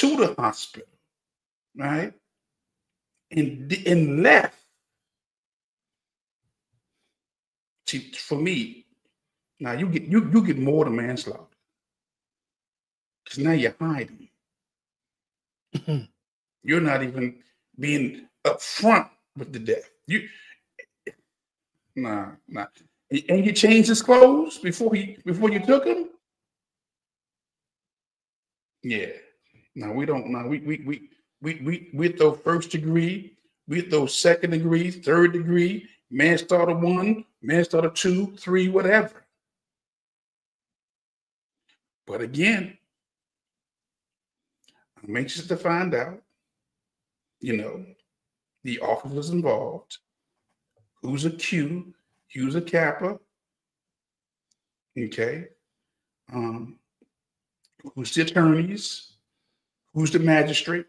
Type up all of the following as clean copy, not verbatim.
to the hospital, right? And left. See, for me, now you get more than manslaughter because now you're hiding. You're not even being upfront with the death. Nah. And you changed his clothes before you took him. Yeah. No, we don't. No, we throw first degree, we throw second degree, third degree, manslaughter 1, manslaughter 2, 3, whatever. But again, I'm anxious to find out, the officers involved, who's a Q, who's a Kappa, okay, who's the attorneys, who's the magistrate,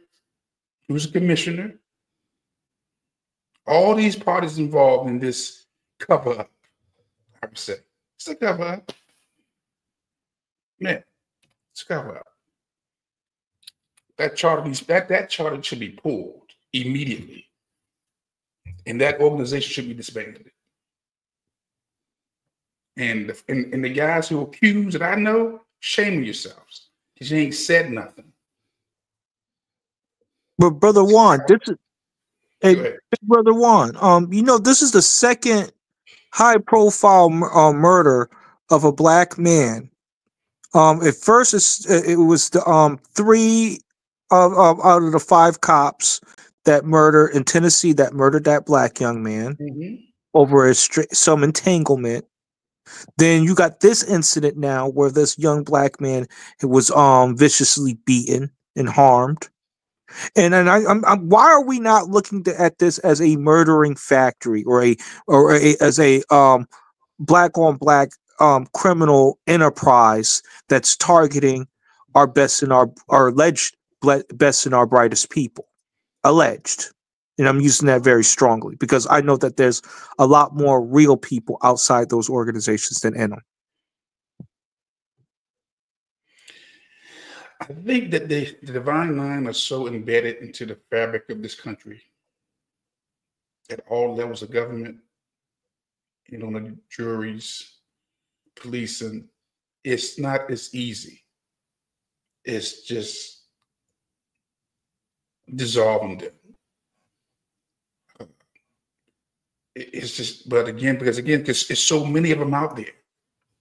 who's the commissioner. All these parties involved in this cover up, I would say. It's a cover up. Man, it's a cover up. That charter should be pulled immediately. And that organization should be disbanded. And the guys who accuse that I know, shame on yourselves. Because you ain't said nothing. But Brother Juan, Brother Juan, this is the second high-profile murder of a black man. At first, it was the 3 out of the 5 cops that murdered in Tennessee that murdered that black young man over some entanglement. Then you got this incident now where this young black man was viciously beaten and harmed. And why are we not looking at this as a murdering factory or as a black on black criminal enterprise that's targeting our best and our alleged best and our brightest people? Alleged. And I'm using that very strongly because I know that there's a lot more real people outside those organizations than in them. I think that the Divine Nine are so embedded into the fabric of this country at all levels of government, the juries, policing. It's not as easy. It's just dissolving them. It's just, but again, because it's so many of them out there.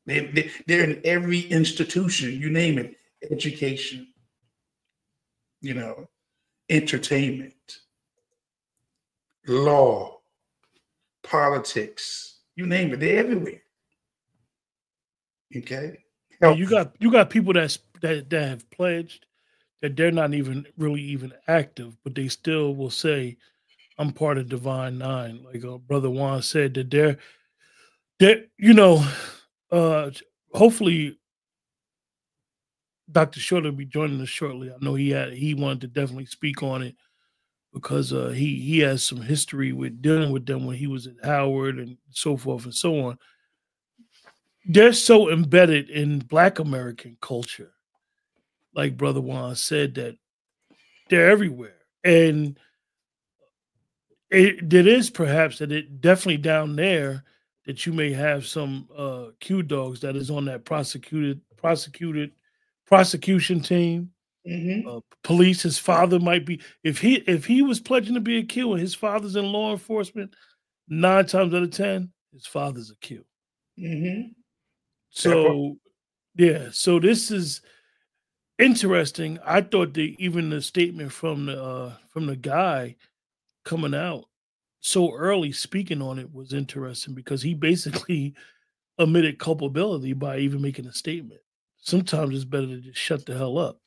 They're in every institution, you name it, education, entertainment, law, politics, you name it, they're everywhere. Okay. Yeah, you got people that have pledged that they're not even really active, but they still will say, I'm part of Divine Nine. Like Brother Juan said, that they're hopefully Dr. Short will be joining us shortly. I know he wanted to definitely speak on it because he has some history with dealing with them when he was at Howard and so forth and so on. They're so embedded in Black American culture, like Brother Juan said, that they're everywhere. And it is perhaps that it definitely down there that you may have some Q dogs that is on that prosecution team. Police, his father might be, if he was pledging to be a Q and his father's in law enforcement, 9 times out of 10, his father's a Q. So so this is interesting. I thought even the statement from the guy coming out so early speaking on it was interesting because he basically admitted culpability by even making a statement. Sometimes it's better to just shut the hell up.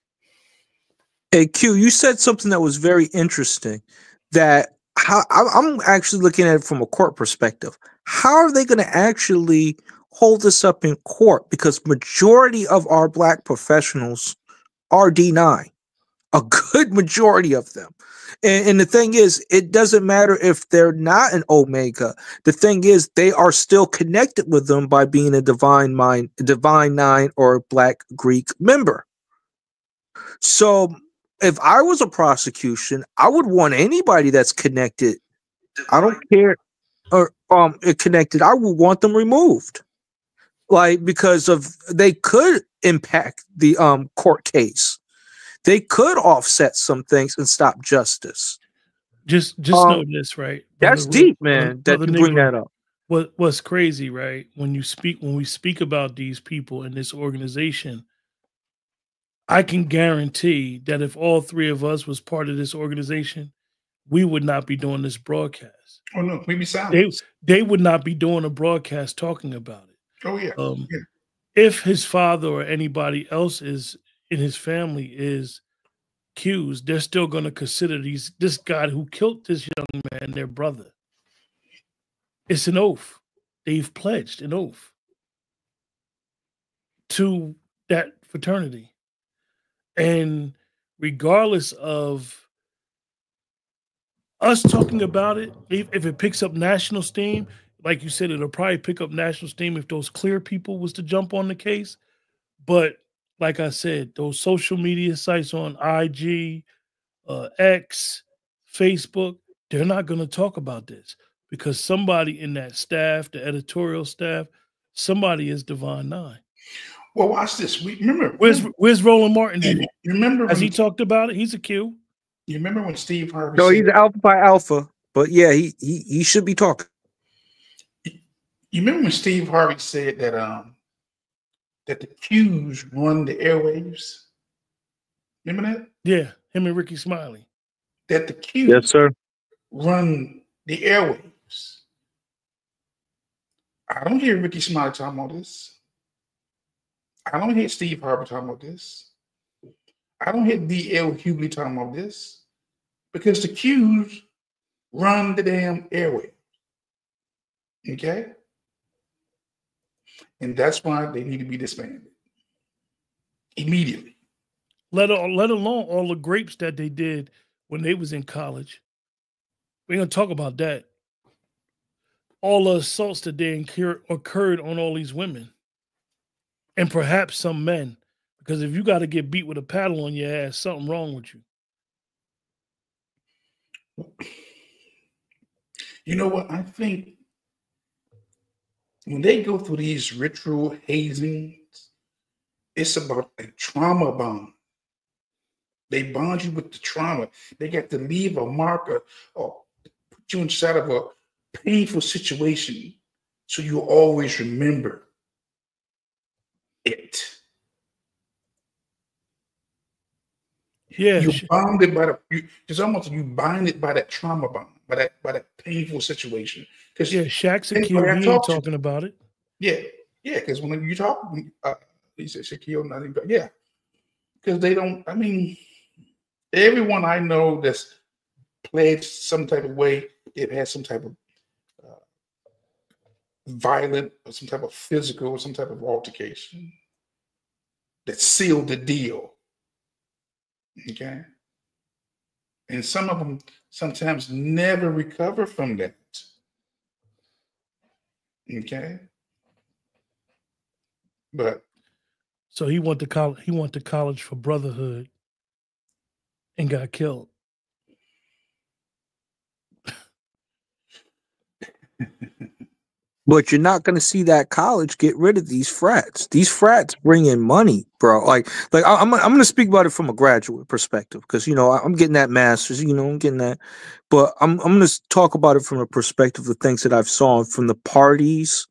Hey, Q, you said something that was very interesting, that I'm actually looking at it from a court perspective. How are they going to actually hold this up in court? Because majority of our Black professionals are D9, a good majority of them. And the thing is, it doesn't matter if they're not an Omega. The thing is, they are still connected with them by being a Divine Nine, or Black Greek member. So if I was a prosecution, I would want anybody that's connected. I don't care, or connected. I would want them removed, like because of they could impact the court case. They could offset some things and stop justice. Just know this, right? That's deep, man. That you bring that up. What's crazy, right? When we speak about these people in this organization, I can guarantee that if all three of us was part of this organization, we would not be doing this broadcast. Oh no, we'd be silent. They would not be doing a broadcast talking about it. Oh yeah. Yeah. If his father or anybody else is in his family is accused, they're still going to consider this guy who killed this young man their brother. It's an oath. They've pledged an oath to that fraternity. And regardless of us talking about it, if it picks up national steam, like you said, it'll probably pick up national steam if those clear people was to jump on the case. But like I said, those social media sites on IG, X, Facebook, they're not going to talk about this because somebody in that staff, the editorial staff, somebody is Divine Nine. Well, watch this. Remember, where's Roland Martin? Remember, as he talked about it, he's a Q. You remember when Steve Harvey? No, he's Alpha by Alpha, but yeah, he should be talking. You remember when Steve Harvey said that that the Qs run the airwaves? Remember that? Yeah, him and Ricky Smiley. That the Qs, yes, sir, run the airwaves. I don't hear Ricky Smiley talking about this. I don't hear Steve Harvey talking about this. I don't hear D.L. Hughley talking about this because the Qs run the damn airway. Okay? And that's why they need to be disbanded immediately. Let alone all the grapes that they did when they was in college. We're going to talk about that. All the assaults that they occurred on all these women. And perhaps some men. Because if you got to get beat with a paddle on your ass, something wrong with you. You know what? I think when they go through these ritual hazings, it's about a trauma bond. They bond you with the trauma. They got to leave a marker or put you inside of a painful situation so you always remember it. Yeah, you bonded by it's almost you bind it by that trauma bond, by that painful situation. Because yeah, Shaq's a kid. He ain't talking about it. Yeah, because when you talk, he said Shaquille, not even, yeah, because they don't. I mean, everyone I know that's played some type of way, it has some type of violent or some type of physical or some type of altercation that sealed the deal. Okay. And some of them sometimes never recover from that. Okay. But so he went to college for brotherhood and got killed. But you're not going to see that college get rid of these frats. These frats bring in money, bro. Like I'm going to speak about it from a graduate perspective because, you know, I'm getting that master's, you know, I'm getting that. But I'm going to talk about it from a perspective of things that I've saw from the parties,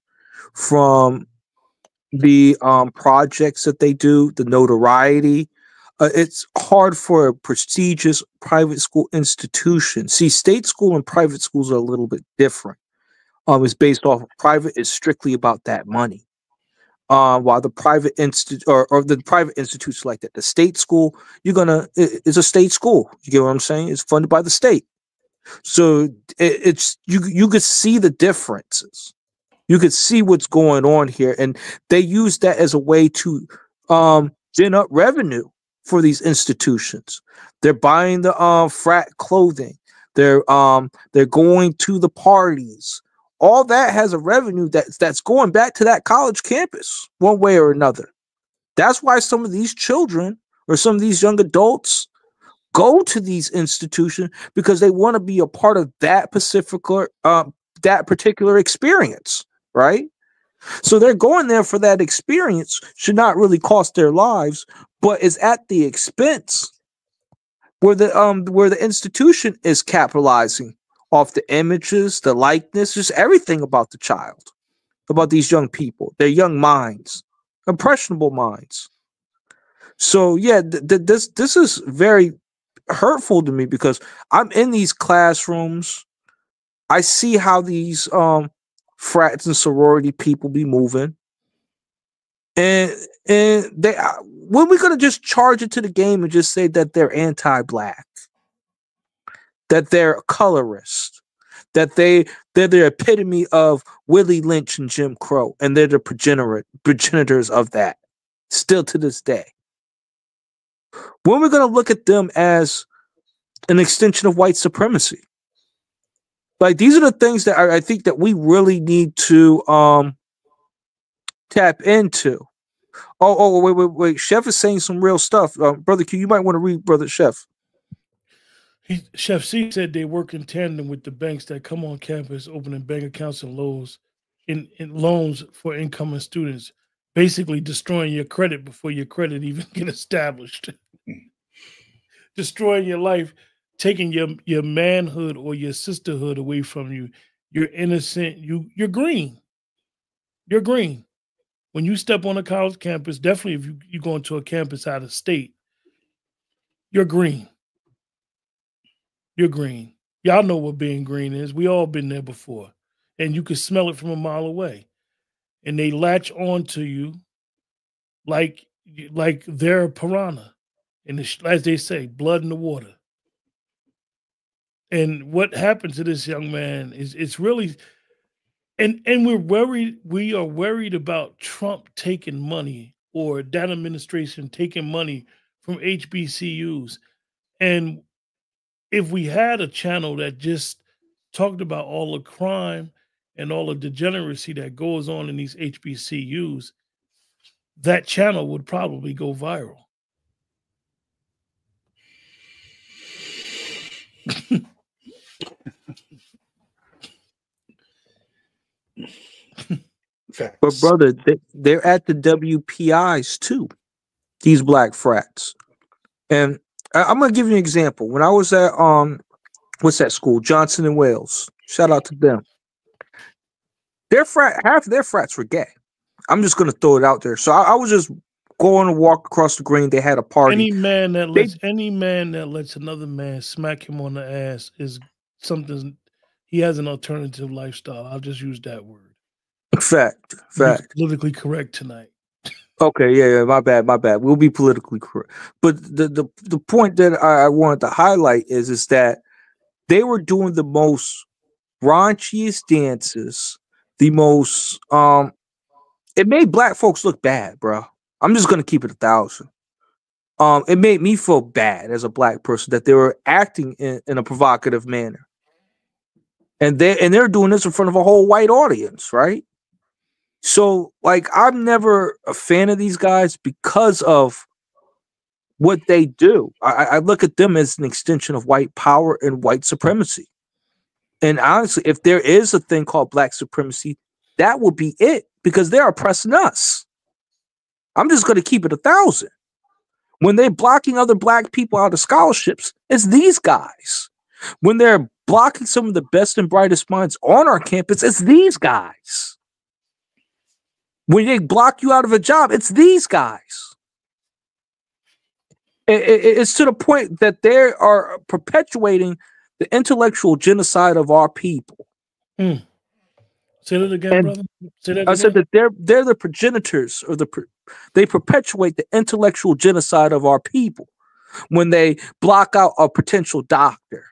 from the projects that they do, the notoriety. It's hard for a prestigious private school institution. See, state school and private schools are a little bit different. Is based off of private is strictly about that money. While the private institute or the private institutes like that, the state school, it's a state school. You get what I'm saying? It's funded by the state. So it's you could see the differences. You could see what's going on here. And they use that as a way to gen up revenue for these institutions. They're buying the frat clothing. They're going to the parties. All that has a revenue that's going back to that college campus one way or another. That's why some of these children or some of these young adults go to these institutions because they want to be a part of that particular experience, right? So they're going there for that experience. Should not really cost their lives, but is at the expense where the institution is capitalizing off the images, the likeness, just everything about the child, about these young people, their young minds, impressionable minds. So yeah, this is very hurtful to me because I'm in these classrooms. I see how these frats and sorority people be moving, and they when we gonna just charge it to the game and just say that they're anti-black, that they're colorist, that they're the epitome of Willie Lynch and Jim Crow, and they're the progenitors of that still to this day. When we're gonna look at them as an extension of white supremacy? Like, these are the things that I think that we really need to tap into. Oh, wait. Chef is saying some real stuff. Brother Q, you might want to read Brother Chef. Chef C said they work in tandem with the banks that come on campus, opening bank accounts and loans for incoming students, basically destroying your credit before your credit even get established. Destroying your life, taking your manhood or your sisterhood away from you. You're innocent. You're green. You're green. When you step on a college campus, definitely if you go into a campus out of state, you're green. You're green. Y'all know what being green is. We all been there before. And you can smell it from a mile away. And they latch on to you like they're a piranha. And as they say, blood in the water. And what happened to this young man is it's really, and we're worried. We are worried about Trump taking money or that administration taking money from HBCUs. And if we had a channel that just talked about all the crime and all the degeneracy that goes on in these HBCUs, that channel would probably go viral. Facts. But brother, they're at the WPIs too, these black frats. And I'm gonna give you an example. When I was at what's that school? Johnson and Wales. Shout out to them. Half of their frats were gay. I'm just gonna throw it out there. So I was just going to walk across the green. They had a party. Any man that lets another man smack him on the ass is something. He has an alternative lifestyle. I'll just use that word. Fact. Politically correct tonight. Okay, yeah, my bad. We'll be politically correct. But the point that I wanted to highlight is that they were doing the most raunchiest dances, the most it made black folks look bad, bro. I'm just gonna keep it 1,000. It made me feel bad as a black person that they were acting in a provocative manner. And they're doing this in front of a whole white audience, right? So, like, I'm never a fan of these guys because of what they do. I look at them as an extension of white power and white supremacy. And honestly, if there is a thing called black supremacy, that will be it, because they're oppressing us. I'm just going to keep it 1,000. When they're blocking other black people out of scholarships, it's these guys. When they're blocking some of the best and brightest minds on our campus, it's these guys. When they block you out of a job, it's these guys. It's to the point that they are perpetuating the intellectual genocide of our people. Say that again, brother. Say that again. I said that they're the progenitors, or they perpetuate the intellectual genocide of our people when they block out a potential doctor,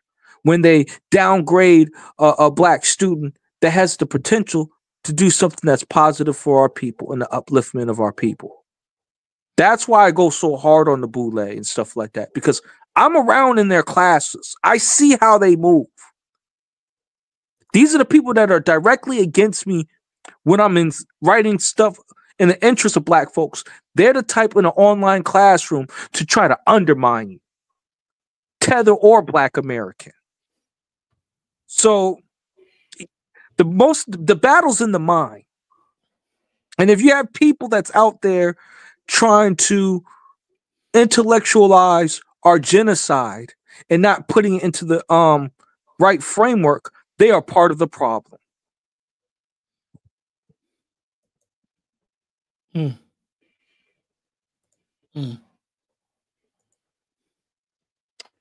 when they downgrade a black student that has the potential to do something that's positive for our people and the upliftment of our people. That's why I go so hard on the Boule and stuff like that, because I'm around in their classes. I see how they move. These are the people that are directly against me when I'm writing stuff in the interest of black folks. They're the type in an online classroom to try to undermine you. tether or Black American. So the battle's in the mind. And if you have people that's out there trying to intellectualize our genocide and not putting it into the right framework, they are part of the problem.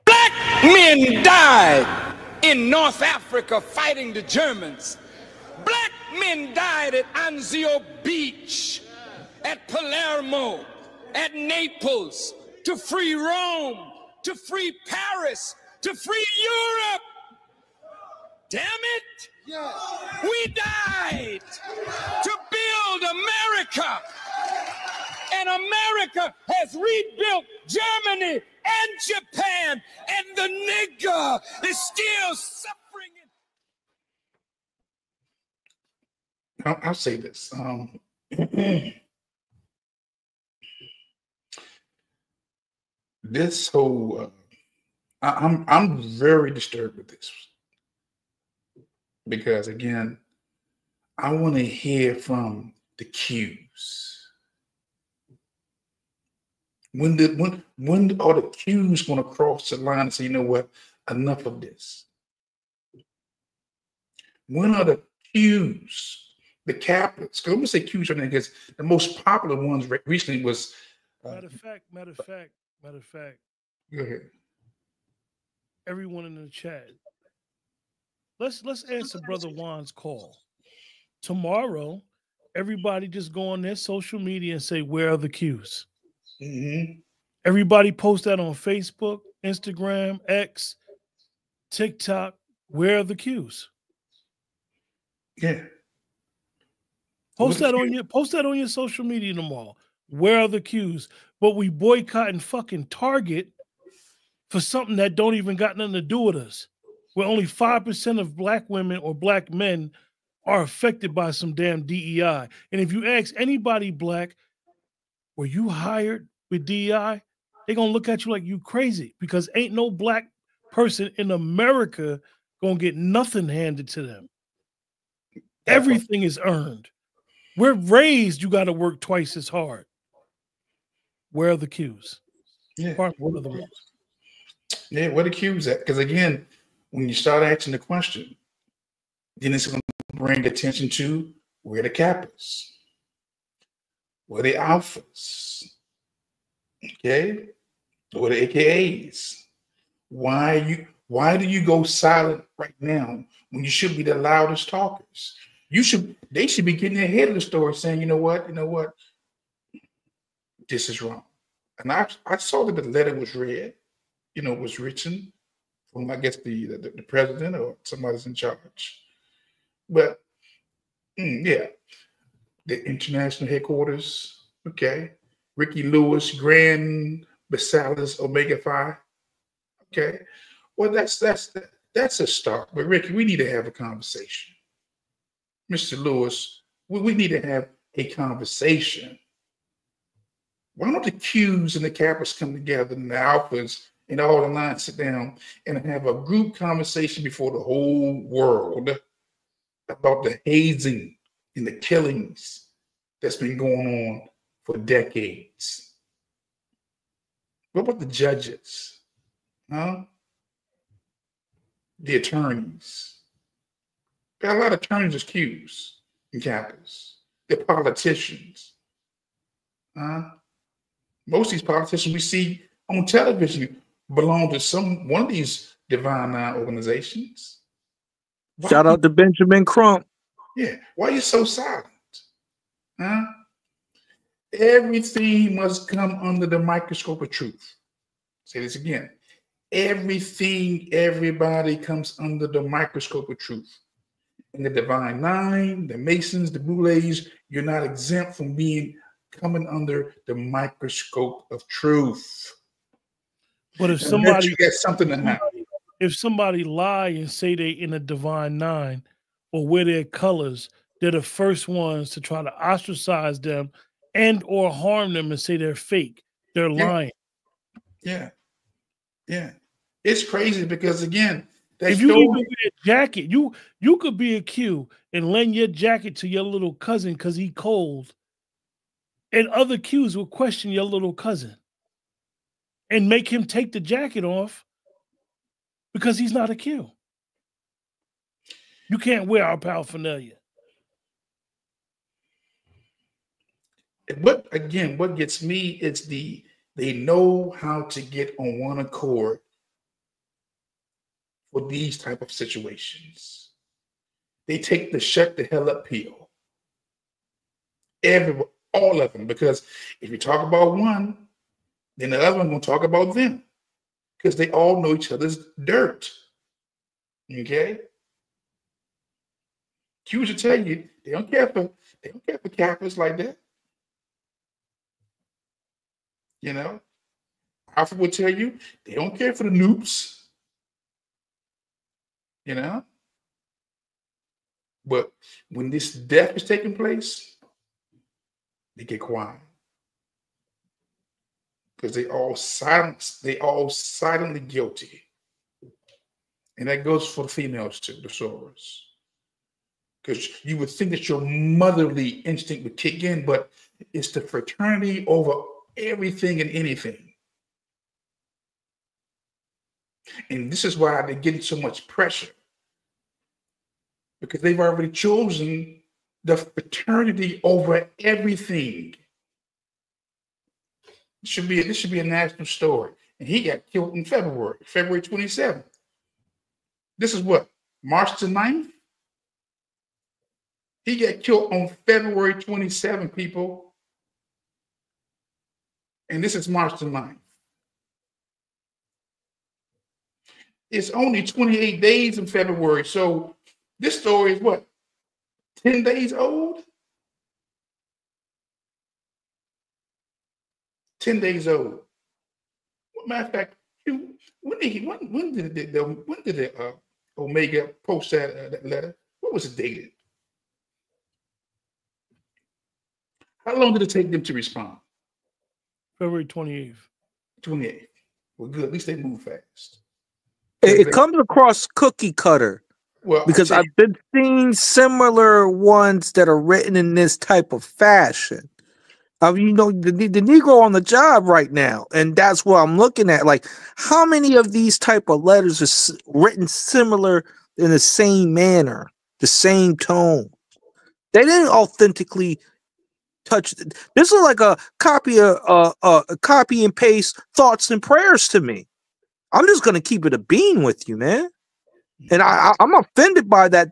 Black men died in North Africa fighting the Germans. Black men died at Anzio Beach, at Palermo, at Naples, to free Rome, to free Paris, to free Europe. Damn it! Yeah. We died to build America. And America has rebuilt Germany and Japan, and the nigger is still suffering. I'll say this. This whole, I'm very disturbed with this, because again, I want to hear from the Qs. When are the Qs going to cross the line and say, you know what, enough of this? When are the Qs, the capitalists? Because I'm going to say Qs right now because the most popular ones recently was. Matter of fact. Go ahead. Everyone in the chat. Let's answer Brother Juan's call. Tomorrow, everybody just go on their social media and say, where are the Qs? Mm-hmm. Everybody post that on Facebook, Instagram, X, TikTok. Where are the Qs? Yeah. Post that on your social media tomorrow. Where are the Qs? But we boycotting fucking Target for something that don't even got nothing to do with us. Where only 5% of Black women or Black men are affected by some damn DEI. And if you ask anybody Black, were you hired with DEI? They're going to look at you like you crazy, because ain't no Black person in America going to get nothing handed to them. Everything is earned. We're raised, you got to work twice as hard. Where are the Qs? Yeah. What are the ones? Yeah, where the Qs at? Because again, when you start asking the question, then it's going to bring attention to where the Kappas, where the Alphas, okay, where the AKAs. Why do you go silent right now when you should be the loudest talkers? They should be getting ahead of the story, saying, you know what, this is wrong. And I saw that the letter was read, was written from, I guess, the president or somebody's in charge. But yeah, the international headquarters, okay, Ricky Lewis, Grand Basalis, Omega Phi, okay. Well, that's a start. But Ricky, we need to have a conversation. Mr. Lewis, we need to have a conversation. Why don't the Qs and the Kappas come together and the Alphas and all the lines sit down and have a group conversation before the whole world about the hazing and the killings that's been going on for decades? What about the judges? Huh? The attorneys. Got a lot of attorneys as Qs and Kappas. The politicians. Most of these politicians we see on television belong to one of these Divine Nine organizations. Shout out to Benjamin Crump. Yeah. Why are you so silent? Huh? Everything must come under the microscope of truth. Say this again. Everybody comes under the microscope of truth. And the Divine Nine, the Masons, the Boulets, you're not exempt from coming under the microscope of truth. But if somebody gets something to happen, if somebody lie and say they in a Divine Nine or wear their colors, they're the first ones to try to ostracize them and or harm them and say they're fake. They're lying. Yeah. It's crazy because again, that If you shows even wear a jacket, you could be a Q and lend your jacket to your little cousin because he cold, and other Qs will question your little cousin and make him take the jacket off because he's not a Q. You can't wear our paraphernalia. But again, what gets me is they know how to get on one accord for these type of situations. They take the shut the hell up pill. All of them, because if you talk about one, then the other one gonna talk about them, because they all know each other's dirt. Okay, Q should tell you they don't care for Catholics like that. You know, Alpha will tell you they don't care for the noobs. You know, but when this death is taking place, they get quiet because they all silently guilty, and that goes for the females too, the sorors. Because you would think that your motherly instinct would kick in, but it's the fraternity over everything and anything. And this is why they're getting so much pressure, because they've already chosen the fraternity over everything. This should be a national story. And he got killed in February 27th. This is what, March the 9th? He got killed on February 27th, people. And this is March the 9th. It's only 28 days in February. So this story is what, 10 days old? 10 days old. Matter of fact, when did the Omega post that letter? What was it dated? How long did it take them to respond? February 28th. 28th. Well, good. At least they move fast. It comes across cookie cutter. Well, because I've been seeing similar ones that are written in this type of fashion. You know, the Negro on the job right now, and that's what I'm looking at. Like, how many of these type of letters are written similar in the same manner, the same tone? They didn't authentically touch. This is like a copy and paste thoughts and prayers to me. I'm just gonna keep it a bean with you, man. And I'm offended by that.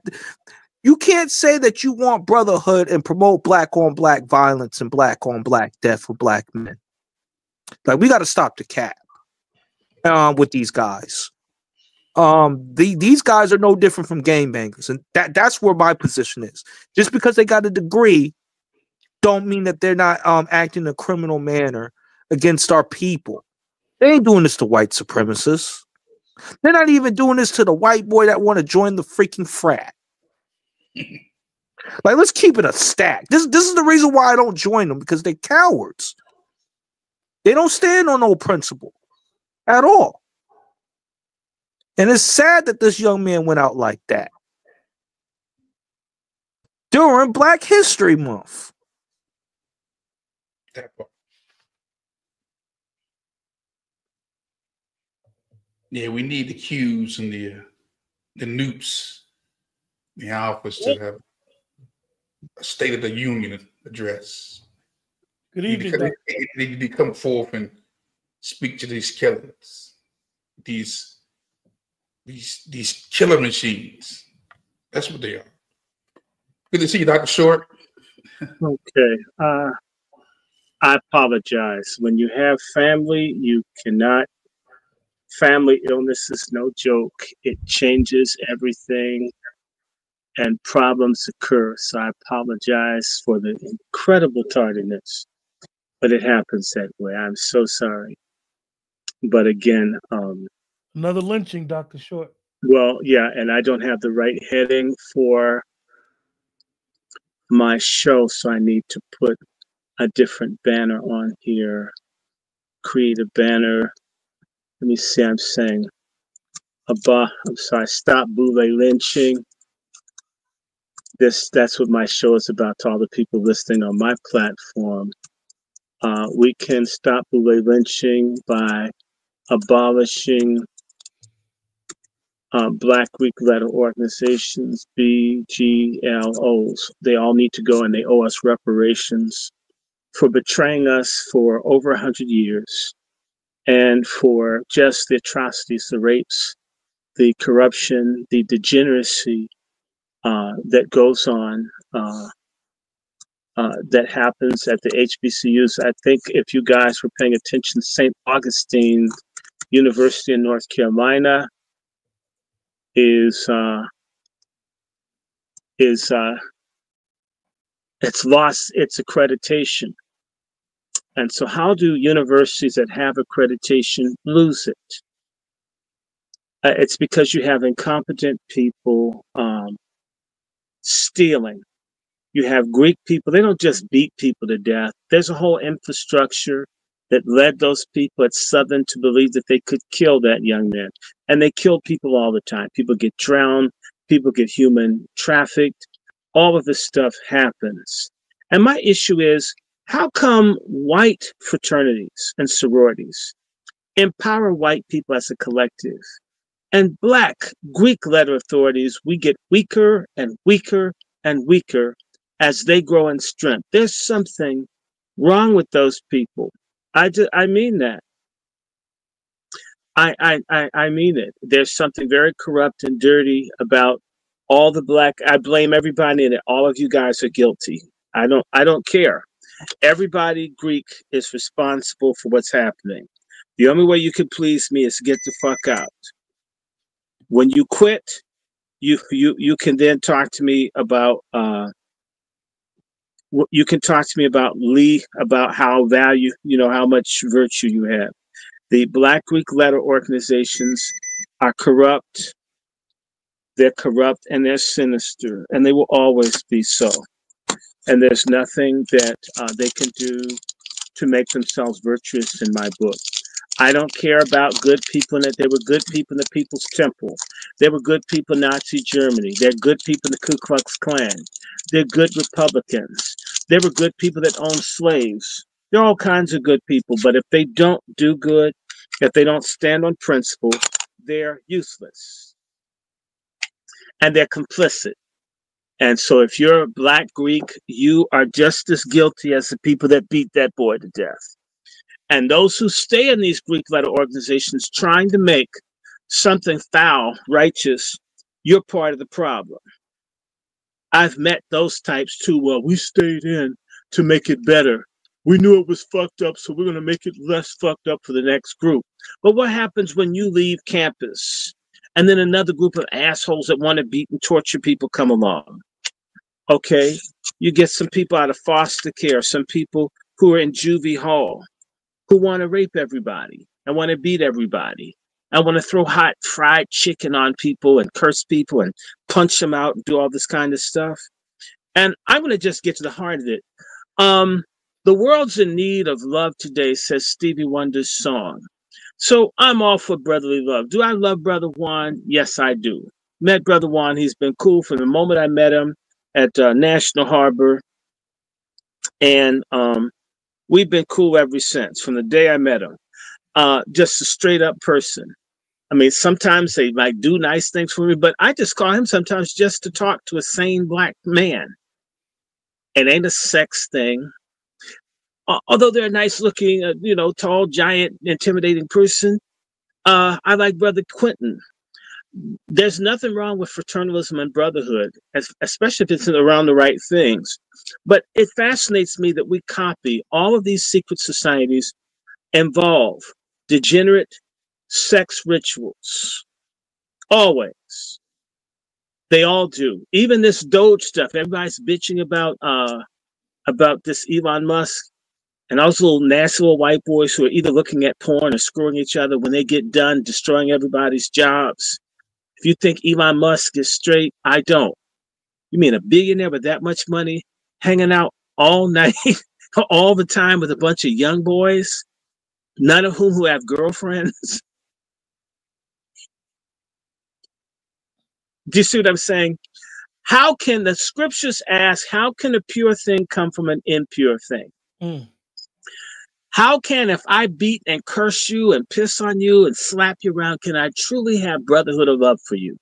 You can't say that you want brotherhood and promote black on black violence and black on black death for black men. Like, we got to stop the cap with these guys. These guys are no different from gangbangers, and that's where my position is. Just because they got a degree, don't mean that they're not acting in a criminal manner against our people. They ain't doing this to white supremacists. They're not even doing this to the white boy that want to join the freaking frat. Like, let's keep it a stack. This is the reason why I don't join them, because they're cowards. They don't stand on no principle at all. And it's sad that this young man went out like that during Black History Month. Yeah, we need the Qs and the Noops, the Alphas to have a State of the Union address. Good evening. They need to come forth and speak to these killers, these killer machines. That's what they are. Good to see you, Dr. Short. Okay. I apologize. When you have family, you cannot. Family illness is no joke. It changes everything, and problems occur. So I apologize for the incredible tardiness, but it happens that way. I'm so sorry. But again, another lynching, Dr. Short. Well, yeah, and I don't have the right heading for my show, so I need to put a different banner on here. Create a banner. Let me see, I'm saying Stop Boule Lynching. That's what my show is about to all the people listening on my platform. We can stop Boule Lynching by abolishing Black Greek letter organizations, BGLOs. They all need to go, and they owe us reparations for betraying us for over 100 years, and for just the atrocities, the rapes, the corruption, the degeneracy that goes on, that happens at the HBCUs. I think if you guys were paying attention, St. Augustine University in North Carolina it's lost its accreditation. And so how do universities that have accreditation lose it? It's because you have incompetent people stealing. You have Greek people. They don't just beat people to death. There's a whole infrastructure that led those people at Southern to believe that they could kill that young man. And they kill people all the time. People get drowned. People get human trafficked. All of this stuff happens. And my issue is, how come white fraternities and sororities empower white people as a collective, and Black Greek letter authorities, we get weaker and weaker and weaker as they grow in strength? There's something wrong with those people. I mean that. I mean it. There's something very corrupt and dirty about all the Black. I blame everybody in it. All of you guys are guilty. I don't care. Everybody Greek is responsible for what's happening. The only way you can please me is to get the fuck out. When you quit, you can then talk to me about you can talk to me about Lee, about how how much virtue you have. The Black Greek letter organizations are corrupt. They're corrupt and they're sinister, and they will always be so. And there's nothing that they can do to make themselves virtuous in my book. I don't care about good people in it. There were good people in the People's Temple. There were good people in Nazi Germany. There are good people in the Ku Klux Klan. They're good Republicans. There were good people that owned slaves. There are all kinds of good people, but if they don't do good, if they don't stand on principle, they're useless. And they're complicit. And so if you're a Black Greek, you are just as guilty as the people that beat that boy to death. And those who stay in these Greek letter organizations trying to make something foul righteous, you're part of the problem. I've met those types too. Well, we stayed in to make it better. We knew it was fucked up, so we're going to make it less fucked up for the next group. But what happens when you leave campus and then another group of assholes that want to beat and torture people come along? Okay, you get some people out of foster care, some people who are in juvie hall, who want to rape everybody and want to beat everybody and want to throw hot fried chicken on people and curse people and punch them out and do all this kind of stuff. And I'm going to just get to the heart of it. The world's in need of love today, says Stevie Wonder's song. So I'm all for brotherly love. Do I love Brother Juan? Yes, I do. Met Brother Juan. He's been cool from the moment I met him at National Harbor. And we've been cool ever since, from the day I met him. Just a straight up person. I mean, sometimes they like do nice things for me, but I just call him sometimes just to talk to a sane Black man. It ain't a sex thing. Although they're a nice looking, tall, giant, intimidating person. I like Brother Quentin. There's nothing wrong with fraternalism and brotherhood, especially if it's around the right things. But it fascinates me that we copy all of these secret societies, involve degenerate sex rituals. Always. They all do. Even this Doge stuff, everybody's bitching about this Elon Musk. And those little nasty little white boys who are either looking at porn or screwing each other when they get done destroying everybody's jobs. If you think Elon Musk is straight, I don't. You mean a billionaire with that much money hanging out all night, all the time with a bunch of young boys, none of whom who have girlfriends? Do you see what I'm saying? How can the scriptures ask, how can a pure thing come from an impure thing? Mm. How can, if I beat and curse you and piss on you and slap you around, can I truly have brotherhood of love for you?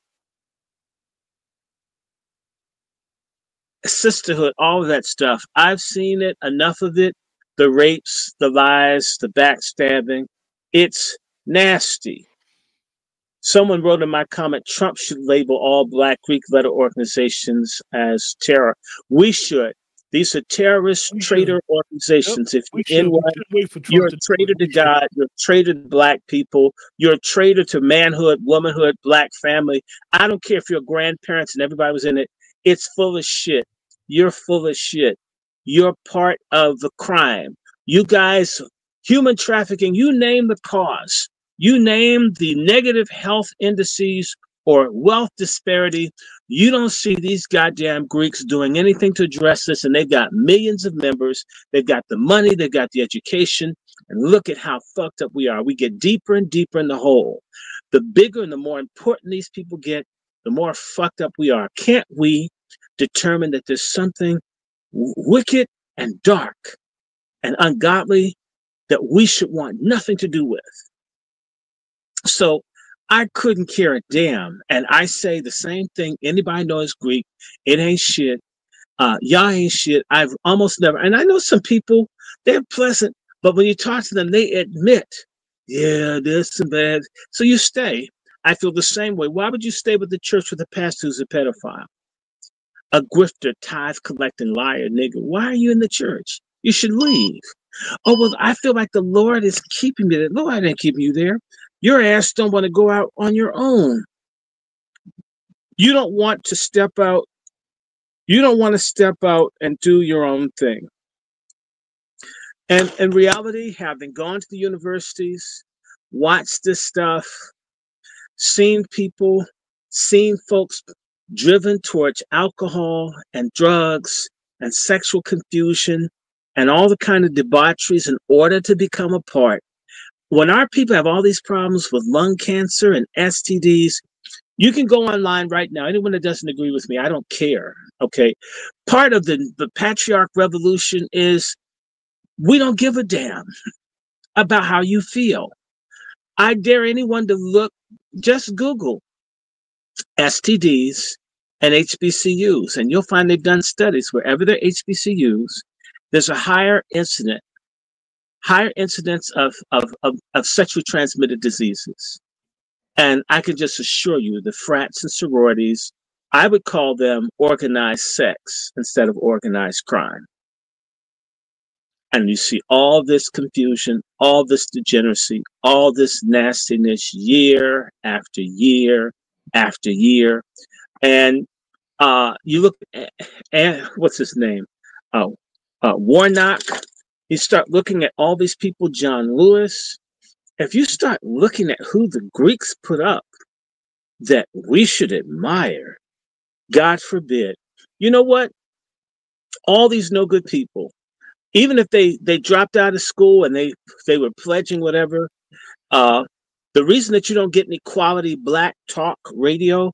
Sisterhood, all of that stuff. I've seen it, enough of it. The rapes, the lies, the backstabbing. It's nasty. Someone wrote in my comment, Trump should label all Black Greek letter organizations as terror. We should. These are terrorist traitor organizations. Yep. If you're in one, wait for Trump you're a traitor to God. You're a traitor to Black people. You're a traitor to manhood, womanhood, Black family. I don't care if your grandparents and everybody was in it. It's full of shit. You're full of shit. You're part of the crime. You guys, human trafficking, you name the cause. You name the negative health indices or wealth disparity. You don't see these goddamn Greeks doing anything to address this, and they've got millions of members. They've got the money, they've got the education, and look at how fucked up we are. We get deeper and deeper in the hole. The bigger and the more important these people get, the more fucked up we are. Can't we determine that there's something wicked and dark and ungodly that we should want nothing to do with? So I couldn't care a damn. And I say the same thing. Anybody knows Greek, it ain't shit. Y'all ain't shit. I've almost never, and I know some people, they're pleasant, but when you talk to them, they admit, yeah, there's some bad. So you stay. I feel the same way. Why would you stay with the church with a pastor who's a pedophile? A grifter, tithe collecting liar, nigga. Why are you in the church? You should leave. Oh, well, I feel like the Lord is keeping me there. No, I didn't keep you there. Your ass don't want to go out on your own. You don't want to step out. You don't want to step out and do your own thing. And in reality, having gone to the universities, watched this stuff, seen people, seen folks driven towards alcohol and drugs and sexual confusion and all the kind of debaucheries in order to become a part. When our people have all these problems with lung cancer and STDs, you can go online right now. Anyone that doesn't agree with me, I don't care. Okay. Part of the patriarch revolution is we don't give a damn about how you feel. I dare anyone to look, just Google STDs and HBCUs, and you'll find they've done studies wherever there are HBCUs, there's a higher incidence of sexually transmitted diseases. And I can just assure you, the frats and sororities, I would call them organized sex instead of organized crime. And you see all this confusion, all this degeneracy, all this nastiness year after year after year. And you look at, what's his name? Warnock. You start looking at all these people, John Lewis. If you start looking at who the Greeks put up that we should admire, God forbid. You know what? All these no good people, even if they dropped out of school and they were pledging whatever, the reason that you don't get any quality Black talk radio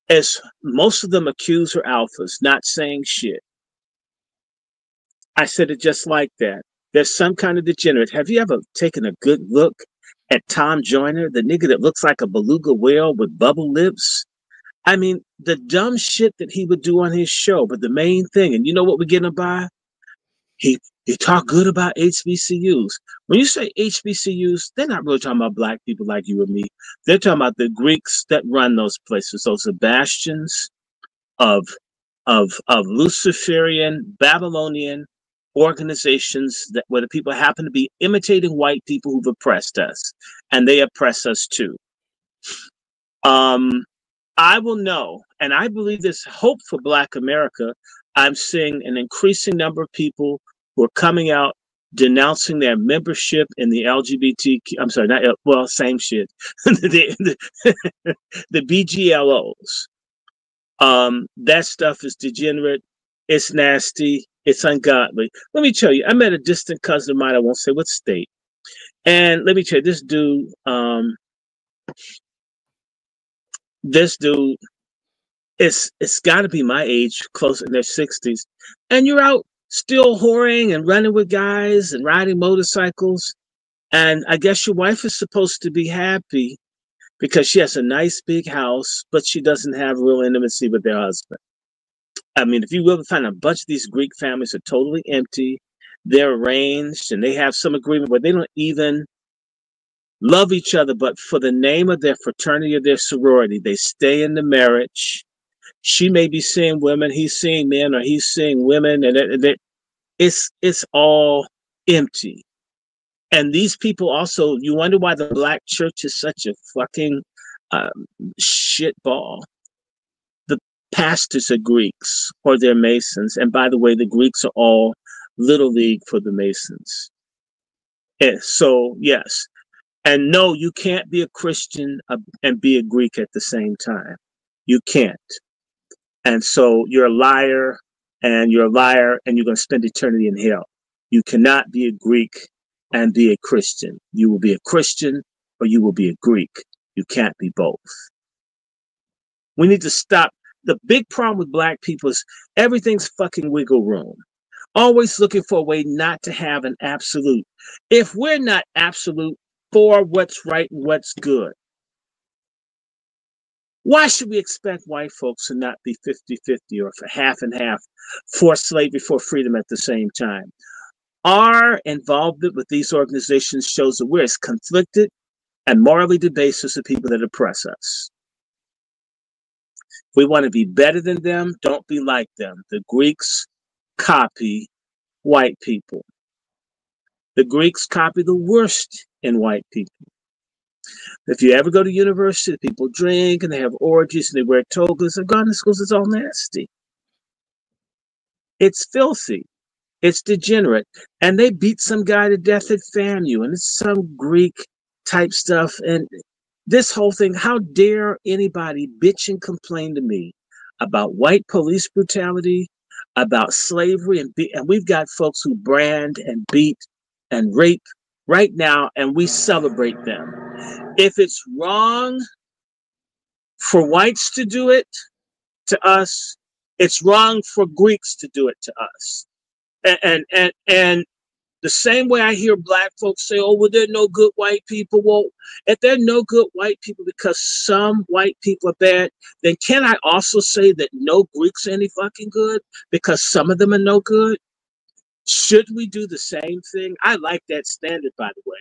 is most of them accuse or alphas, not saying shit. I said it just like that. There's some kind of degenerate. Have you ever taken a good look at Tom Joyner, the nigga that looks like a beluga whale with bubble lips? I mean, the dumb shit that he would do on his show, but the main thing, and you know what we're getting by? He talk good about HBCUs. When you say HBCUs, they're not really talking about Black people like you and me. They're talking about the Greeks that run those places, those bastions of Luciferian, Babylonian organizations that where the people happen to be imitating white people who've oppressed us, and they oppress us too. I will know, and I believe there's hope for Black America. I'm seeing an increasing number of people who are coming out denouncing their membership in the LGBTQ. I'm sorry, not well, same shit. the BGLOs. That stuff is degenerate. It's nasty. It's ungodly. Let me tell you, I met a distant cousin of mine. I won't say what state. And let me tell you, this dude it's got to be my age, close in their 60s, and you're out still whoring and running with guys and riding motorcycles. And I guess your wife is supposed to be happy because she has a nice big house, but she doesn't have real intimacy with their husband. I mean, if you will find a bunch of these Greek families are totally empty, they're arranged, and they have some agreement where they don't even love each other, but for the name of their fraternity or their sorority, they stay in the marriage. She may be seeing women, he's seeing men, or he's seeing women, and it's all empty. And these people also, you wonder why the black church is such a fucking shitball. The pastors are Greeks or they're Masons. And by the way, the Greeks are all Little League for the Masons. And so, yes. And no, you can't be a Christian and be a Greek at the same time. You can't. And so you're a liar, and you're going to spend eternity in hell. You cannot be a Greek and be a Christian. You will be a Christian or you will be a Greek. You can't be both. We need to stop. The big problem with black people is everything's fucking wiggle room. Always looking for a way not to have an absolute. If we're not absolute for what's right and what's good, why should we expect white folks to not be 50-50 or for half and half, for slavery, for freedom at the same time? Our involvement with these organizations shows that we're as conflicted and morally debased as the people that oppress us. If we want to be better than them, don't be like them. The Greeks copy white people. The Greeks copy the worst in white people. If you ever go to university, people drink and they have orgies and they wear togas. I've gone to schools, it's all nasty. It's filthy. It's degenerate. And they beat some guy to death at FAMU, and it's some Greek type stuff. And this whole thing, how dare anybody bitch and complain to me about white police brutality, about slavery, and we've got folks who brand and beat and rape right now, and we celebrate them. If it's wrong for whites to do it to us, it's wrong for Greeks to do it to us. And the same way I hear black folks say, oh, well, there are no good white people. Well, if there are no good white people because some white people are bad, then can I also say that no Greeks are any fucking good because some of them are no good? Should we do the same thing? I like that standard, by the way.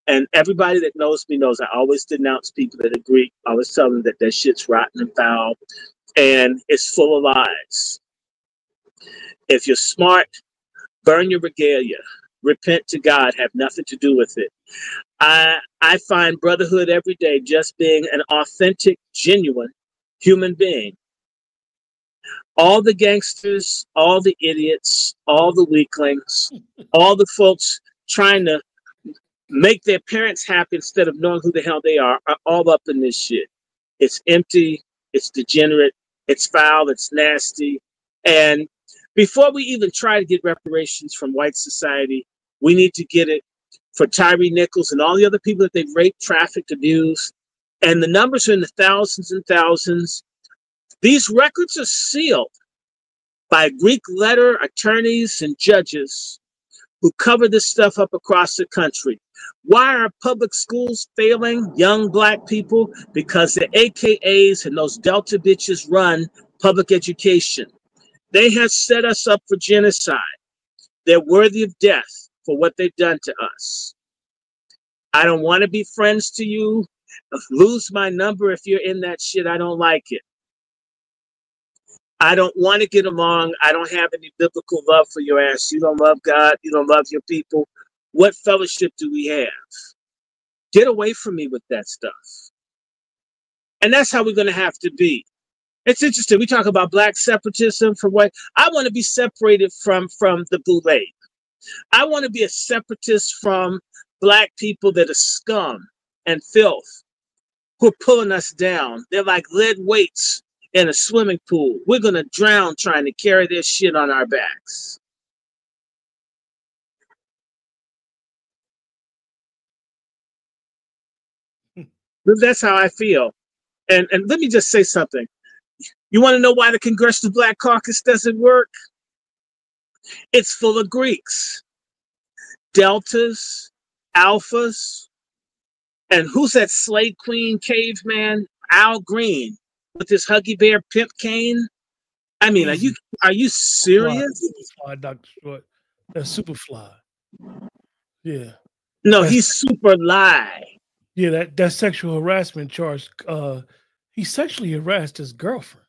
And everybody that knows me knows I always denounce people that are Greek. I always tell them that their shit's rotten and foul and it's full of lies. If you're smart, burn your regalia. Repent to God, have nothing to do with it. I find brotherhood every day just being an authentic, genuine human being. All the gangsters, all the idiots, all the weaklings, all the folks trying to make their parents happy instead of knowing who the hell they are all up in this shit. It's empty, it's degenerate, it's foul, it's nasty. And before we even try to get reparations from white society, we need to get it for Tyre Nichols and all the other people that they've raped, trafficked, abused. And the numbers are in the thousands and thousands. These records are sealed by Greek letter attorneys and judges who cover this stuff up across the country. Why are public schools failing young black people? Because the AKAs and those Delta bitches run public education. They have set us up for genocide. They're worthy of death for what they've done to us. I don't want to be friends to you. Lose my number if you're in that shit. I don't like it. I don't want to get along. I don't have any biblical love for your ass. You don't love God. You don't love your people. What fellowship do we have? Get away from me with that stuff. And that's how we're going to have to be. It's interesting. We talk about black separatism from white. I want to be separated from the boule. I want to be a separatist from black people that are scum and filth who are pulling us down. They're like lead weights in a swimming pool. We're going to drown trying to carry their shit on our backs. That's how I feel. And let me just say something. You want to know why the Congressional Black Caucus doesn't work? It's full of Greeks, deltas, alphas, and who's that slave queen caveman? Al Green with his Huggy Bear pimp cane. I mean, are you serious? Superfly, Dr. Short. That's Superfly. Yeah. No, he's super lie. Yeah, that sexual harassment charge. He sexually harassed his girlfriend.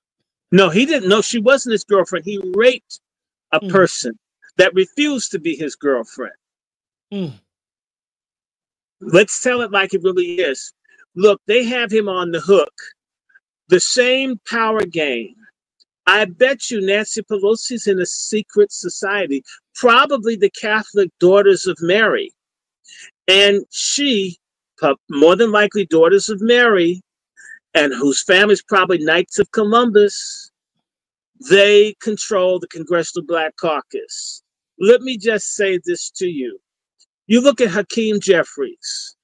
No, he didn't. No, she wasn't his girlfriend. He raped a person that refused to be his girlfriend. Let's tell it like it really is. Look, they have him on the hook. The same power game. I bet you Nancy Pelosi's in a secret society, probably the Catholic Daughters of Mary. And she, more than likely Daughters of Mary, and whose family's probably Knights of Columbus, they control the Congressional Black Caucus. Let me just say this to you. You look at Hakeem Jeffries.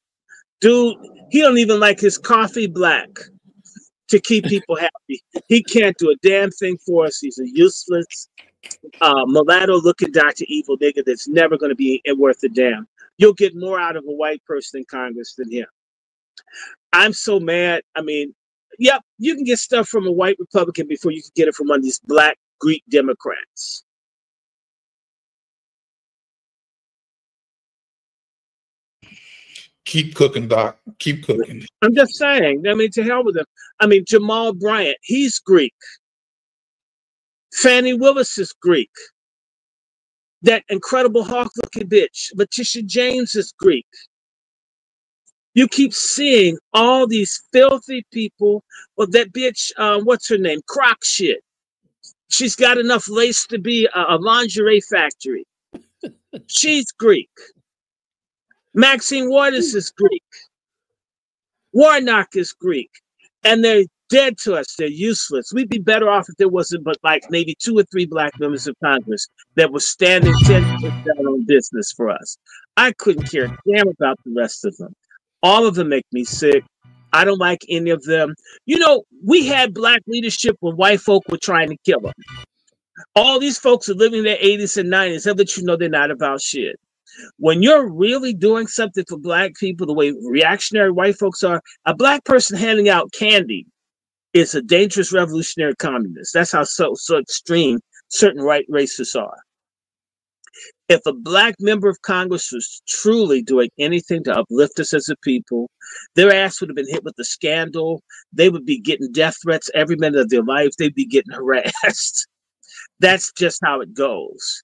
Dude, he don't even like his coffee black to keep people happy. He can't do a damn thing for us. He's a useless, mulatto-looking Dr. Evil nigga that's never going to be worth a damn. You'll get more out of a white person in Congress than him. I'm so mad. I mean, yep, you can get stuff from a white Republican before you can get it from one of these black Greek Democrats. Keep cooking, Doc. Keep cooking. I'm just saying. I mean, to hell with him. I mean, Jamal Bryant, he's Greek. Fannie Willis is Greek. That Incredible Hulk-looking bitch, Letitia James, is Greek. You keep seeing all these filthy people. Well, that bitch, what's her name? Croc shit. She's got enough lace to be a lingerie factory. She's Greek. Maxine Waters is Greek. Warnock is Greek. And they're dead to us. They're useless. We'd be better off if there wasn't but like maybe 2 or 3 black members of Congress that were standing 10 feet down on business for us. I couldn't care damn about the rest of them. All of them make me sick. I don't like any of them. You know, we had black leadership when white folk were trying to kill them. All these folks are living in their 80s and 90s. They'll let you know they're not about shit. When you're really doing something for black people, the way reactionary white folks are, a black person handing out candy is a dangerous revolutionary communist. That's how so extreme certain right racists are. If a black member of Congress was truly doing anything to uplift us as a people, their ass would have been hit with a scandal. They would be getting death threats every minute of their lives. They'd be getting harassed. That's just how it goes.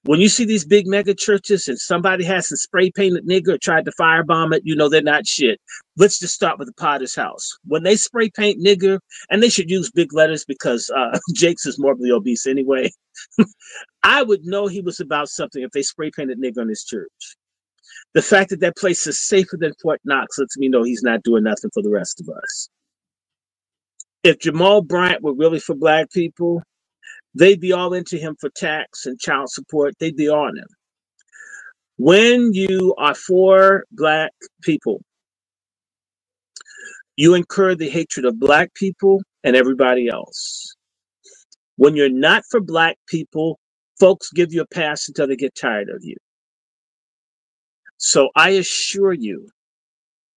When you see these big mega churches and somebody has a spray painted nigger or tried to firebomb it, you know they're not shit. Let's just start with the Potter's house. When they spray paint nigger, and they should use big letters because Jake's is morbidly obese anyway, I would know he was about something if they spray painted nigger on his church. The fact that that place is safer than Fort Knox lets me know he's not doing nothing for the rest of us. If Jamal Bryant were really for black people, they'd be all into him for tax and child support. They'd be on him. When you are for black people, you incur the hatred of black people and everybody else. When you're not for black people, folks give you a pass until they get tired of you. So I assure you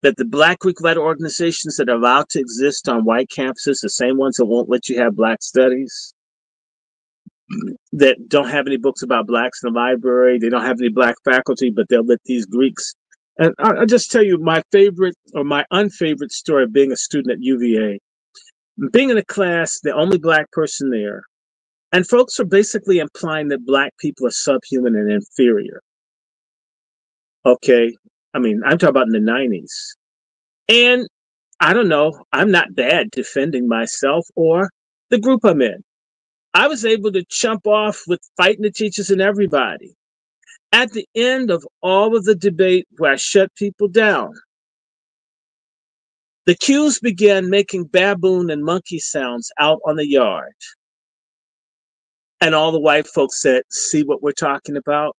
that the Black Greek-led organizations that are allowed to exist on white campuses, the same ones that won't let you have black studies, that don't have any books about blacks in the library, they don't have any black faculty, but they'll let these Greeks. And I'll just tell you my favorite or my unfavorite story of being a student at UVA. Being in a class, the only black person there, and folks are basically implying that black people are subhuman and inferior. Okay, I mean, I'm talking about in the 90s. And I don't know, I'm not bad defending myself or the group I'm in. I was able to chump off with fighting the teachers and everybody. At the end of all of the debate where I shut people down, the Qs began making baboon and monkey sounds out on the yard. And all the white folks said, see what we're talking about?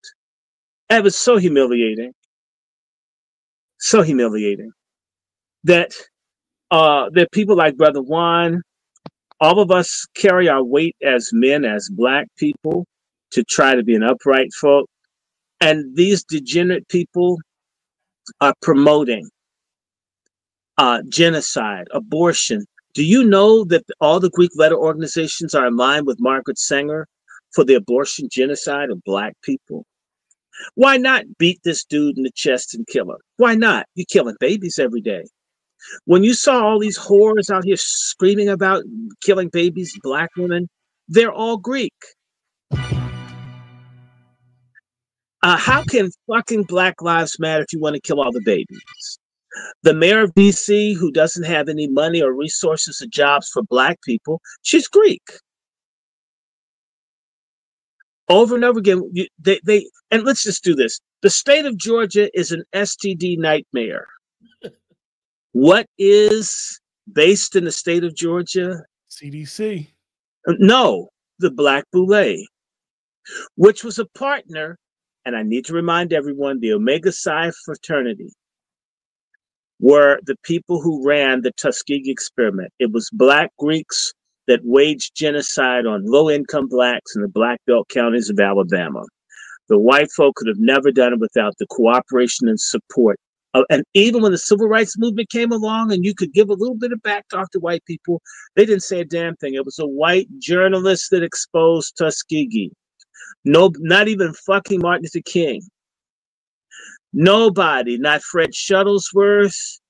And it was so humiliating. So humiliating. That people like Brother Juan, All of us carry our weight as men, as black people, to try to be an upright folk. And these degenerate people are promoting genocide, abortion. Do you know that all the Greek letter organizations are in line with Margaret Sanger for the abortion genocide of black people? Why not beat this dude in the chest and kill him? Why not? You're killing babies every day. When you saw all these whores out here screaming about killing babies, black women, they're all Greek. How can fucking Black Lives Matter if you want to kill all the babies? The mayor of DC, who doesn't have any money or resources or jobs for black people, she's Greek. Over and over again, and let's just do this. The state of Georgia is an STD nightmare. What is based in the state of Georgia? CDC. No, the Black Boule, which was a partner, and I need to remind everyone, the Omega Psi fraternity were the people who ran the Tuskegee experiment. It was black Greeks that waged genocide on low-income blacks in the Black Belt counties of Alabama. The white folk could have never done it without the cooperation and support. And even when the civil rights movement came along and you could give a little bit of back talk to white people, they didn't say a damn thing. It was a white journalist that exposed Tuskegee. No, not even fucking Martin Luther King. Nobody, not Fred Shuttlesworth,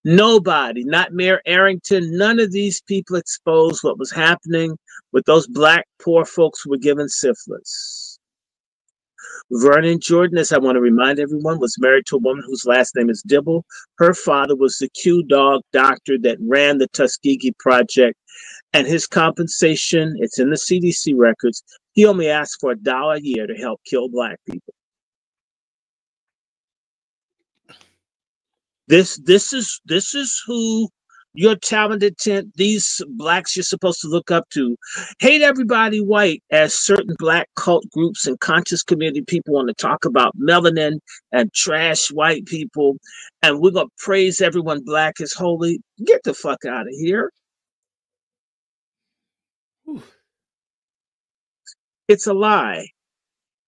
nobody, not Mayor Arrington, none of these people exposed what was happening with those black poor folks who were given syphilis. Vernon Jordan, as I want to remind everyone, was married to a woman whose last name is Dibble. Her father was the Q-Dog doctor that ran the Tuskegee Project, and his compensation, it's in the CDC records, he only asked for $1 a year to help kill black people. This is who your talented tent, these blacks you're supposed to look up to. Hate everybody white, as certain black cult groups and conscious community people want to talk about melanin and trash white people, and we're going to praise everyone black is holy. Get the fuck out of here. Whew. It's a lie.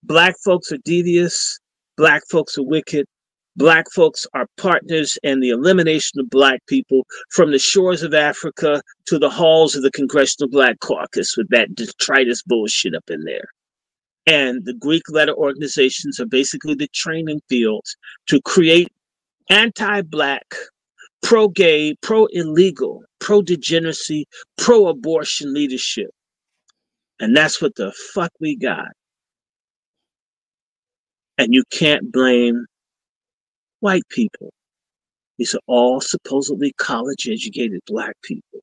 Black folks are devious. Black folks are wicked. Black folks are partners in the elimination of black people from the shores of Africa to the halls of the Congressional Black Caucus with that detritus bullshit up in there. And the Greek letter organizations are basically the training fields to create anti-black, pro-gay, pro-illegal, pro-degeneracy, pro-abortion leadership. And that's what the fuck we got. And you can't blame white people. These are all supposedly college-educated black people.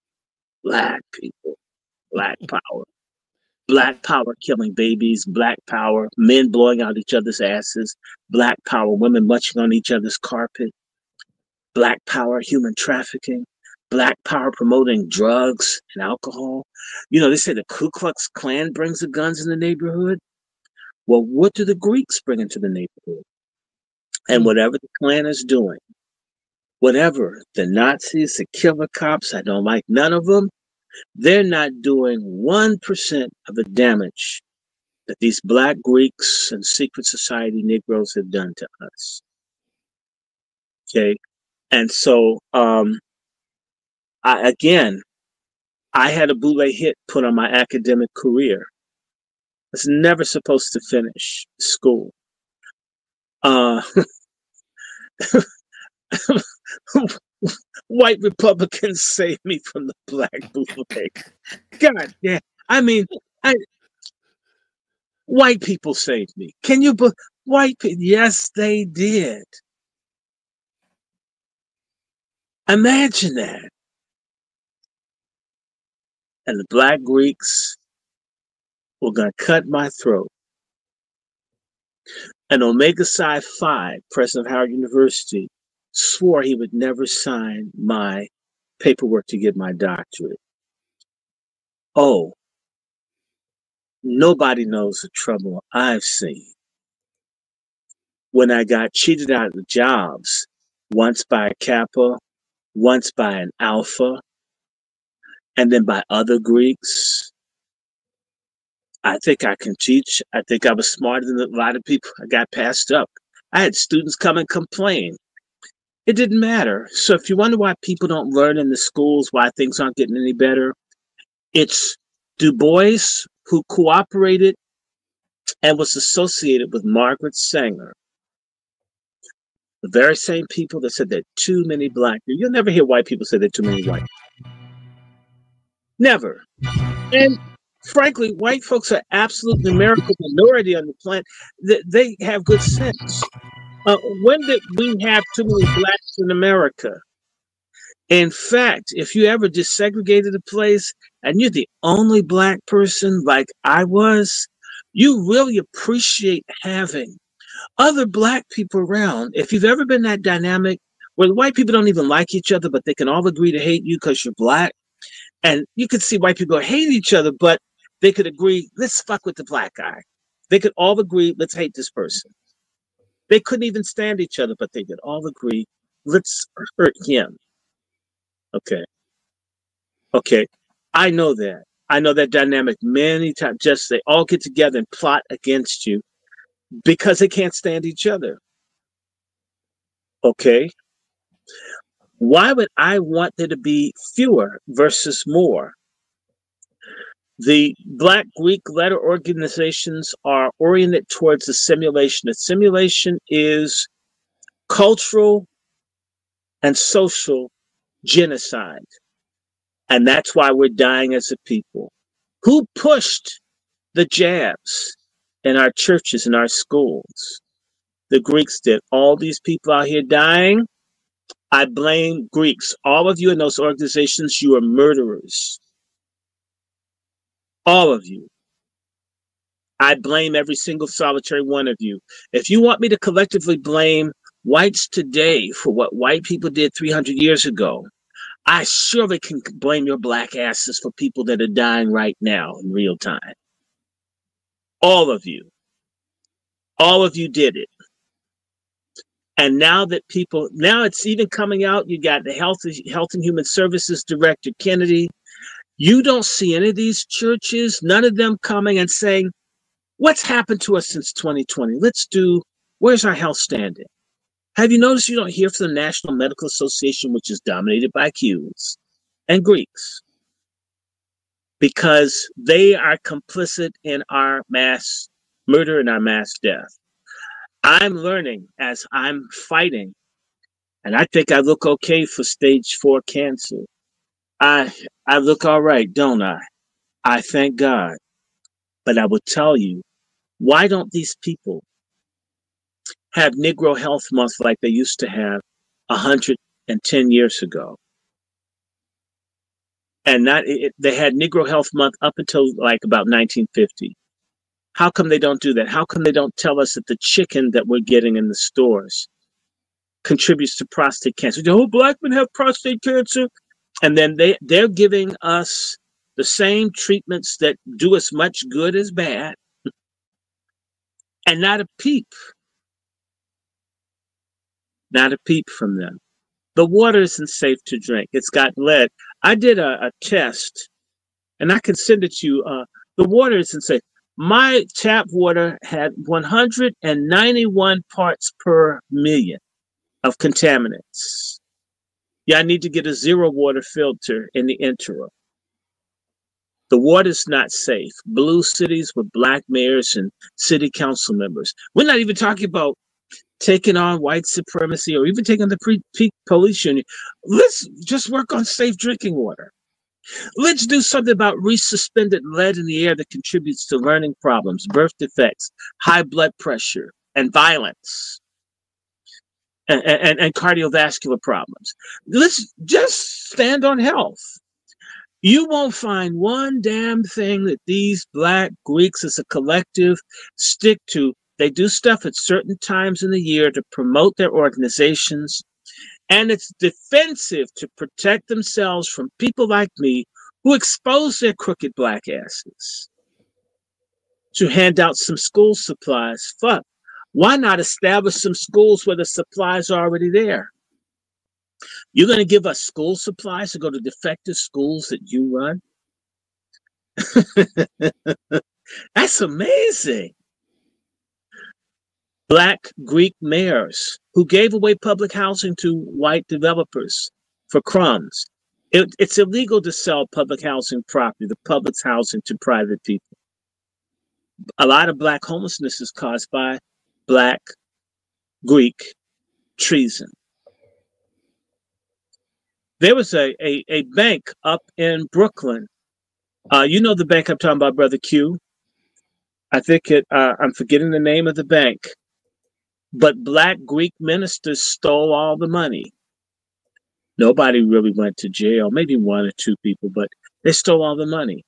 Black people. Black power. Black power killing babies. Black power. Men blowing out each other's asses. Black power. Women munching on each other's carpet. Black power. Human trafficking. Black power promoting drugs and alcohol. You know, they say the Ku Klux Klan brings the guns in the neighborhood. Well, what do the Greeks bring into the neighborhood? And whatever the Klan is doing, whatever the Nazis, the killer cops, I don't like none of them, they're not doing 1% of the damage that these black Greeks and secret society Negroes have done to us. Okay. And so, I had a Boule hit put on my academic career. I was never supposed to finish school. White Republicans saved me from the Black Boule. God damn. I mean, white people saved me. Can you believe white people? Yes, they did. Imagine that. And the black Greeks were going to cut my throat. And Omega Psi Phi, president of Howard University, swore he would never sign my paperwork to get my doctorate. Oh, nobody knows the trouble I've seen when I got cheated out of the jobs, once by a Kappa, once by an Alpha. and then by other Greeks. I think I can teach. I think I was smarter than a lot of people. I got passed up. I had students come and complain. It didn't matter. So if you wonder why people don't learn in the schools, why things aren't getting any better, it's Du Bois who cooperated and was associated with Margaret Sanger. The very same people that said there are too many black people. You'll never hear white people say there are too many white people. Never. And frankly, white folks are absolute numerical minority on the planet. They have good sense. When did we have too many blacks in America? In fact, if you ever desegregated a place and you're the only black person like I was, you really appreciate having other black people around. If you've ever been that dynamic where the white people don't even like each other, but they can all agree to hate you because you're black, and you could see white people hate each other, but they could agree, let's fuck with the black guy. They could all agree, let's hate this person. They couldn't even stand each other, but they could all agree, let's hurt him. Okay. I know that. I know that dynamic many times. Just they all get together and plot against you because they can't stand each other. Okay. Why would I want there to be fewer versus more? The Black Greek letter organizations are oriented towards assimilation. Assimilation is cultural and social genocide. And that's why we're dying as a people. Who pushed the jabs in our churches and our schools? The Greeks did. All these people out here dying, I blame Greeks. All of you in those organizations, you are murderers. All of you. I blame every single solitary one of you. If you want me to collectively blame whites today for what white people did 300 years ago, I surely can blame your black asses for people that are dying right now in real time. All of you. All of you did it. And now that now it's even coming out, you got the Health and Human Services Director, Kennedy. You don't see any of these churches, none of them coming and saying, what's happened to us since 2020? Where's our health standing? Have you noticed you don't hear from the National Medical Association, which is dominated by Jews and Greeks? Because they are complicit in our mass murder and our mass death. I'm learning as I'm fighting, and I think I look okay for stage 4 cancer. I look all right, don't I? I thank God. But I will tell you, why don't these people have Negro Health Month like they used to have 110 years ago? And they had Negro Health Month up until like about 1950. How come they don't do that? How come they don't tell us that the chicken that we're getting in the stores contributes to prostate cancer? Oh, black men have prostate cancer. And then they're giving us the same treatments that do us much good as bad. And not a peep. Not a peep from them. The water isn't safe to drink. It's got lead. I did a test, and I can send it to you. The water isn't safe. My tap water had 191 parts per million of contaminants. Yeah, I need to get a zero water filter in the interim. The water's not safe. Blue cities with black mayors and city council members. We're not even talking about taking on white supremacy or even taking the police union. Let's just work on safe drinking water. Let's do something about resuspended lead in the air that contributes to learning problems, birth defects, high blood pressure, and violence, and cardiovascular problems. Let's just stand on health. You won't find one damn thing that these Black Greeks as a collective stick to. They do stuff at certain times in the year to promote their organizations, and it's defensive to protect themselves from people like me who expose their crooked black asses. To hand out some school supplies, fuck. Why not establish some schools where the supplies are already there? You're going to give us school supplies to go to defective schools that you run? That's amazing. Black Greek mayors who gave away public housing to white developers for crumbs. It's illegal to sell public housing property, the public's housing, to private people. A lot of Black homelessness is caused by Black Greek treason. There was a bank up in Brooklyn. You know the bank I'm talking about, Brother Q. I think I'm forgetting the name of the bank. But Black Greek ministers stole all the money. Nobody really went to jail, maybe one or two people, but they stole all the money.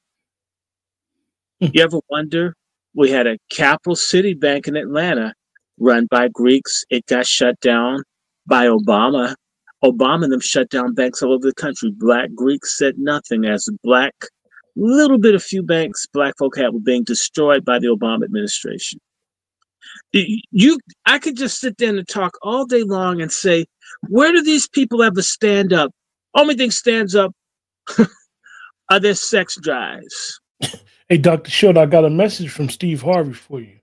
You ever wonder? We had a capital city bank in Atlanta run by Greeks. It got shut down by Obama. Obama and them shut down banks all over the country. Black Greeks said nothing as Black, little bit of few banks Black folk had were being destroyed by the Obama administration. I could just sit there and talk all day long and say, where do these people ever stand up? Only thing stands up are their sex drives. Hey, Dr. Short, I got a message from Steve Harvey for you.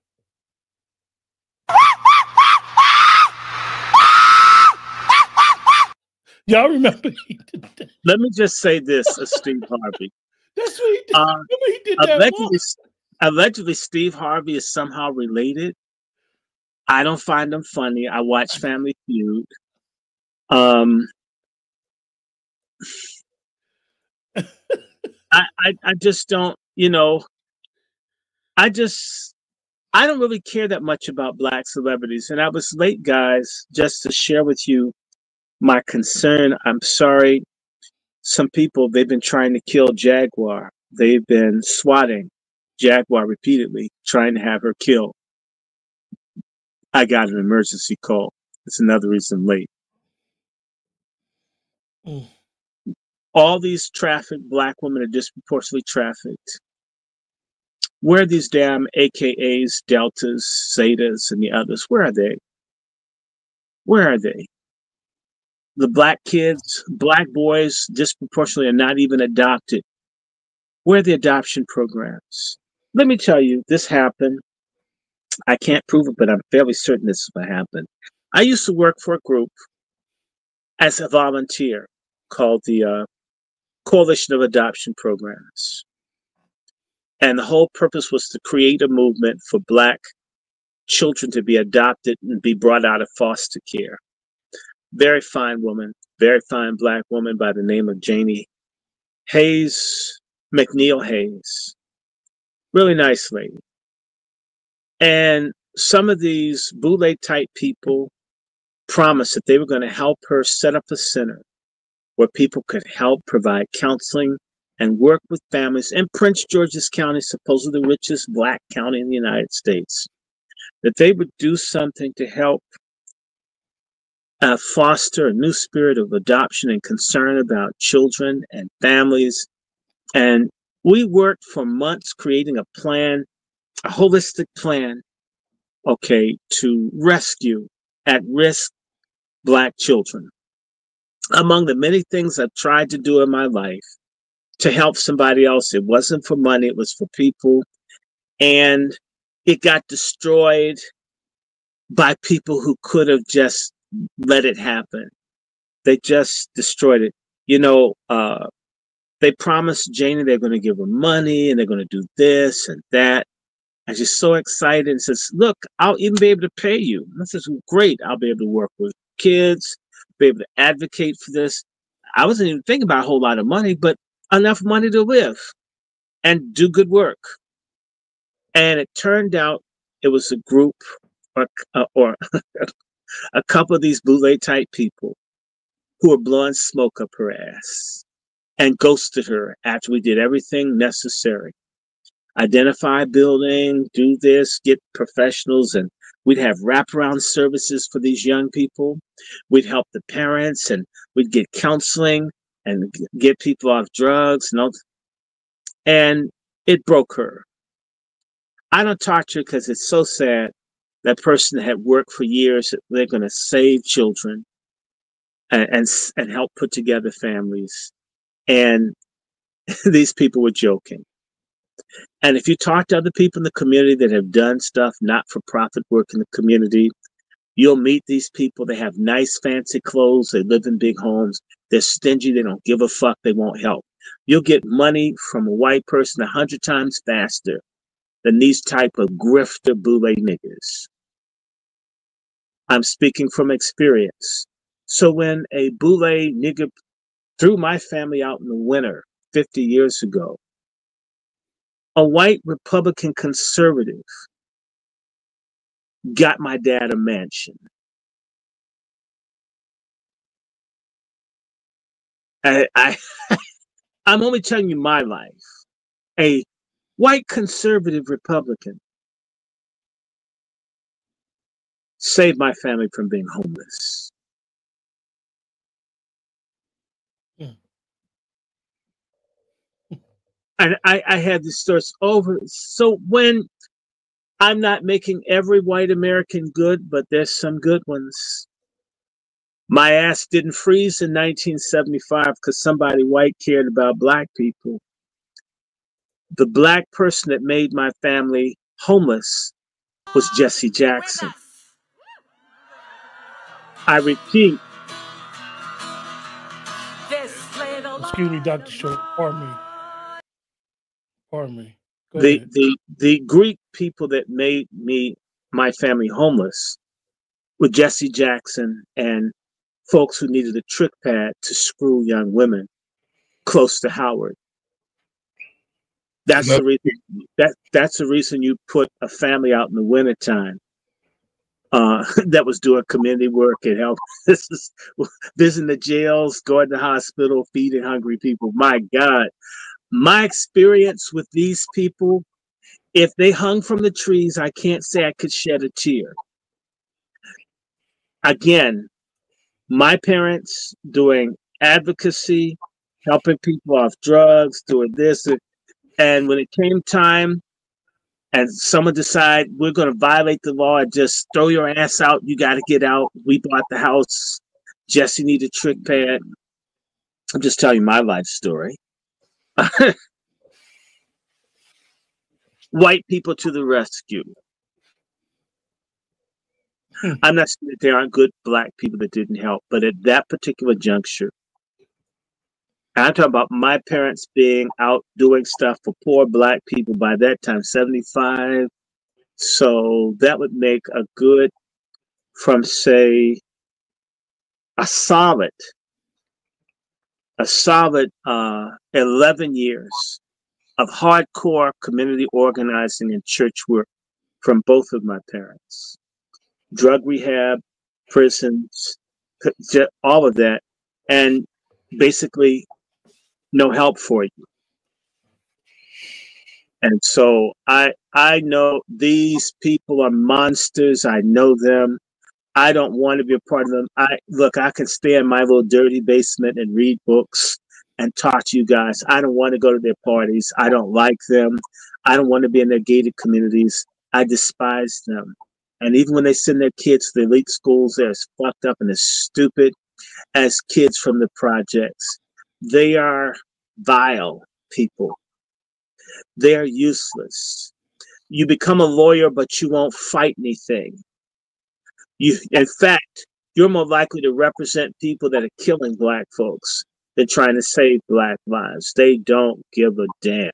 Y'all remember he did that? Let me just say this, Steve Harvey. That's what he did. Remember he did that allegedly, Steve Harvey is somehow related. I don't find him funny. I watch Family Feud. I just don't, I don't really care that much about Black celebrities. And I was late, guys, just to share with you my concern. I'm sorry. Some people, they've been trying to kill Jaguar. They've been swatting Jaguar repeatedly, trying to have her killed. I got an emergency call. It's another reason I'm late. All these trafficked Black women are disproportionately trafficked. Where are these damn AKAs, Deltas, Zetas, and the others? Where are they? Where are they? The Black kids, Black boys, disproportionately are not even adopted. Where are the adoption programs? Let me tell you, this happened. I can't prove it, but I'm fairly certain this is what happened. I used to work for a group as a volunteer called the Coalition of Adoption Programs. And the whole purpose was to create a movement for Black children to be adopted and be brought out of foster care. Very fine woman, very fine Black woman by the name of Janie Hayes, McNeil Hayes. Really nice lady. And some of these boule type people promised that they were going to help her set up a center where people could help provide counseling and work with families in Prince George's County, supposedly the richest Black county in the United States, that they would do something to help foster a new spirit of adoption and concern about children and families. And we worked for months creating a plan, a holistic plan, to rescue at-risk Black children. Among the many things I've tried to do in my life to help somebody else, it wasn't for money, it was for people. And it got destroyed by people who could have just let it happen. They just destroyed it. They promised Janie they're going to give her money and they're going to do this and that. And she's so excited and says, look, I'll even be able to pay you. And I says, great, I'll be able to work with kids, be able to advocate for this. I wasn't even thinking about a whole lot of money, but enough money to live and do good work. And it turned out it was a group or a couple of these boule type people who were blowing smoke up her ass and ghosted her after we did everything necessary. Identify a building, do this, get professionals, and we'd have wraparound services for these young people. We'd help the parents, and we'd get counseling and get people off drugs. And it broke her. I don't talk to her because it's so sad. That person had worked for years, they're going to save children. and help put together families. And these people were joking. And if you talk to other people in the community that have done stuff, not-for-profit work in the community, you'll meet these people. They have nice, fancy clothes. They live in big homes. They're stingy. They don't give a fuck. They won't help. You'll get money from a white person 100 times faster than these type of grifter boule niggas. I'm speaking from experience. So when a boule nigger threw my family out in the winter 50 years ago, a white Republican conservative got my dad a mansion. I'm only telling you my life. A white conservative Republican saved my family from being homeless. And I had these stories over. So when I'm not making every white American good, but there's some good ones. My ass didn't freeze in 1975 because somebody white cared about black people. The black person that made my family homeless was Jesse Jackson. I repeat. Excuse me, Dr. Short. Pardon me. Pardon me. The Greek people that made my family homeless were Jesse Jackson and folks who needed a trick pad to screw young women close to Howard. That's the reason. That's the reason you put a family out in the wintertime that was doing community work and help. This is visiting the jails, going to the hospital, feeding hungry people. My God. My experience with these people, if they hung from the trees, I can't say I could shed a tear. Again, my parents doing advocacy, helping people off drugs, doing this. And when it came time and someone decided we're going to violate the law and just throw your ass out, you got to get out. We bought the house. Jesse needed a trick pad. I'm just telling you my life story. White people to the rescue. I'm not saying that there aren't good black people that didn't help, but at that particular juncture, and I'm talking about my parents being out doing stuff for poor black people by that time, 75. So that would make a good from, say, a solid 11 years of hardcore community organizing and church work from both of my parents. Drug rehab, prisons, all of that, and basically no help for you. And so I know these people are monsters. I know them. I don't want to be a part of them. I can stay in my little dirty basement and read books and talk to you guys. I don't want to go to their parties. I don't like them. I don't want to be in their gated communities. I despise them. And even when they send their kids to the elite schools, they're as fucked up and as stupid as kids from the projects. They are vile people. They are useless. You become a lawyer, but you won't fight anything. In fact, you're more likely to represent people that are killing black folks than trying to save black lives. They don't give a damn.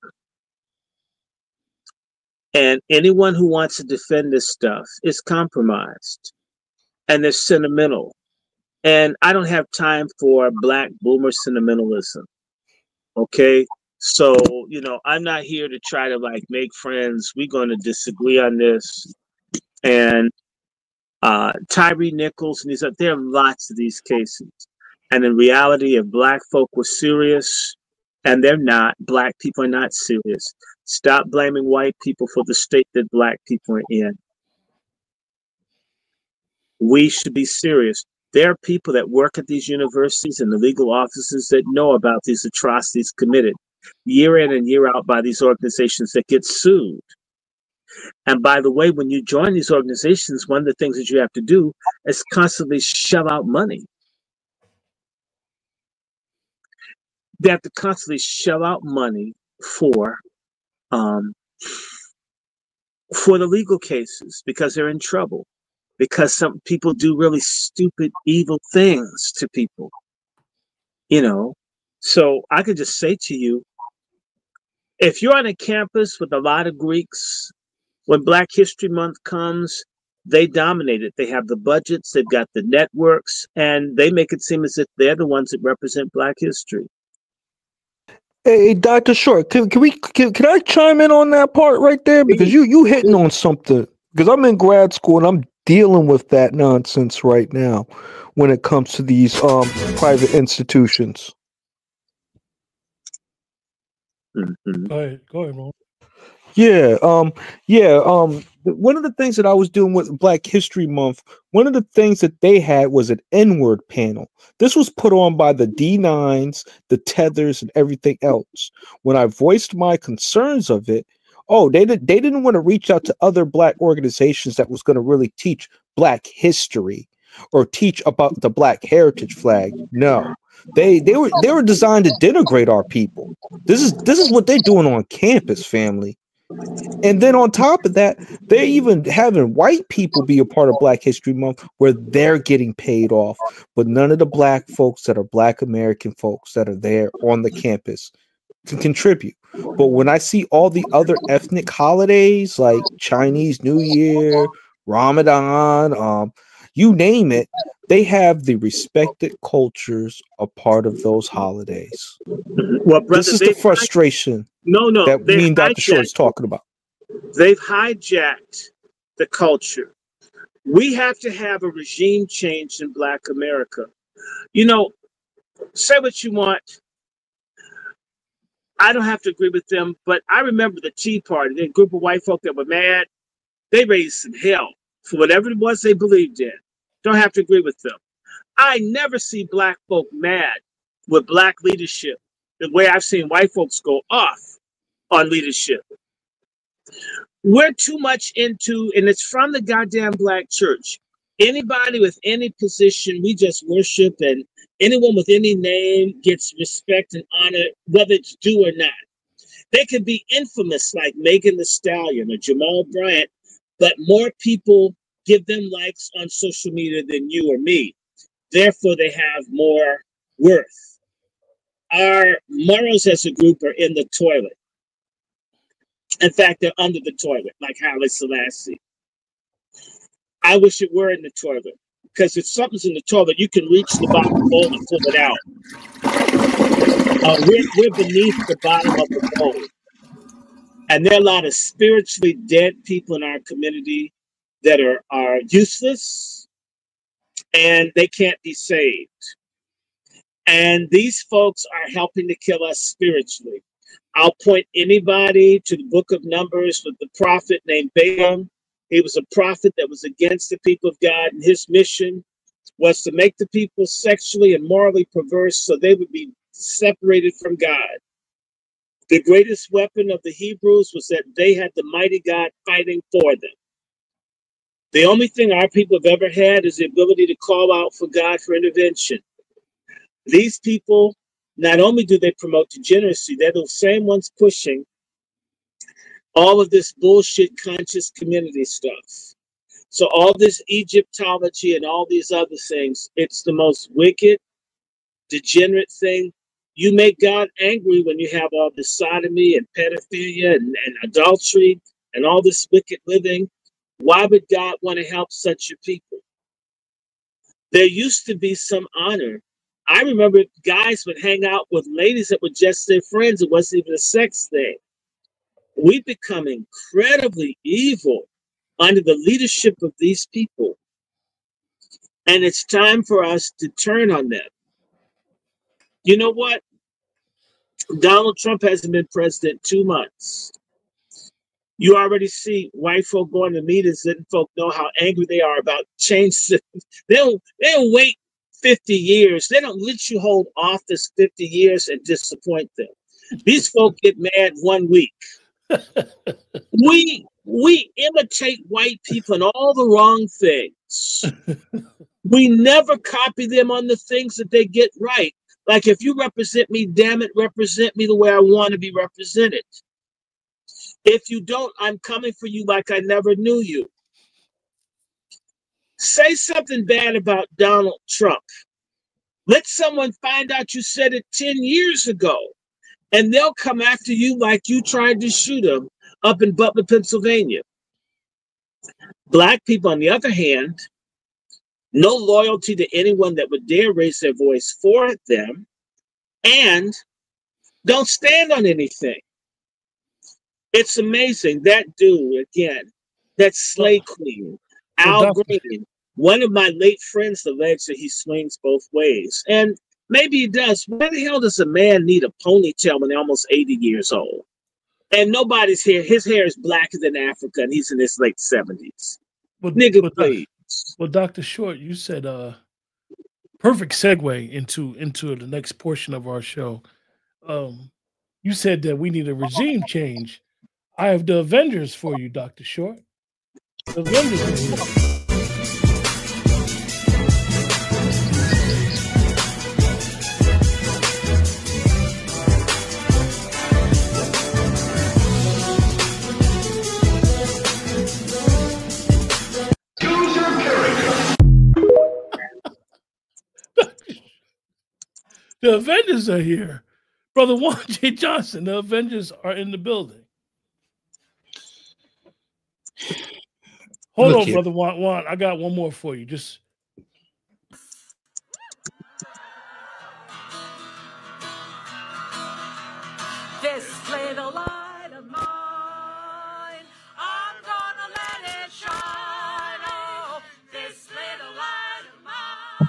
And anyone who wants to defend this stuff is compromised. And they're sentimental. And I don't have time for black boomer sentimentalism. Okay? So, I'm not here to try to make friends. We're going to disagree on this. And Tyree Nichols and there are lots of these cases. And in reality, if black folk were serious, and they're not, black people are not serious. Stop blaming white people for the state that black people are in. We should be serious. There are people that work at these universities and the legal offices that know about these atrocities committed year in and year out by these organizations that get sued. And by the way, when you join these organizations, one of the things that you have to do is constantly shell out money. they have to constantly shell out money for the legal cases because they're in trouble, because some people do really stupid, evil things to people, you know. So I could just say to you, if you're on a campus with a lot of Greeks, when Black History Month comes, they dominate it. They have the budgets, they've got the networks, and they make it seem as if they're the ones that represent Black history. Hey, Dr. Short, can I chime in on that part right there? Because you hitting on something. Because I'm in grad school and I'm dealing with that nonsense right now when it comes to these private institutions. Mm-hmm. Go ahead, Ron. Yeah, one of the things that I was doing with Black History Month, one of the things that they had was an N-word panel. This was put on by the D9s, the Tethers, and everything else. When I voiced my concerns of it, they didn't want to reach out to other Black organizations that was going to really teach Black history or teach about the Black heritage flag. No. They were designed to denigrate our people. This is what they're doing on campus, family. And then on top of that, they're even having white people be a part of Black History Month where they're getting paid off, but none of the Black folks that are Black American folks that are there on the campus can contribute. But when I see all the other ethnic holidays like Chinese New Year, Ramadan, you name it, they have the respected cultures a part of those holidays. Well, brother, this is the frustration that me and Dr. Short is talking about. They've hijacked the culture. We have to have a regime change in Black America. You know, say what you want. I don't have to agree with them, but I remember the Tea Party, the group of white folk that were mad. They raised some hell for whatever it was they believed in. Don't have to agree with them. I never see Black folk mad with Black leadership the way I've seen white folks go off on leadership. We're too much into, and it's from the goddamn Black church. Anybody with any position, we just worship, and anyone with any name gets respect and honor, whether it's due or not. They could be infamous like Megan Thee Stallion or Jamal Bryant, but more people give them likes on social media than you or me. Therefore, they have more worth. Our morals as a group are in the toilet. In fact, they're under the toilet, like Haile Selassie. I wish it were in the toilet, because if something's in the toilet, you can reach the bottom bowl and pull it out. We're beneath the bottom of the bowl. And there are a lot of spiritually dead people in our community that are useless, and they can't be saved. And these folks are helping to kill us spiritually. I'll point anybody to the book of Numbers with the prophet named Balaam. He was a prophet that was against the people of God, and his mission was to make the people sexually and morally perverse so they would be separated from God. The greatest weapon of the Hebrews was that they had the mighty God fighting for them. The only thing our people have ever had is the ability to call out for God for intervention. These people, not only do they promote degeneracy, they're the same ones pushing all of this bullshit conscious community stuff. So all this Egyptology and all these other things, it's the most wicked, degenerate thing. You make God angry when you have all this sodomy and pedophilia and adultery and all this wicked living. Why would God want to help such a people? There used to be some honor. I remember guys would hang out with ladies that were just their friends. It wasn't even a sex thing. We've become incredibly evil under the leadership of these people. And it's time for us to turn on them. You know what? Donald Trump hasn't been president 2 months. You already see white folk going to meetings, and folk know how angry they are about change. They don't wait 50 years. They don't let you hold office 50 years and disappoint them. These folk get mad 1 week. We imitate white people in all the wrong things. We never copy them on the things that they get right. Like, if you represent me, damn it, represent me the way I want to be represented. If you don't, I'm coming for you like I never knew you. Say something bad about Donald Trump. Let someone find out you said it 10 years ago, and they'll come after you like you tried to shoot him up in Butler, Pennsylvania. Black people, on the other hand, no loyalty to anyone that would dare raise their voice for them, and don't stand on anything. It's amazing. That dude, again, that Slay Queen, Al Green, one of my late friends alleged that he swings both ways. And maybe he does. Why the hell does a man need a ponytail when they're almost 80 years old? And nobody's hair, his hair is blacker than Africa, and he's in his late 70s. Nigga, please. Well, Dr. Short, you said perfect segue into the next portion of our show. You said that we need a regime change. I have the Avengers for you, Dr. Short. The Avengers are here. The Avengers are here. Brother Juan J. Johnson, the Avengers are in the building. Hold on, Brother Juan. I got one more for you. Just this little light of mine, I'm gonna let it shine. Oh, this little light of mine,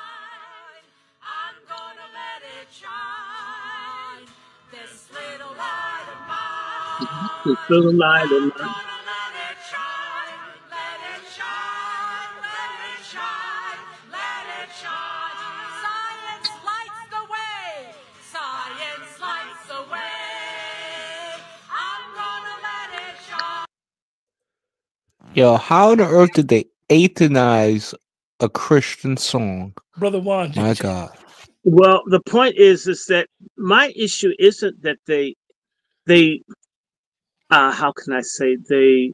I'm gonna let it shine. This little light of mine, this little light of mine. I'm gonna let it shine, let it shine, let it shine, let it shine. Science lights the way, science lights the way. I'm gonna let it shine. Yo, how on earth did they atheize a Christian song? Brother Juan. My God. Well, the point is that my issue isn't that they how can I say, they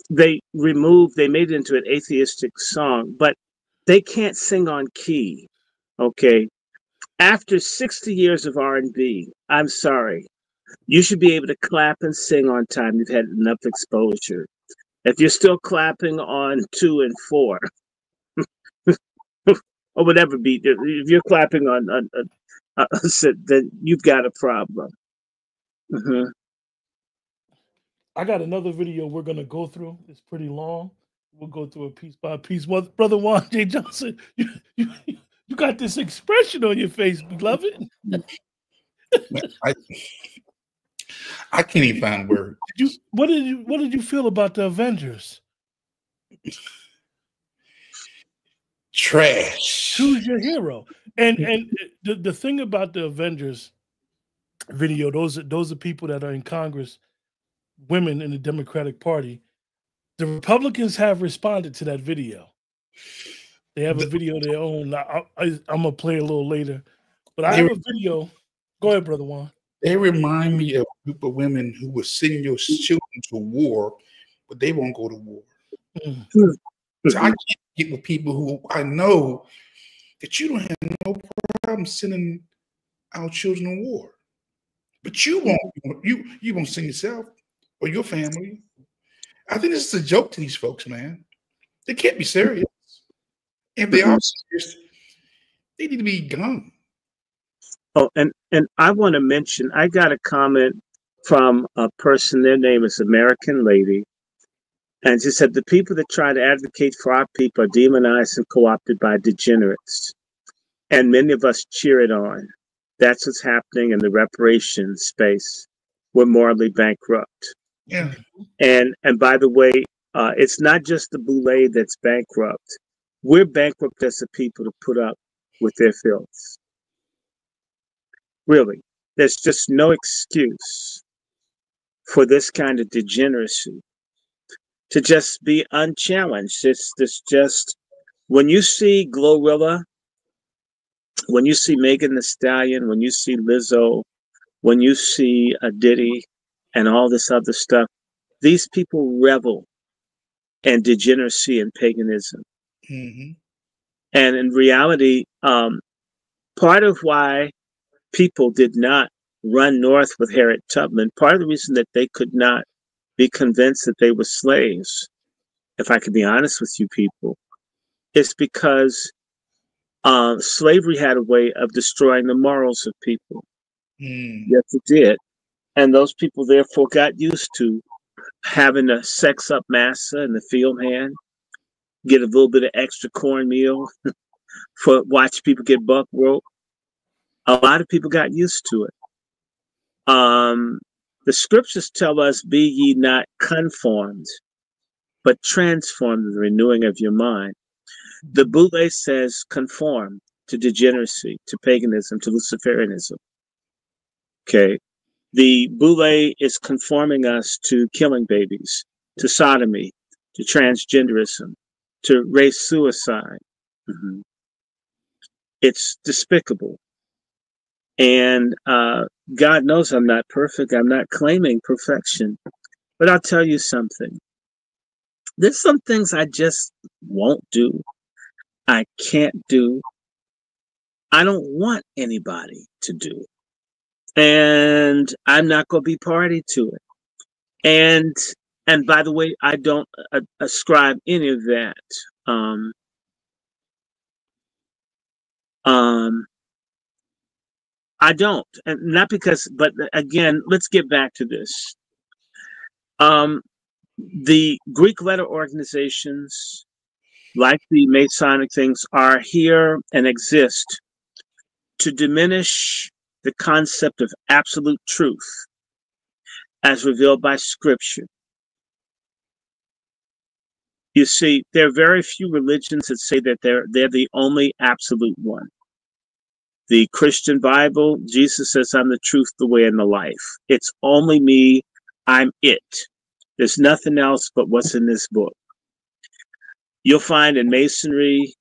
made it into an atheistic song, but they can't sing on key. Okay. After 60 years of R&B, I'm sorry. You should be able to clap and sing on time. You've had enough exposure. If you're still clapping on 2 and 4, or whatever beat, if you're clapping on then you've got a problem. Mm-hmm. I got another video we're gonna go through. It's pretty long. We'll go through it piece by piece. Brother Juan J. Johnson, you got this expression on your face, beloved. I can't even find words. What did you feel about the Avengers? Trash. Choose your hero. And the thing about the Avengers video, those are people that are in Congress, women in the Democratic Party. The Republicans have responded to that video. They have a video of their own. I'm gonna play a little later, but I have a video. Go ahead, Brother Juan. They remind me of a group of women who will send your children to war, but they won't go to war. So I can't get with people who I know that you don't have no problem sending our children to war, but you won't. You won't send yourself or your family. I think this is a joke to these folks, man. They can't be serious. If they are serious, they need to be gone. Oh, and I want to mention, I got a comment from a person, their name is American Lady, and she said, the people that try to advocate for our people are demonized and co-opted by degenerates. And many of us cheer it on. That's what's happening in the reparations space. We're morally bankrupt. Yeah. And by the way, it's not just the Boule that's bankrupt. We're bankrupt as a people to put up with their filth. Really, there's just no excuse for this kind of degeneracy to just be unchallenged. It's just when you see Glorilla When you see Megan Thee Stallion, when you see Lizzo, when you see Diddy and all this other stuff, these people revel in degeneracy and paganism. Hmm. And in reality, part of why people did not run north with Harriet Tubman, part of the reason that they could not be convinced that they were slaves, if I could be honest with you people, is because slavery had a way of destroying the morals of people. Mm. Yes, it did. And those people therefore got used to having to sex up massa in the field hand, get a little bit of extra cornmeal for watch people get buck rope. A lot of people got used to it. The scriptures tell us, "Be ye not conformed, but transformed in the renewing of your mind." The Boule says, "Conform to degeneracy, to paganism, to Luciferianism." Okay, the Boule is conforming us to killing babies, to sodomy, to transgenderism, to race suicide. Mm-hmm. It's despicable. And God knows I'm not perfect. I'm not claiming perfection. But I'll tell you something. There's some things I just won't do. I can't do. I don't want anybody to do. And I'm not going to be party to it. And by the way, I don't ascribe any of that. I don't, and not because, but again, let's get back to this. The Greek letter organizations, like the Masonic things, are here and exist to diminish the concept of absolute truth as revealed by Scripture. You see, there are very few religions that say that they're the only absolute one. The Christian Bible, Jesus says, "I'm the truth, the way, and the life." It's only me. I'm it. There's nothing else but what's in this book. You'll find in Masonry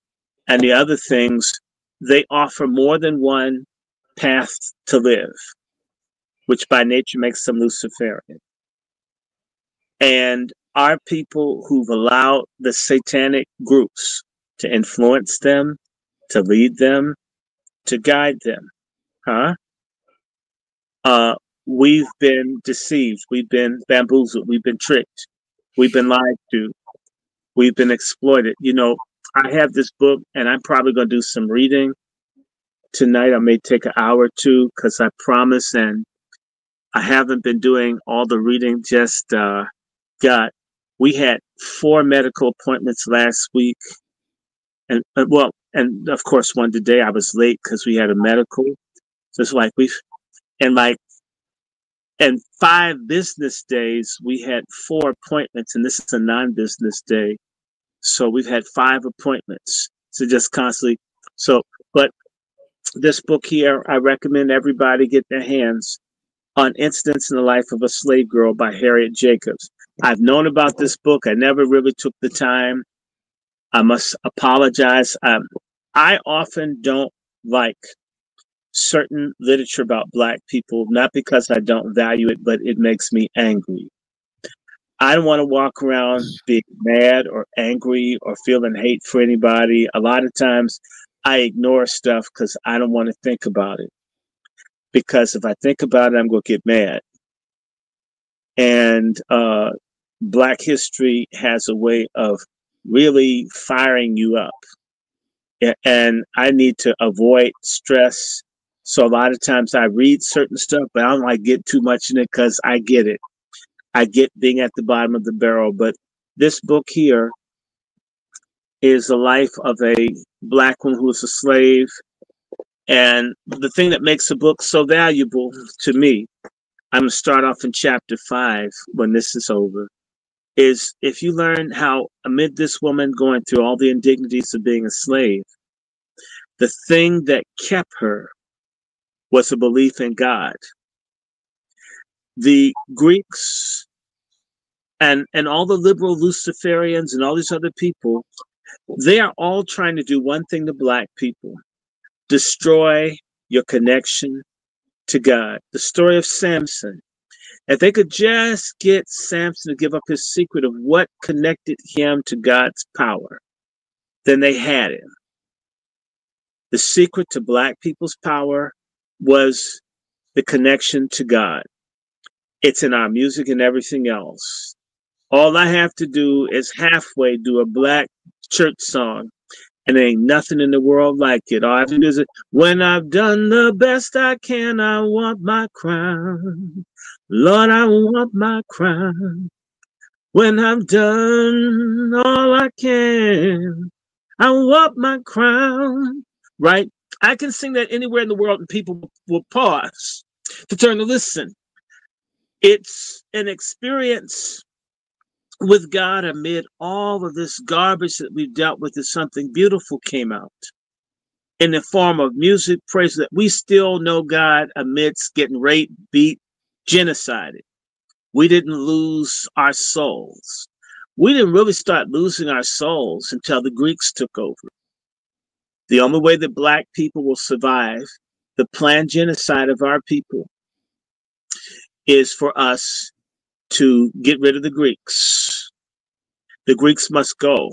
and the other things, they offer more than one path to live, which by nature makes them Luciferian. And our people who've allowed the satanic groups to influence them, to lead them, to guide them, we've been deceived, we've been bamboozled, we've been tricked, we've been lied to, we've been exploited. You know, I have this book, and I'm probably going to do some reading tonight. I may take an hour or two because I promise, and I haven't been doing all the reading. Just we had 4 medical appointments last week, and and of course one today. I was late because we had a medical. So it's like and 5 business days, we had 4 appointments, and this is a non-business day. So we've had 5 appointments. So just constantly. So, but this book here, I recommend everybody get their hands on Incidents in the Life of a Slave Girl by Harriet Jacobs. I've known about this book. I never really took the time. I must apologize. I often don't like certain literature about Black people, not because I don't value it, but it makes me angry. I don't want to walk around being mad or angry or feeling hate for anybody. A lot of times I ignore stuff because I don't want to think about it. Because if I think about it, I'm going to get mad. And Black history has a way of really firing you up. And I need to avoid stress. So a lot of times I read certain stuff, but I don't like get too much in it because I get it. I get being at the bottom of the barrel. But this book here is the life of a Black woman who was a slave. And the thing that makes the book so valuable to me, I'm going to start off in chapter 5 when this is over, is if you learn how amid this woman going through all the indignities of being a slave, the thing that kept her was a belief in God. The Greeks and all the liberal Luciferians and all these other people, they are all trying to do one thing to Black people: destroy your connection to God. The story of Samson. If they could just get Samson to give up his secret of what connected him to God's power, then they had him. The secret to Black people's power was the connection to God. It's in our music and everything else. All I have to do is halfway do a Black church song, and there ain't nothing in the world like it. All I have to do is, when I've done the best I can, I want my crown. Lord, I want my crown. When I've done all I can, I want my crown. Right? I can sing that anywhere in the world and people will pause to turn to listen. It's an experience with God amid all of this garbage that we've dealt with. Is something beautiful came out in the form of music, praise, that we still know God amidst getting raped, beat, genocided. We didn't lose our souls. We didn't really start losing our souls until the Greeks took over. The only way that Black people will survive the planned genocide of our people is for us to get rid of the Greeks. The Greeks must go.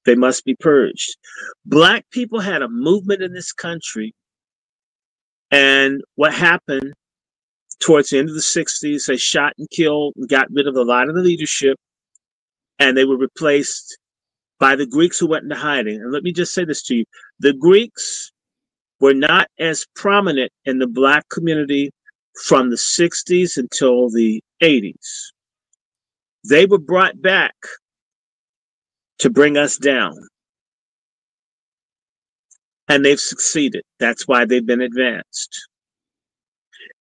They must be purged. Black people had a movement in this country. And what happened towards the end of the 60s, they shot and killed and got rid of a lot of the leadership. And they were replaced by the Greeks who went into hiding. And let me just say this to you. The Greeks were not as prominent in the Black community from the 60s until the 80s. They were brought back to bring us down. And they've succeeded. That's why they've been advanced.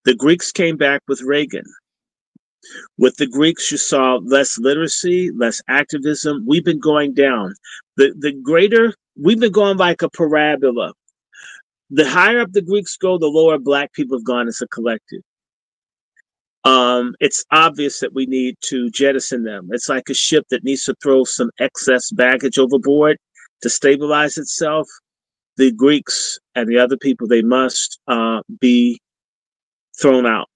The Greeks came back with Reagan. With the Greeks, you saw less literacy, less activism. We've been going down. We've been going like a parabola. The higher up the Greeks go, the lower Black people have gone as a collective. It's obvious that we need to jettison them. It's like a ship that needs to throw some excess baggage overboard to stabilize itself. The Greeks and the other people, they must be thrown out.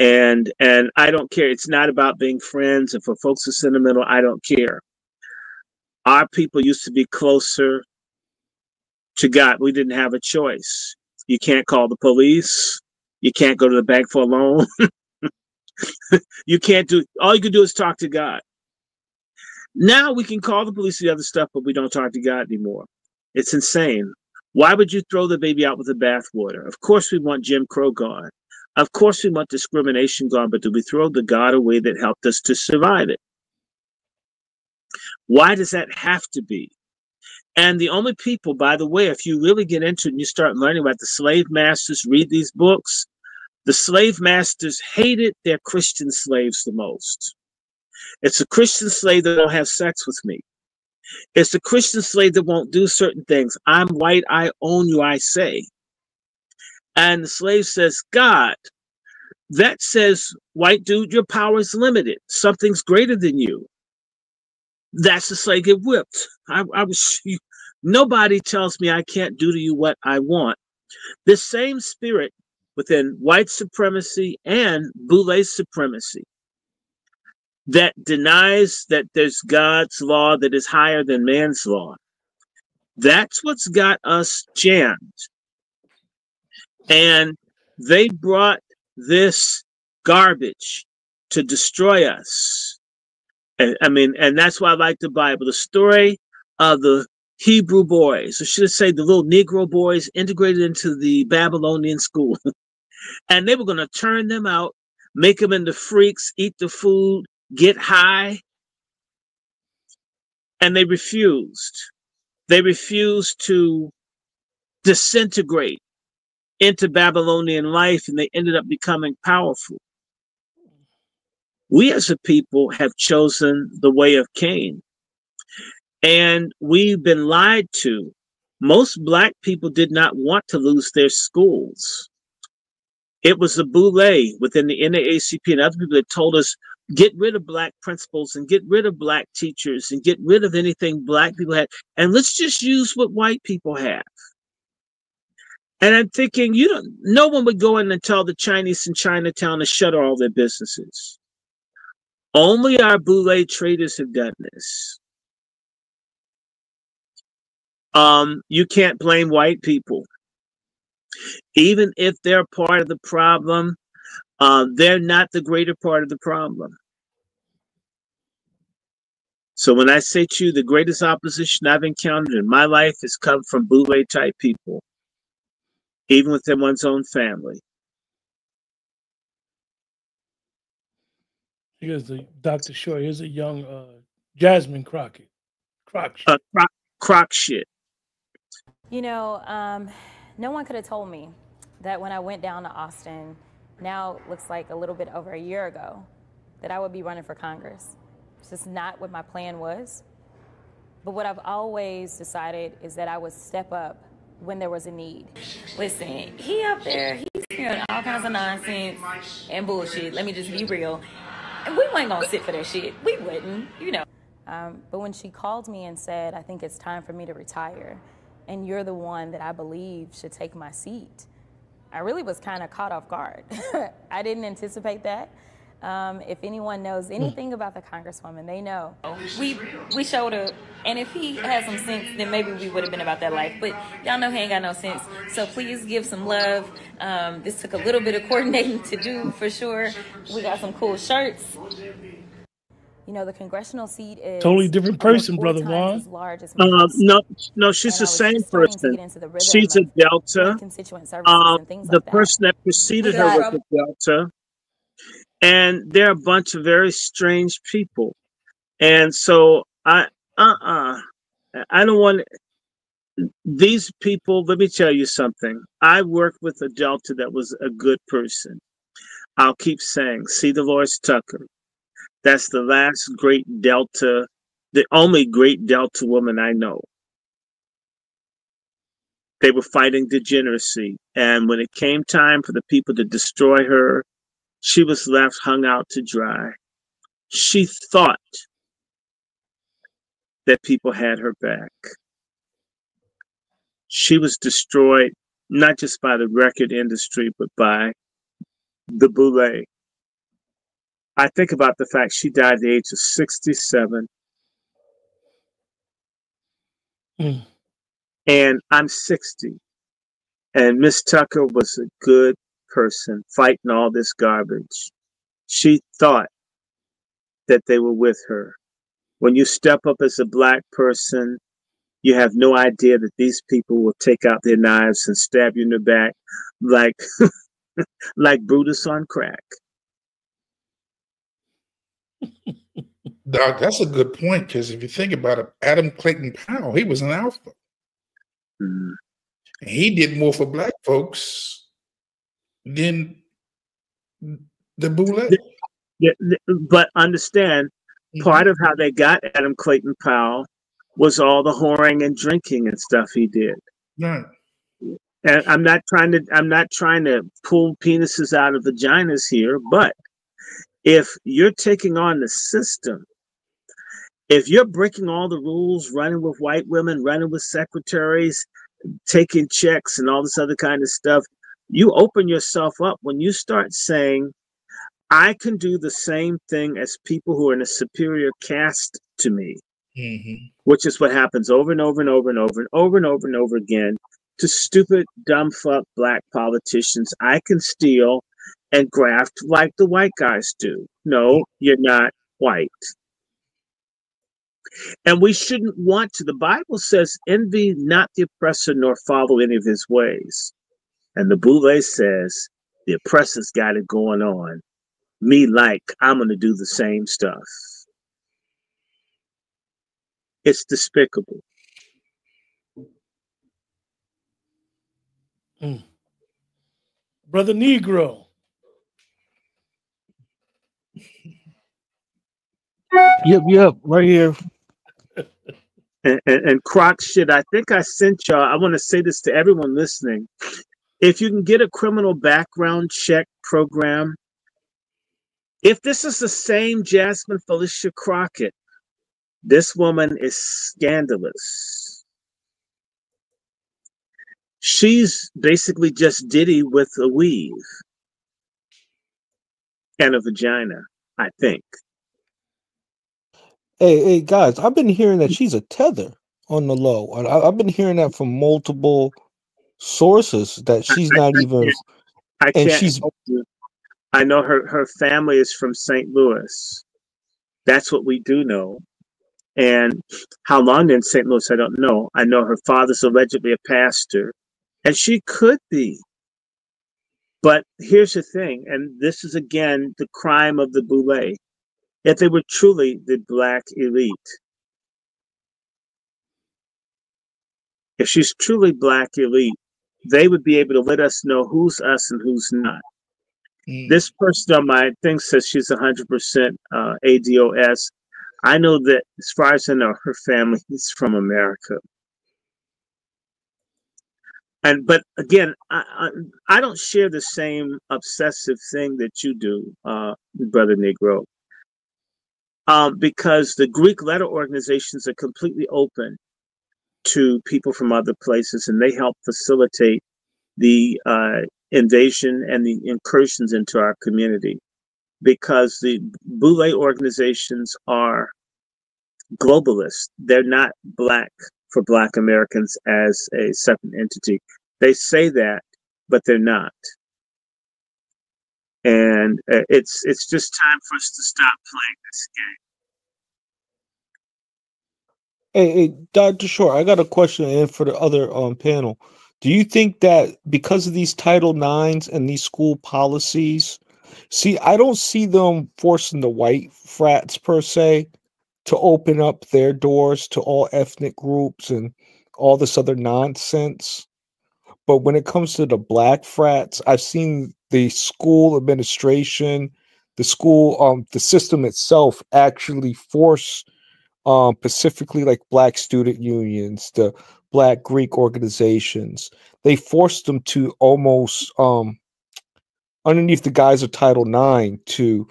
And I don't care. It's not about being friends. And for folks who are sentimental, I don't care. Our people used to be closer to God. We didn't have a choice. You can't call the police. You can't go to the bank for a loan. You can't do, all you can do is talk to God. Now we can call the police and the other stuff, but we don't talk to God anymore. It's insane. Why would you throw the baby out with the bathwater? Of course we want Jim Crow gone. Of course we want discrimination gone, but do we throw the God away that helped us to survive it? Why does that have to be? And the only people, by the way, if you really get into it and you start learning about the slave masters, read these books, the slave masters hated their Christian slaves the most. It's a Christian slave that don't have sex with me. It's the Christian slave that won't do certain things. I'm white, I own you, I say. And the slave says, God, that says, white dude, your power is limited. Something's greater than you. That's the slave get whipped. Nobody tells me I can't do to you what I want. This same spirit within white supremacy and Boule supremacy that denies that there's God's law that is higher than man's law. That's what's got us jammed. And they brought this garbage to destroy us. And that's why I like the Bible. The story of the Hebrew boys, or should I say the little Negro boys integrated into the Babylonian school. And they were going to turn them out, make them into freaks, eat the food, get high. And they refused. They refused to disintegrate into Babylonian life, and they ended up becoming powerful. We as a people have chosen the way of Cain, and we've been lied to. Most Black people did not want to lose their schools. It was the Boule within the NAACP and other people that told us, get rid of Black principals and get rid of Black teachers and get rid of anything Black people had, and let's just use what white people have. And I'm thinking, no one would go in and tell the Chinese in Chinatown to shutter all their businesses. Only our Boule traders have done this. You can't blame white people. Even if they're part of the problem, they're not the greater part of the problem. So when I say to you, the greatest opposition I've encountered in my life has come from Boule type people, even within one's own family. Here's the Dr. Short. Here's a young Jasmine Crockett. Croc shit. You know, no one could have told me that when I went down to Austin, now it looks like a little bit over a year ago, that I would be running for Congress. It's just not what my plan was. But what I've always decided is that I would step up when there was a need. Listen, he up there, he's hearing all kinds of nonsense and bullshit. Let me just be real. And we weren't gonna sit for that shit. We wouldn't, you know. But when she called me and said, I think it's time for me to retire, and you're the one that I believe should take my seat, I really was kind of caught off guard. I didn't anticipate that. If anyone knows anything about the Congresswoman, they know. We showed up, and if he had some sense, then maybe we would have been about that life. But y'all know he ain't got no sense. So please give some love. This took a little bit of coordinating to do, for sure. We got some cool shirts. You know, the congressional seat is totally different person, Brother Juan. As large as no, she's the same person. She's a Delta. The person that preceded her was a Delta. And they're a bunch of very strange people. And so I don't want these people. Let me tell you something. I worked with a Delta that was a good person. I'll keep saying, see Dolores Tucker. That's the last great Delta, the only great Delta woman I know. They were fighting degeneracy. And when it came time for the people to destroy her, she was left hung out to dry. She thought that people had her back. She was destroyed, not just by the record industry, but by the Boule. I think about the fact she died at the age of 67. And I'm 60. And Miss Tucker was a good person fighting all this garbage. She thought that they were with her. When you step up as a black person, you have no idea that these people will take out their knives and stab you in the back like like Brutus on crack. Doc, that's a good point, because if you think about it, Adam Clayton Powell, he was an alpha. And he did more for black folks than the Boule. Yeah, but understand, part of how they got Adam Clayton Powell was all the whoring and drinking and stuff he did. Right. And I'm not trying to pull penises out of vaginas here, but if you're taking on the system, if you're breaking all the rules, running with white women, running with secretaries, taking checks and all this other kind of stuff, you open yourself up when you start saying, I can do the same thing as people who are in a superior caste to me, which is what happens over and over and over and over and over and over and over again to stupid, dumb fuck black politicians. I can steal and graft like the white guys do. No, you're not white. And we shouldn't want to. The Bible says, envy not the oppressor nor follow any of his ways. And the Boule says, the oppressor's got it going on. Me like, I'm going to do the same stuff. It's despicable. Brother Negro. Yep, right here. And crock shit, I think I sent y'all, I want to say this to everyone listening. If you can get a criminal background check program, if this is the same Jasmine Felicia Crockett, this woman is scandalous. She's basically just Diddy with a weave and a vagina, I think. Hey, guys, I've been hearing that she's a tether on the low. I've been hearing that from multiple sources that she's not even, I and can't she's help you. I know her family is from St. Louis. That's what we do know. And how long in St. Louis, I don't know. I know her father's allegedly a pastor, and she could be. But here's the thing, and this is again the crime of the Boule. If they were truly the black elite, if she's truly black elite, they would be able to let us know who's us and who's not. This person on my thing says she's 100% ADOS. I know that, as far as I know, her family is from America. But again, I don't share the same obsessive thing that you do, Brother Negro, because the Greek letter organizations are completely open to people from other places, and they help facilitate the invasion and the incursions into our community, because the Boule organizations are globalist. They're not black for Black Americans as a separate entity. They say that, but they're not. And it's just time for us to stop playing this game. Hey, Dr. Short, I got a question in for the other panel. Do you think that because of these Title IXs and these school policies, see, I don't see them forcing the white frats per se to open up their doors to all ethnic groups and all this other nonsense. But when it comes to the black frats, I've seen the school administration, the system itself actually force specifically like black student unions, the black Greek organizations, they forced them to almost underneath the guise of Title IX to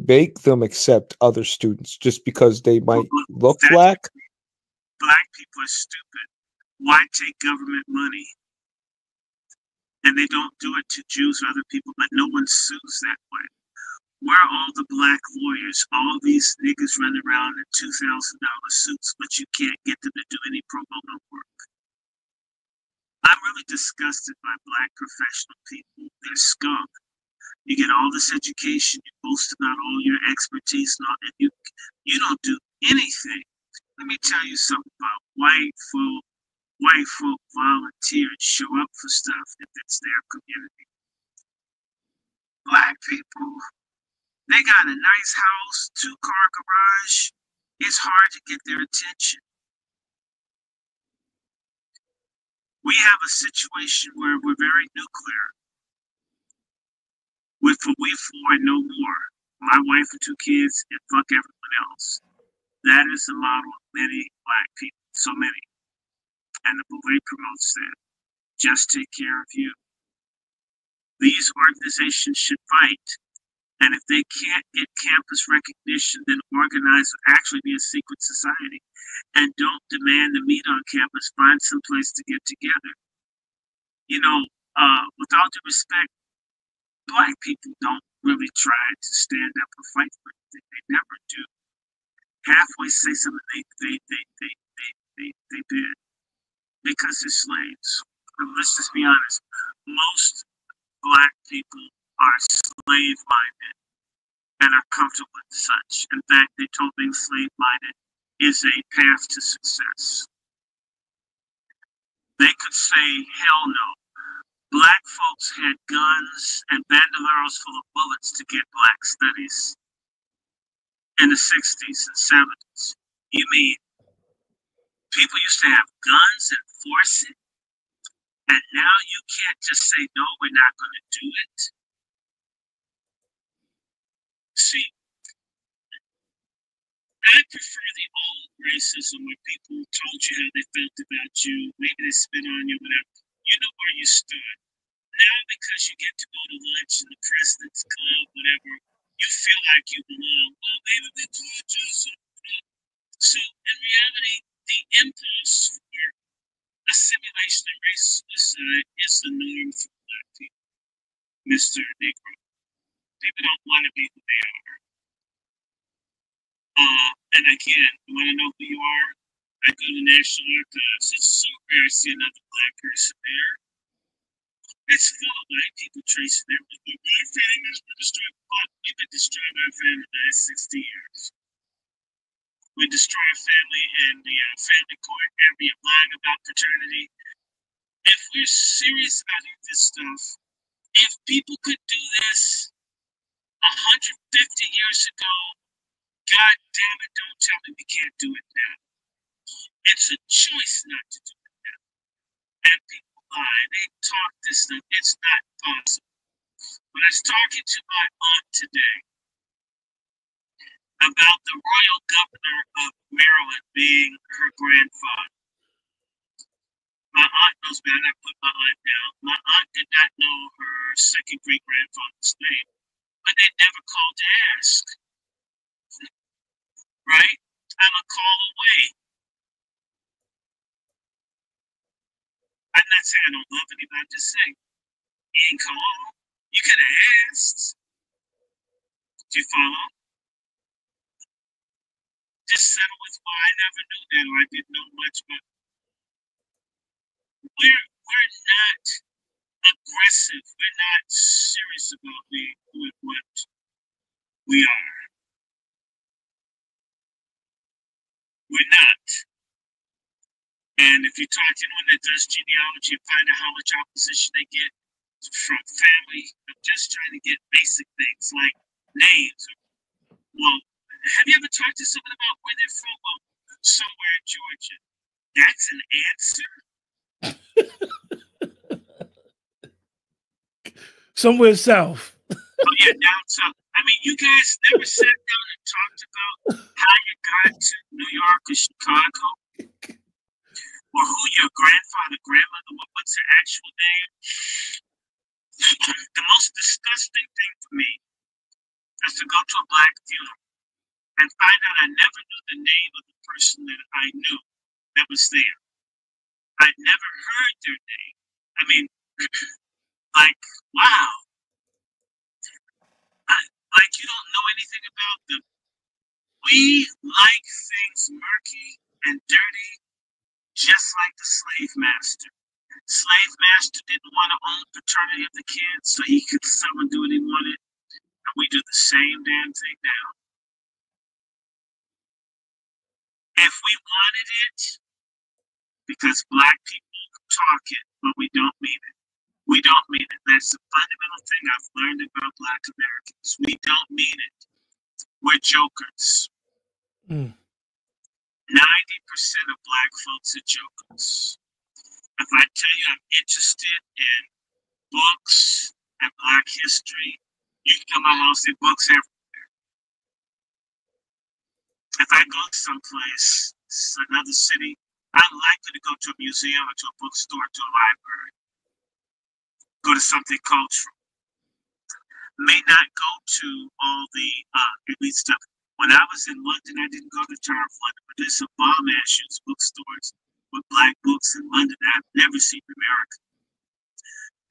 make them accept other students just because they might look black. Black people are stupid. Why take government money? And they don't do it to Jews or other people, but no one sues that way. Where are all the black lawyers? All these niggas run around in $2,000 suits, but you can't get them to do any pro bono work. I'm really disgusted by black professional people. They're scum. You get all this education, you boast about all your expertise, and you don't do anything. Let me tell you something about white folk. White folk volunteer and show up for stuff if it's their community. Black people, they got a nice house, 2-car garage. It's hard to get their attention. We have a situation where we're very nuclear. We four and no more. My wife and 2 kids and fuck everyone else. That is the model of many black people, so many. And the Boule promotes that. Just take care of you. These organizations should fight. And if they can't get campus recognition, then organize, actually be a secret society. And don't demand to meet on campus, find some place to get together. You know, with all due respect, black people don't really try to stand up and fight for anything. They never do. Halfway say something they did because they're slaves. But let's just be honest. Most black people are slave-minded and are comfortable with such. In fact, they told being slave-minded is a path to success. They could say, hell no. Black folks had guns and bandoleros full of bullets to get black studies in the 60s and 70s. You mean people used to have guns and force it? And now you can't just say, no, we're not going to do it. See, I prefer the old racism where people told you how they felt about you. Maybe they spit on you, whatever. You know where you stood. Now, because you get to go to lunch in the president's club, whatever, you feel like you belong. Well, maybe we told you something. So, in reality, the impulse for assimilation genocide is the norm for Black people, Mr. Negro. People don't want to be who they are. And again, you want to know who you are? I go to National Archives. It's so rare to see another Black person there. It's full of Black people tracing their Black families were destroyed. We've been destroyed by our family the last 60 years. We destroy a family and the family court and we are lying about paternity. If we're serious about this stuff, if people could do this 150 years ago, God damn it, don't tell me we can't do it now. It's a choice not to do it now. And people lie, they talk this stuff, it's not possible. When I was talking to my aunt today about the royal governor of Maryland being her grandfather, my aunt knows me, I put my aunt down. My aunt did not know her second great grandfather's name, but they never called to ask. Right? I'm a call away. I'm not saying I don't love anybody, I'm just saying, you ain't call. You could have asked. Do you follow? Just settle with, well, I never knew that or I didn't know much, but we're not aggressive. We're not serious about being what we are. We're not. And if you talk to anyone that does genealogy and find out how much opposition they get from family, I'm just trying to get basic things like names. Well, have you ever talked to someone about where they're from? Well, somewhere in Georgia. That's an answer. Somewhere south. Oh yeah, down south. I mean, you guys never sat down and talked about how you got to New York or Chicago, or who your grandfather, grandmother, what's their actual name. The most disgusting thing for me is to go to a Black funeral and find out I never knew the name of the person that I knew that was there. I'd never heard their name. I mean, like, wow. Like you don't know anything about them. We like things murky and dirty, just like the slave master. Slave master didn't want to own paternity of the kids, so he could sell and do what he wanted. And we do the same damn thing now. If we wanted it, because Black people talk it, but we don't mean it. We don't mean it. That's the fundamental thing I've learned about Black Americans. We don't mean it. We're jokers. 90% of Black folks are jokers. If I tell you I'm interested in books and Black history, you can come to my house and books everywhere. If I go someplace, another city, I'm likely to go to a museum or to a bookstore, to a library. Go to something cultural. May not go to all the elite stuff. When I was in London, I didn't go to Tower of London, but there's some bomb-ass bookstores with Black books in London that I've never seen in America.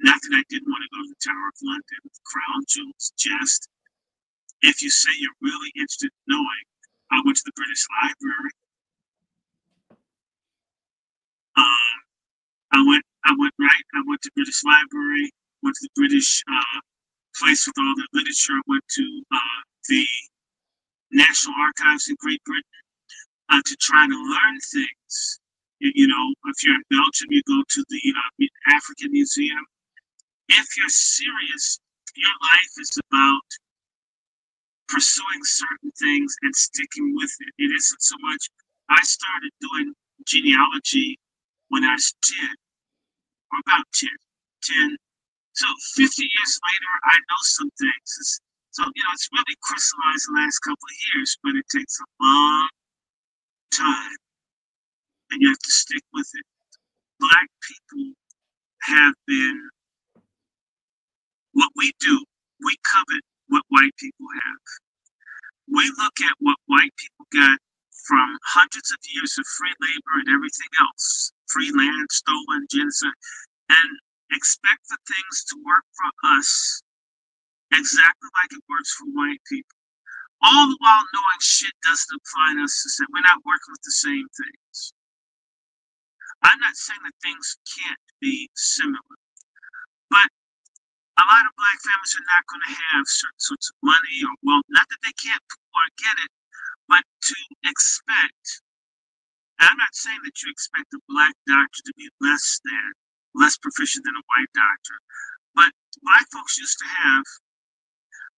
Not that I didn't want to go to the Tower of London, the crown jewels, just if you say you're really interested in knowing, I went to the British Library. I went to British Library, went to the British place with all the literature, went to the National Archives in Great Britain to try to learn things. You know, if you're in Belgium, you go to the African Museum. If you're serious, your life is about pursuing certain things and sticking with it. It isn't so much, I started doing genealogy when I was 10, or about 10. So 50 years later, I know some things. So, it's really crystallized the last couple of years, but it takes a long time, and you have to stick with it. Black people have been, what we do, we covet what white people have. We look at what white people got from hundreds of years of free labor and everything else, free land, stolen, genocide, and expect for things to work for us exactly like it works for white people. All the while knowing shit doesn't apply to us, that we're not working with the same things. I'm not saying that things can't be similar, but a lot of black families are not going to have certain sorts of money or wealth. Not that they can't or get it, but to expect. I'm not saying that you expect a black doctor to be less proficient than a white doctor, but black folks used to have.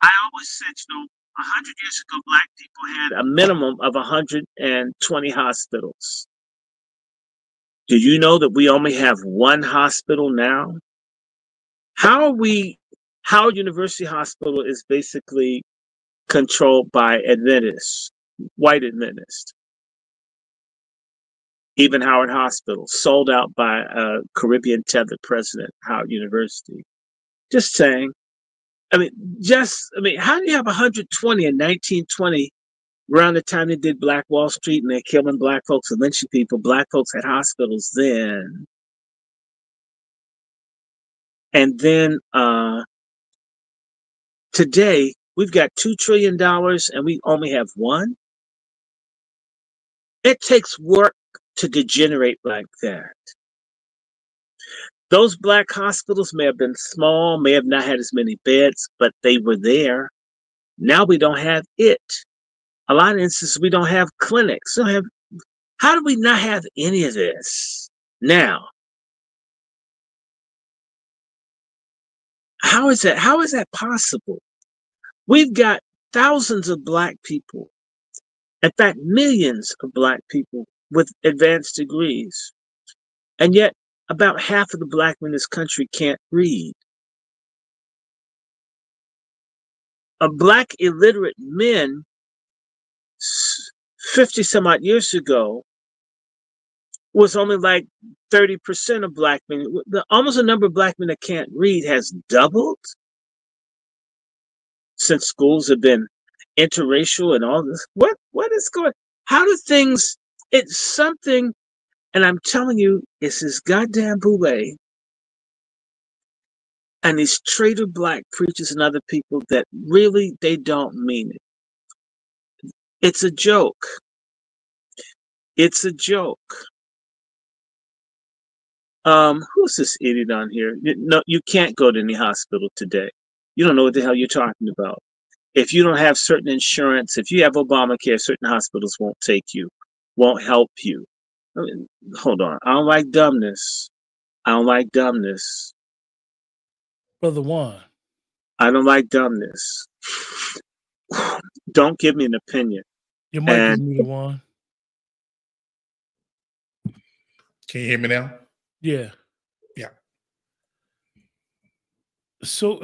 I always said, 100 years ago, black people had a minimum of 120 hospitals. Do you know that we only have one hospital now? Howard University Hospital is basically controlled by Adventists, white Adventists. Even Howard Hospital, sold out by a Caribbean tethered president, Howard University. Just saying. How do you have 120 in 1920, around the time they did Black Wall Street and they're killing black folks and lynching people? Black folks had hospitals then. And then today, we've got $2 trillion and we only have one. It takes work to degenerate like that. Those black hospitals may have been small, may have not had as many beds, but they were there. Now we don't have it. A lot of instances, we don't have clinics. How do we not have any of this now? How is that? How is that possible? We've got thousands of black people, in fact, millions of black people with advanced degrees. And yet, about half of the black men in this country can't read. Black illiterate men, 50 some odd years ago, was only like 30% of black men. Almost the number of black men that can't read has doubled since schools have been interracial and all this. What is going? How do things? It's something. And I'm telling you, it's this goddamn boule and these traitor black preachers and other people that really, they don't mean it. It's a joke. It's a joke. Who's this idiot on here? No, you can't go to any hospital today. You don't know what the hell you're talking about. If you don't have certain insurance, if you have Obamacare, certain hospitals won't take you, won't help you. Hold on. I don't like dumbness. I don't like dumbness. Brother Juan. I don't like dumbness. Don't give me an opinion. Your mic is muted, Juan. Can you hear me now? Yeah. Yeah. So,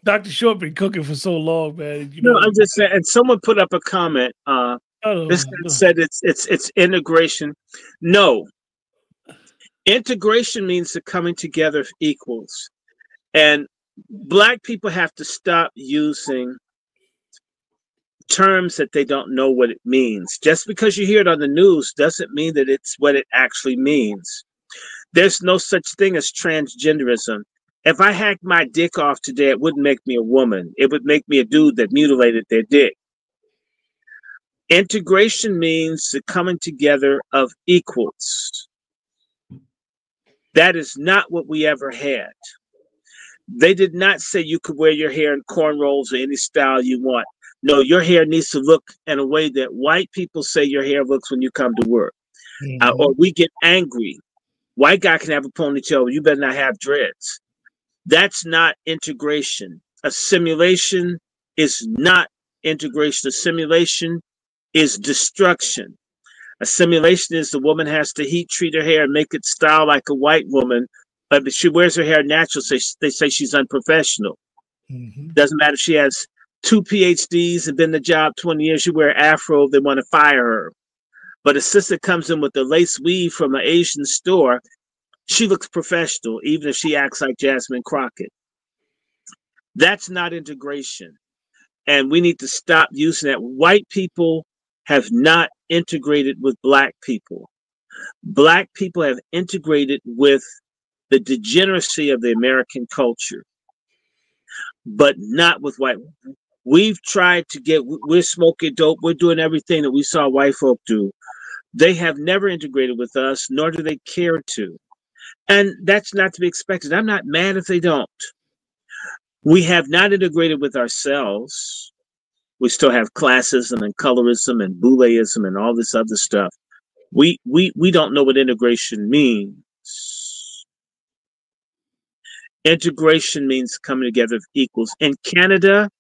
Dr. Short been cooking for so long, man. I'm just saying. And someone put up a comment. This said it's integration. No. Integration means the coming together of equals. And black people have to stop using terms that they don't know what it means. Just because you hear it on the news doesn't mean that it's what it actually means. There's no such thing as transgenderism. If I hacked my dick off today, it wouldn't make me a woman. It would make me a dude that mutilated their dick. Integration means the coming together of equals. That is not what we ever had. They did not say you could wear your hair in cornrows or any style you want. No, your hair needs to look in a way that white people say your hair looks when you come to work. Or we get angry. White guy can have a ponytail, you better not have dreads. That's not integration. Assimilation is not integration. Assimilation is destruction. Assimilation is the woman has to heat treat her hair and make it style like a white woman, but she wears her hair natural, so they say she's unprofessional. Doesn't matter if she has 2 PhDs and been in the job 20 years, she wear afro, they want to fire her. But a sister comes in with a lace weave from an Asian store, she looks professional, even if she acts like Jasmine Crockett. That's not integration. And we need to stop using that. White people have not integrated with black people. Black people have integrated with the degeneracy of the American culture, but not with white. We've tried to we're smoking dope, we're doing everything that we saw white folk do. They have never integrated with us, nor do they care to. And that's not to be expected. I'm not mad if they don't. We have not integrated with ourselves. We still have classism and colorism and Bouléism and all this other stuff. We don't know what integration means. Integration means coming together of equals. In Canada,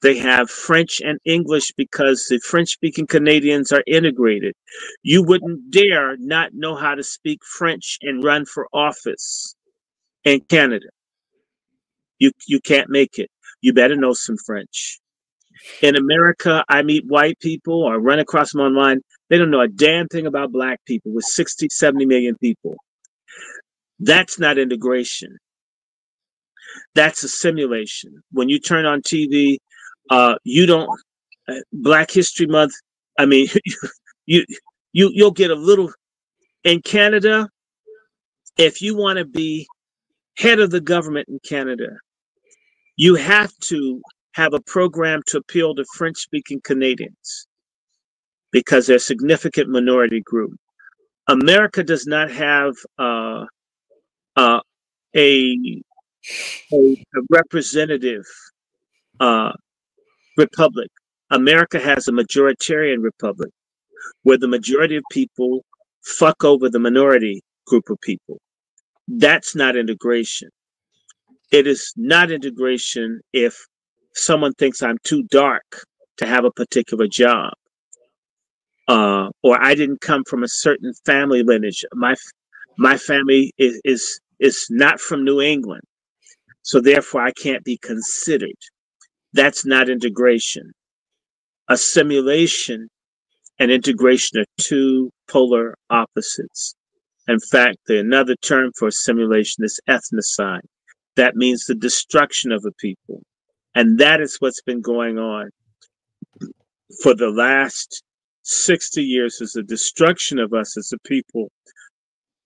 they have French and English because the French-speaking Canadians are integrated. You wouldn't dare not know how to speak French and run for office in Canada. You can't make it. You better know some French. In America, I meet white people or run across them online. They don't know a damn thing about black people with 60, 70 million people. That's not integration. That's a simulation. When you turn on TV, you don't, Black History Month, I mean, you'll get a little, in Canada, if you want to be head of the government in Canada, you have to have a program to appeal to French-speaking Canadians because they're a significant minority group. America does not have a representative republic. America has a majoritarian republic where the majority of people fuck over the minority group of people. That's not integration. It is not integration if someone thinks I'm too dark to have a particular job, or I didn't come from a certain family lineage. My family is not from New England, so therefore I can't be considered. That's not integration. Assimilation and integration are two polar opposites. In fact, another term for assimilation is ethnocide. That means the destruction of a people. And that is what's been going on for the last 60 years, is the destruction of us as a people.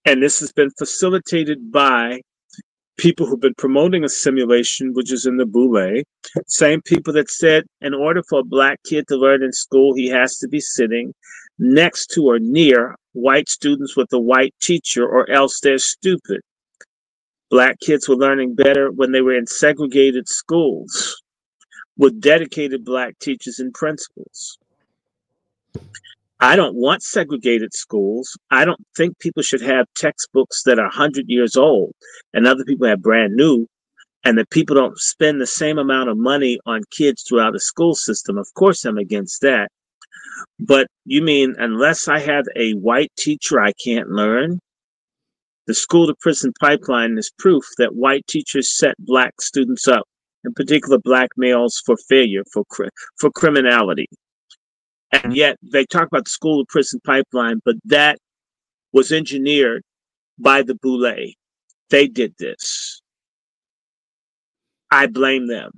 And this has been facilitated by people who've been promoting assimilation, which is in the Boule. Same people that said in order for a black kid to learn in school, he has to be sitting next to or near white students with a white teacher, or else they're stupid. Black kids were learning better when they were in segregated schools with dedicated black teachers and principals. I don't want segregated schools. I don't think people should have textbooks that are 100 years old and other people have brand new, and that people don't spend the same amount of money on kids throughout the school system. Of course, I'm against that. But you mean unless I have a white teacher, I can't learn? The school to prison pipeline is proof that white teachers set black students up, in particular black males, for failure, for criminality. And yet they talk about the school to prison pipeline, but that was engineered by the Boule. They did this. I blame them.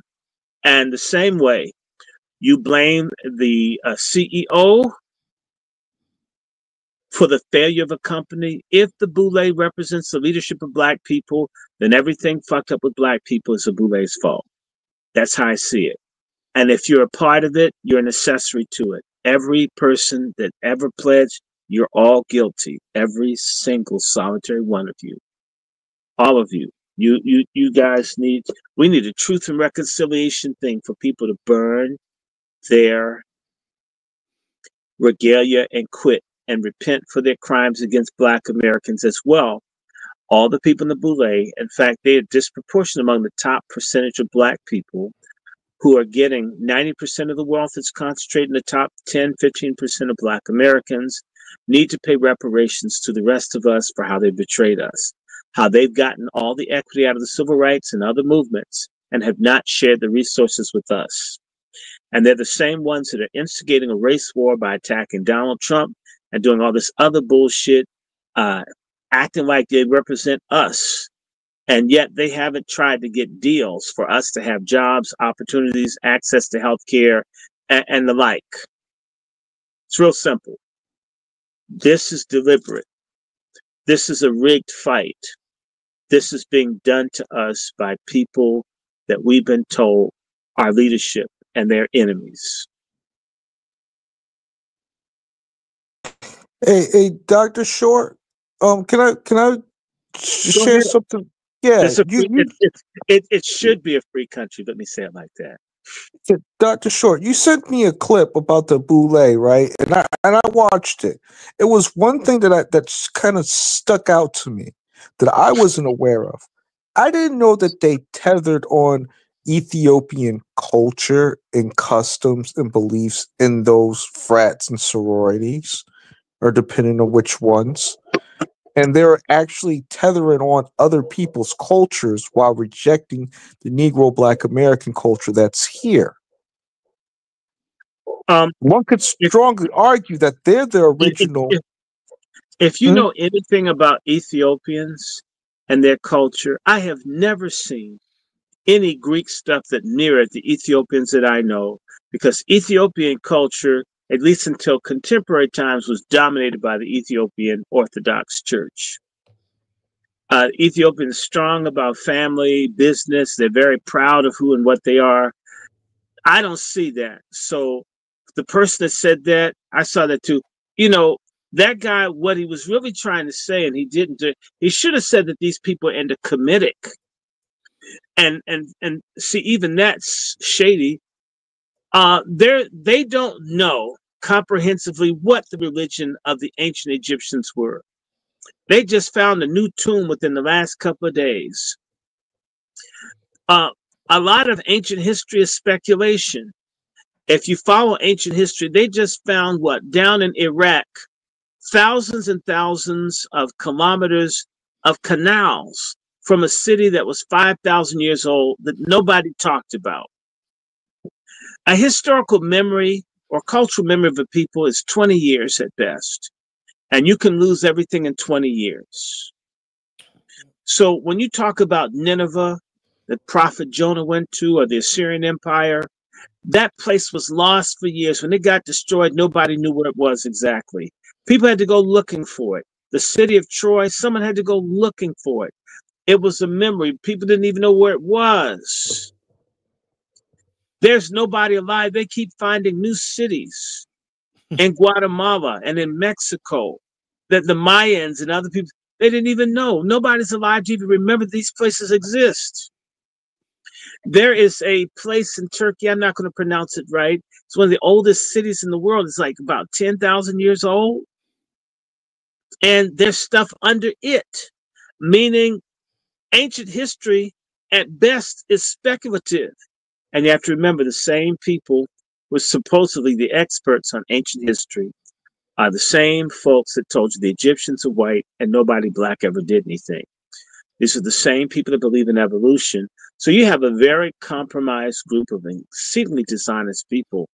And the same way you blame the CEO for the failure of a company. If the Boule represents the leadership of black people, then everything fucked up with black people is the Boule's fault. That's how I see it. And if you're a part of it, you're an accessory to it. Every person that ever pledged, you're all guilty. Every single solitary one of you. All of you. You guys we need a truth and reconciliation thing for people to burn their regalia and quit and repent for their crimes against black Americans as well. All the people in the Boule, in fact, they are disproportionate among the top percentage of black people who are getting 90% of the wealth that's concentrated in the top 10, 15% of black Americans, need to pay reparations to the rest of us for how they betrayed us, how they've gotten all the equity out of the civil rights and other movements and have not shared the resources with us. And they're the same ones that are instigating a race war by attacking Donald Trump and doing all this other bullshit, acting like they represent us. And yet they haven't tried to get deals for us to have jobs, opportunities, access to health care, and the like. It's real simple. This is deliberate. This is a rigged fight. This is being done to us by people that we've been told are leadership and their enemies. Hey, Dr. Short, can I share ahead. something? Yeah, It's a free, it should be a free country. Let me say it like that. Dr. Short, you sent me a clip about the Boule, right? And I watched it. It was one thing that kind of stuck out to me that I wasn't aware of. I didn't know that they tethered on Ethiopian culture and customs and beliefs in those frats and sororities, or depending on which ones. And they're actually tethering on other people's cultures while rejecting the Negro Black American culture that's here. One could strongly argue that they're the original. If you know anything about Ethiopians and their culture, I have never seen any Greek stuff that mirrored the Ethiopians that I know, because Ethiopian culture, at least until contemporary times, was dominated by the Ethiopian Orthodox Church. Ethiopians strong about family, business. They're very proud of who and what they are. I don't see that. So the person that said that, I saw that too. You know, that guy, what he was really trying to say, and he didn't do, he should have said that these people are endocamitic. And see, even that's shady. They don't know comprehensively what the religion of the ancient Egyptians were. They just found a new tomb within the last couple of days. A lot of ancient history is speculation. If you follow ancient history, they just found what? Down in Iraq, thousands and thousands of kilometers of canals from a city that was 5,000 years old that nobody talked about. A historical memory or cultural memory of a people is 20 years at best. And you can lose everything in 20 years. So when you talk about Nineveh, the prophet Jonah went to, or the Assyrian Empire, that place was lost for years. When it got destroyed, nobody knew where it was exactly. People had to go looking for it. The city of Troy, someone had to go looking for it. It was a memory. People didn't even know where it was. There's nobody alive. They keep finding new cities in Guatemala and in Mexico that the Mayans and other people, they didn't even know. Nobody's alive to even remember these places exist. There is a place in Turkey, I'm not going to pronounce it right. It's one of the oldest cities in the world. It's like about 10,000 years old. And there's stuff under it, meaning ancient history at best is speculative. And you have to remember, the same people who are supposedly the experts on ancient history are the same folks that told you the Egyptians are white and nobody black ever did anything. These are the same people that believe in evolution. So you have a very compromised group of exceedingly dishonest people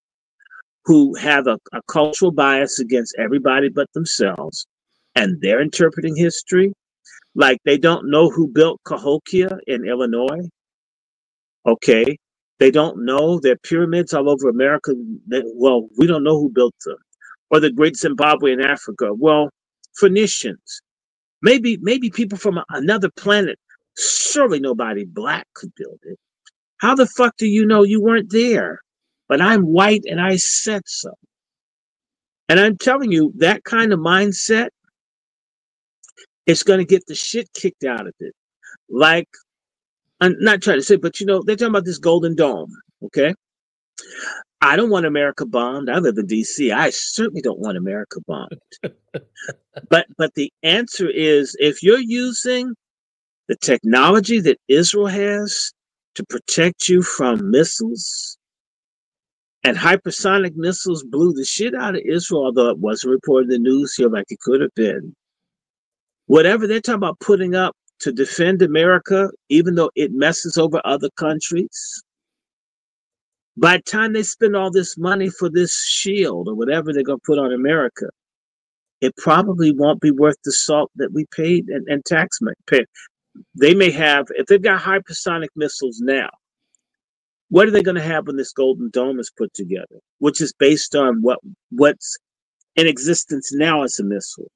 who have a cultural bias against everybody but themselves, and they're interpreting history like they don't know who built Cahokia in Illinois. Okay. They don't know there are pyramids all over America. Well, we don't know who built them. Or the Great Zimbabwe in Africa. Well, Phoenicians. Maybe people from another planet. Surely nobody black could build it. How the fuck do you know you weren't there? But I'm white and I said so. And I'm telling you, that kind of mindset is going to get the shit kicked out of it. Like, I'm not trying to say, but you know, they're talking about this Golden Dome, okay? I don't want America bombed. I live in DC. I certainly don't want America bombed. But the answer is, if you're using the technology that Israel has to protect you from missiles, and hypersonic missiles blew the shit out of Israel, although it wasn't reported in the news here like it could have been. Whatever they're talking about putting up to defend America, even though it messes over other countries, by the time they spend all this money for this shield or whatever they're going to put on America, it probably won't be worth the salt that we paid and tax pay. They may have, if they've got hypersonic missiles now, what are they going to have when this Golden Dome is put together? Which is based on what's in existence now as a missile.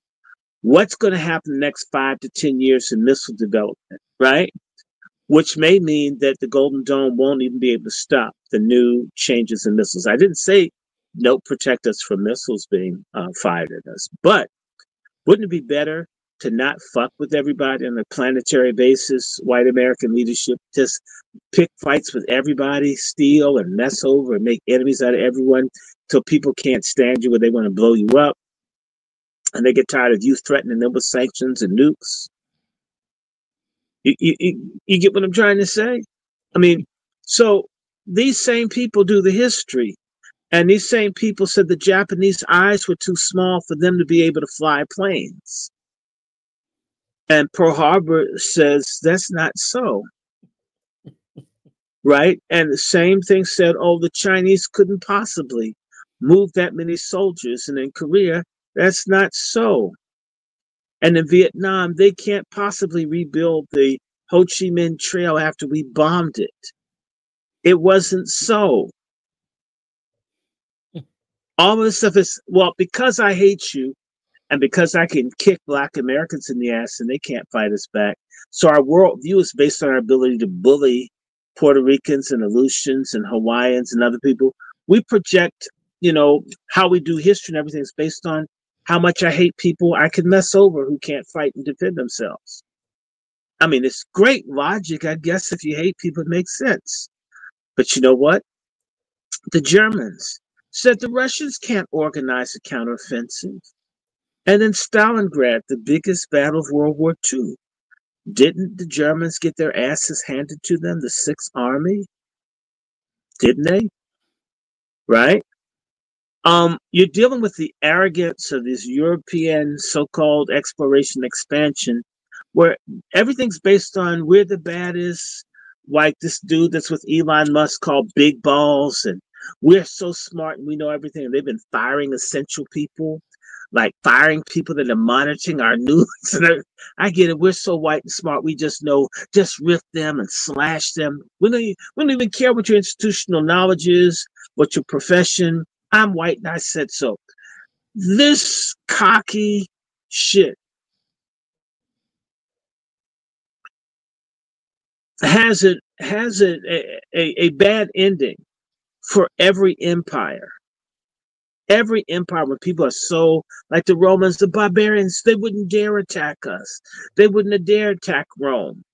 What's going to happen the next 5 to 10 years in missile development, right? Which may mean that the Golden Dome won't even be able to stop the new changes in missiles. I didn't say no, protect us from missiles being fired at us, but wouldn't it be better to not fuck with everybody on a planetary basis, white American leadership, just pick fights with everybody, steal and mess over and make enemies out of everyone till people can't stand you or they want to blow you up and they get tired of you threatening them with sanctions and nukes? You get what I'm trying to say? I mean, so these same people do the history, and these same people said the Japanese eyes were too small for them to be able to fly planes. And Pearl Harbor says that's not so, right? And the same thing said, oh, the Chinese couldn't possibly move that many soldiers. And in Korea, that's not so. And in Vietnam, they can't possibly rebuild the Ho Chi Minh Trail after we bombed it. It wasn't so. All of this stuff is, well, because I hate you and because I can kick Black Americans in the ass and they can't fight us back. So our worldview is based on our ability to bully Puerto Ricans and Aleutians and Hawaiians and other people. We project, you know, how we do history and everything is based on how much I hate people I can mess over who can't fight and defend themselves. I mean, it's great logic, I guess. If you hate people, it makes sense. But you know what? The Germans said the Russians can't organize a counteroffensive. And in Stalingrad, the biggest battle of World War II, didn't the Germans get their asses handed to them, the Sixth Army? Didn't they? Right? You're dealing with the arrogance of this European so-called exploration expansion, where everything's based on we're the baddest, like this dude that's with Elon Musk called Big Balls, and we're so smart and we know everything. And they've been firing essential people, like firing people that are monitoring our news. And I get it. We're so white and smart. We just know, just riff them and slash them. We don't even care what your institutional knowledge is, what your profession. I'm white and I said so. This cocky shit has a bad ending for every empire. Every empire, when people are so, like the Romans, the barbarians, they wouldn't dare attack us. They wouldn't have dared attack Rome.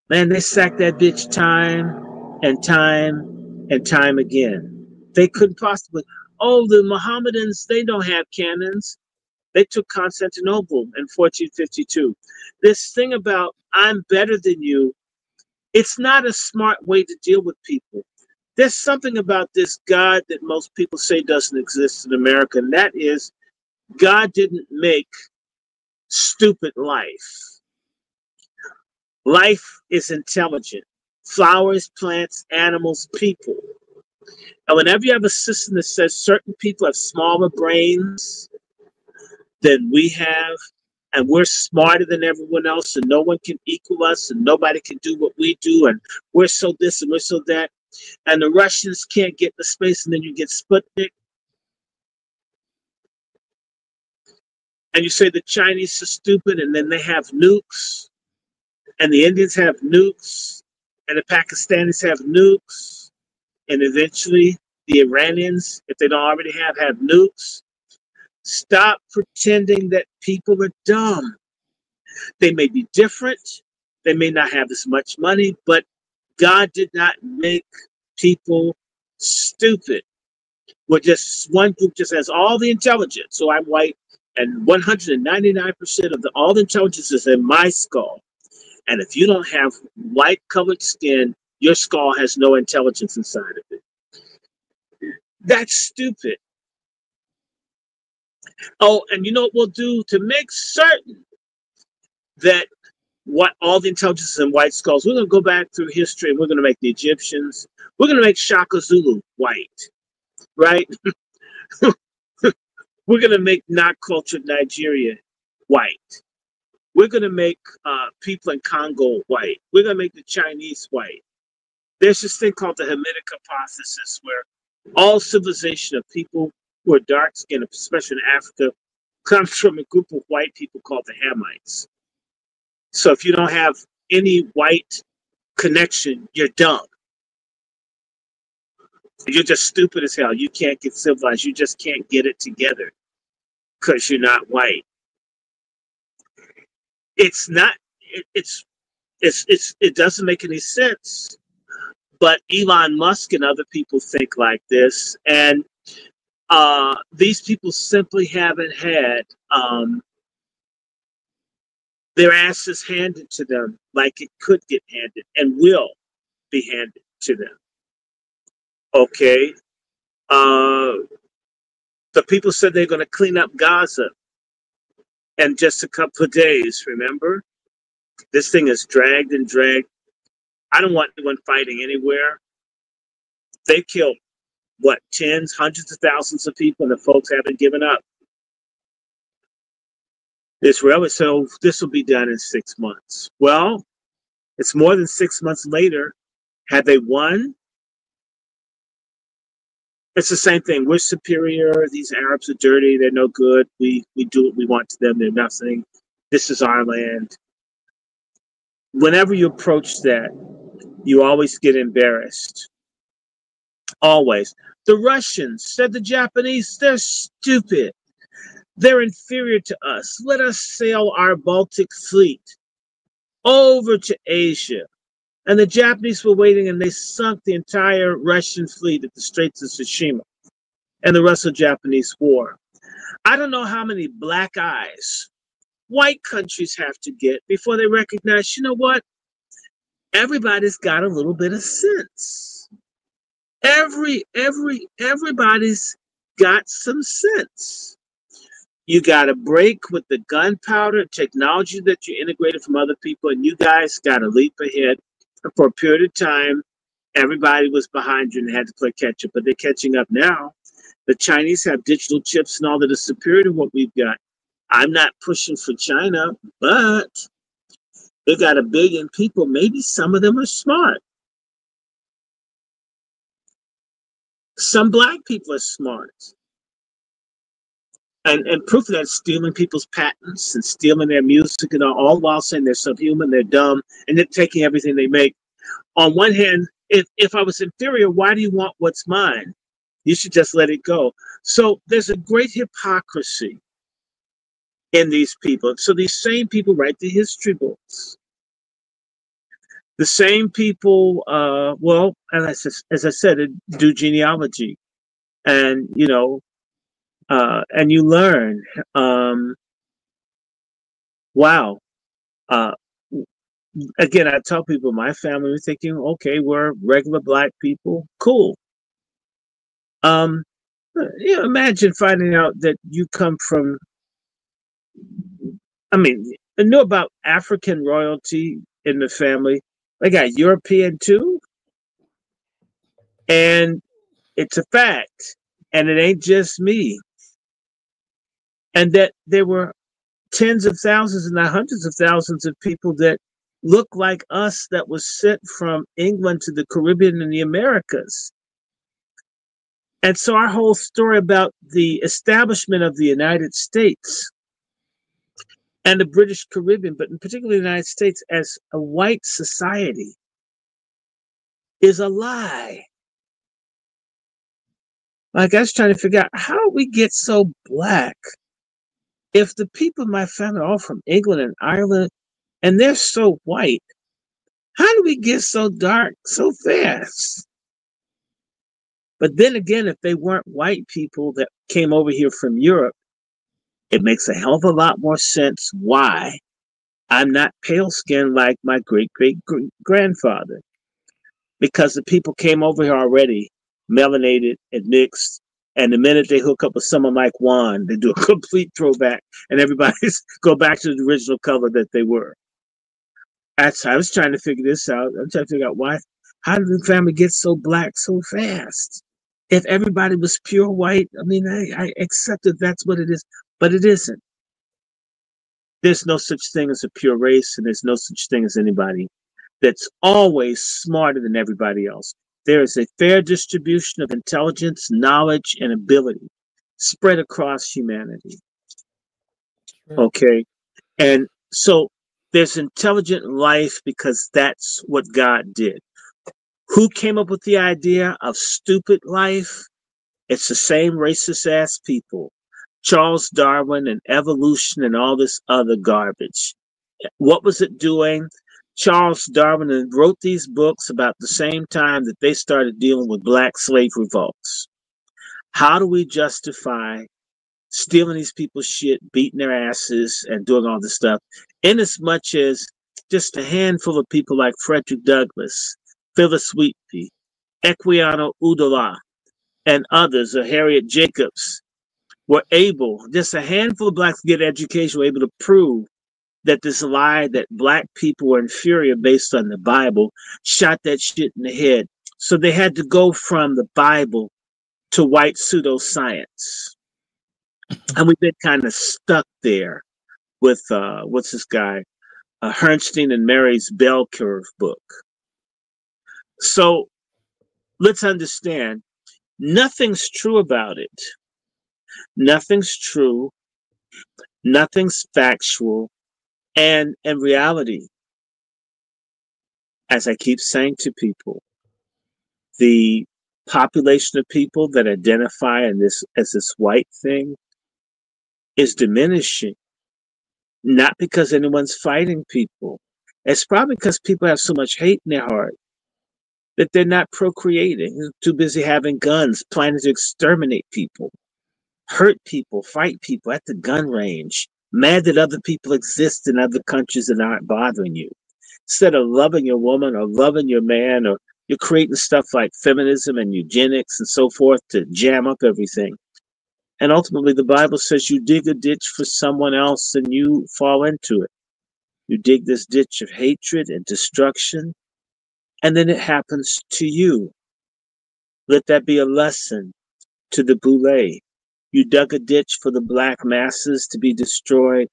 Man, they sacked that bitch time and time and time again. They couldn't possibly. Oh, the Mohammedans, they don't have cannons. They took Constantinople in 1452. This thing about I'm better than you, it's not a smart way to deal with people. There's something about this God that most people say doesn't exist in America, and that is God didn't make stupid life. Life is intelligent. Flowers, plants, animals, people. And whenever you have a system that says certain people have smaller brains than we have, and we're smarter than everyone else, and no one can equal us, and nobody can do what we do, and we're so this and we're so that, and the Russians can't get the space, and then you get Sputnik, and you say the Chinese are stupid, and then they have nukes, and the Indians have nukes, and the Pakistanis have nukes, and eventually the Iranians, if they don't already have nukes. Stop pretending that people are dumb. They may be different. They may not have as much money, but God did not make people stupid. Well, just one group just has all the intelligence. So I'm white, and 199% of all the intelligence is in my skull. And if you don't have white-colored skin, your skull has no intelligence inside of it. That's stupid. Oh, and you know what we'll do to make certain that what all the intelligence is in white skulls? We're going to go back through history and we're going to make the Egyptians, we're going to make Shaka Zulu white, right? We're going to make not cultured Nigeria white. We're going to make people in Congo white. We're going to make the Chinese white. There's this thing called the Hamitic hypothesis where all civilization of people who are dark skinned, especially in Africa, comes from a group of white people called the Hamites. So if you don't have any white connection, you're dumb. You're just stupid as hell. You can't get civilized. You just can't get it together because you're not white. It's not. It doesn't make any sense. But Elon Musk and other people think like this, and these people simply haven't had their asses handed to them like it could get handed and will be handed to them. Okay. The people said they're going to clean up Gaza in just a couple of days, remember? This thing is dragged and dragged. I don't want anyone fighting anywhere. They killed, what, tens, hundreds of thousands of people, and the folks haven't given up. The Israelis said, oh, this will be done in 6 months. Well, it's more than 6 months later. Had they won? It's the same thing. We're superior. These Arabs are dirty. They're no good. We do what we want to them. They're nothing. This is our land. Whenever you approach that, you always get embarrassed. Always. The Russians said the Japanese, they're stupid. They're inferior to us. Let us sail our Baltic fleet over to Asia. And the Japanese were waiting, and they sunk the entire Russian fleet at the Straits of Tsushima and the Russo-Japanese War. I don't know how many black eyes white countries have to get before they recognize, you know what? Everybody's got a little bit of sense. Everybody's got some sense. You got to break with the gunpowder technology that you integrated from other people, and you guys got to leap ahead. For a period of time, everybody was behind you and they had to play catch up, but they're catching up now. The Chinese have digital chips and all that is superior to what we've got. I'm not pushing for China, but they got 1 billion people. Maybe some of them are smart. Some black people are smart. And proof of that is stealing people's patents and stealing their music and all while saying they're subhuman, they're dumb, and they're taking everything they make. On one hand, if I was inferior, why do you want what's mine? You should just let it go. So there's a great hypocrisy in these people. So these same people write the history books. The same people, well, as I said, do genealogy. And, you know, and you learn, wow. Again, I tell people, my family was thinking, okay, we're regular black people, cool. You know, imagine finding out that you come from, I mean, I knew about African royalty in the family. They got European too. And it's a fact. And it ain't just me. And that there were tens of thousands and not hundreds of thousands of people that look like us that was sent from England to the Caribbean and the Americas. And so our whole story about the establishment of the United States and the British Caribbean, but in particular the United States as a white society, is a lie. Like, I was trying to figure out, how do we get so black? If the people in my family are all from England and Ireland, and they're so white, how do we get so dark so fast? But then again, if they weren't white people that came over here from Europe, it makes a hell of a lot more sense why I'm not pale-skinned like my great-great-grandfather. Because the people came over here already melanated and mixed. And the minute they hook up with someone like Juan, they do a complete throwback, and everybody's go back to the original color that they were. I was trying to figure this out. I'm trying to figure out why. How did the family get so black so fast? If everybody was pure white, I mean, I accept that that's what it is, but it isn't. There's no such thing as a pure race, and there's no such thing as anybody that's always smarter than everybody else. There is a fair distribution of intelligence, knowledge, and ability. spread across humanity. Right. Okay. And so there's intelligent life because that's what God did. Who came up with the idea of stupid life? It's the same racist ass people. Charles Darwin and evolution and all this other garbage. What was it doing? Charles Darwin wrote these books about the same time that they started dealing with black slave revolts. How do we justify stealing these people's shit, beating their asses, and doing all this stuff, inasmuch as just a handful of people like Frederick Douglass, Phyllis Wheatley, Equiano Udola, and others, or Harriet Jacobs, were able, just a handful of blacks get education, were able to prove that this lie that black people were inferior based on the Bible shot that shit in the head. So they had to go from the Bible to white pseudoscience. And we've been kind of stuck there with, what's this guy? Herrnstein and Mary's Bell Curve book. So let's understand, nothing's true about it. Nothing's true. Nothing's factual. And in reality, as I keep saying to people, the population of people that identify in this as this white thing is diminishing. Not because anyone's fighting people. It's probably because people have so much hate in their heart that they're not procreating. They're too busy having guns, planning to exterminate people, hurt people, fight people at the gun range, mad that other people exist in other countries that aren't bothering you. Instead of loving your woman or loving your man, or you're creating stuff like feminism and eugenics and so forth to jam up everything. And ultimately, the Bible says you dig a ditch for someone else and you fall into it. You dig this ditch of hatred and destruction, and then it happens to you. Let that be a lesson to the Boule. You dug a ditch for the black masses to be destroyed,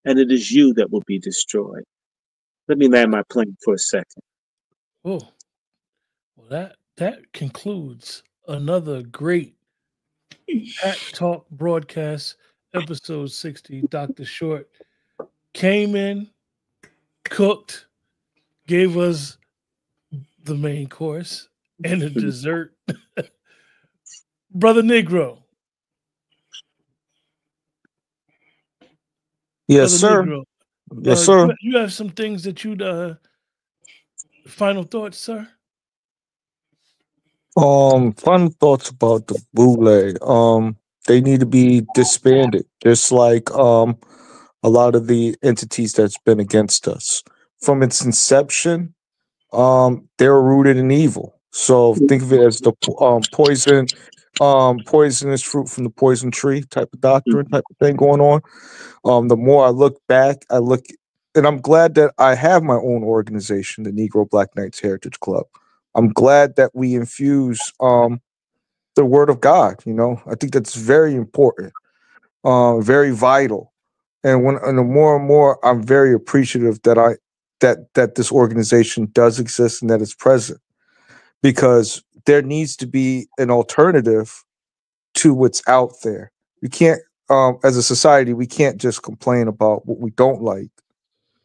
and it is you that will be destroyed. Let me land my plane for a second. Oh, well, that concludes another great Pat Talk broadcast, episode 60. Dr. Short came in, cooked, gave us the main course and the dessert. Brother Negro. Yes, Brother sir. Negro, Yes, sir. you have some things that you'd final thoughts, sir? Fun thoughts about the Boule. They need to be disbanded, just like a lot of the entities that's been against us. From its inception, they're rooted in evil. So think of it as the poisonous fruit from the poison tree type of doctrine, type of thing going on. The more I look back, and I'm glad that I have my own organization, the Negro Black Knights Heritage Club. I'm glad that we infuse the word of God. I think that's very important, very vital. And the more and more, I'm very appreciative that this organization does exist and that it's present, because there needs to be an alternative to what's out there. You can't, as a society, we can't just complain about what we don't like,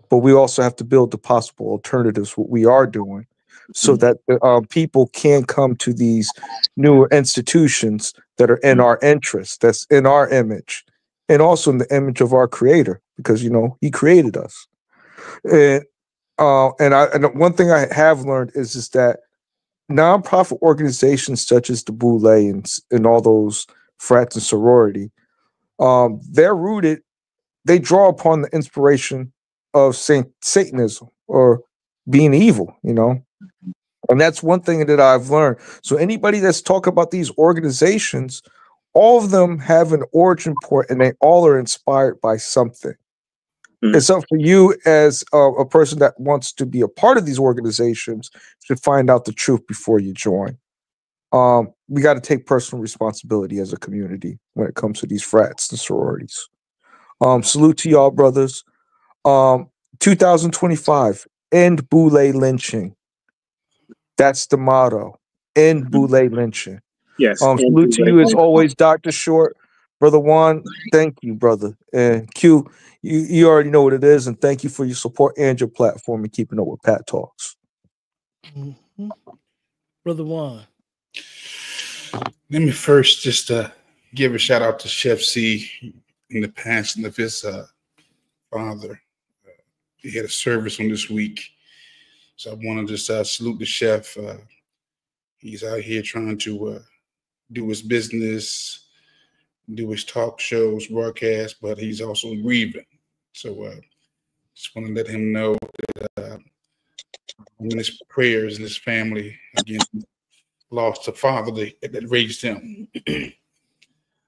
but we also have to build the possible alternatives, what we are doing, so that people can come to these newer institutions that are in our interest, that's in our image, and also in the image of our Creator, because He created us. And one thing I have learned is that nonprofit organizations such as the Boule and all those frats and sorority, they're rooted. They draw upon the inspiration of Satanism or being evil, and that's one thing that I've learned. So anybody that's talking about these organizations, all of them have an origin point, and they all are inspired by something. It's up for you as a person that wants to be a part of these organizations to find out the truth before you join. We got to take personal responsibility as a community when it comes to these frats and sororities. Salute to y'all, brothers. 2025, end Boule lynching. That's the motto. End Boule lynching. Yes. Salute to you as always, Dr. Short. Brother Juan, thank you, brother. And Q, you already know what it is, and thank you for your support and your platform and keeping up with Pat Talks. Mhm. Brother Juan. Let me first just give a shout out to Chef C in the passing of his father. He had a service on this week. So I want to just salute the chef. He's out here trying to do his business, do his talk shows, broadcast, but he's also grieving. So just want to let him know that in his prayers and his family, again, lost a father that raised him.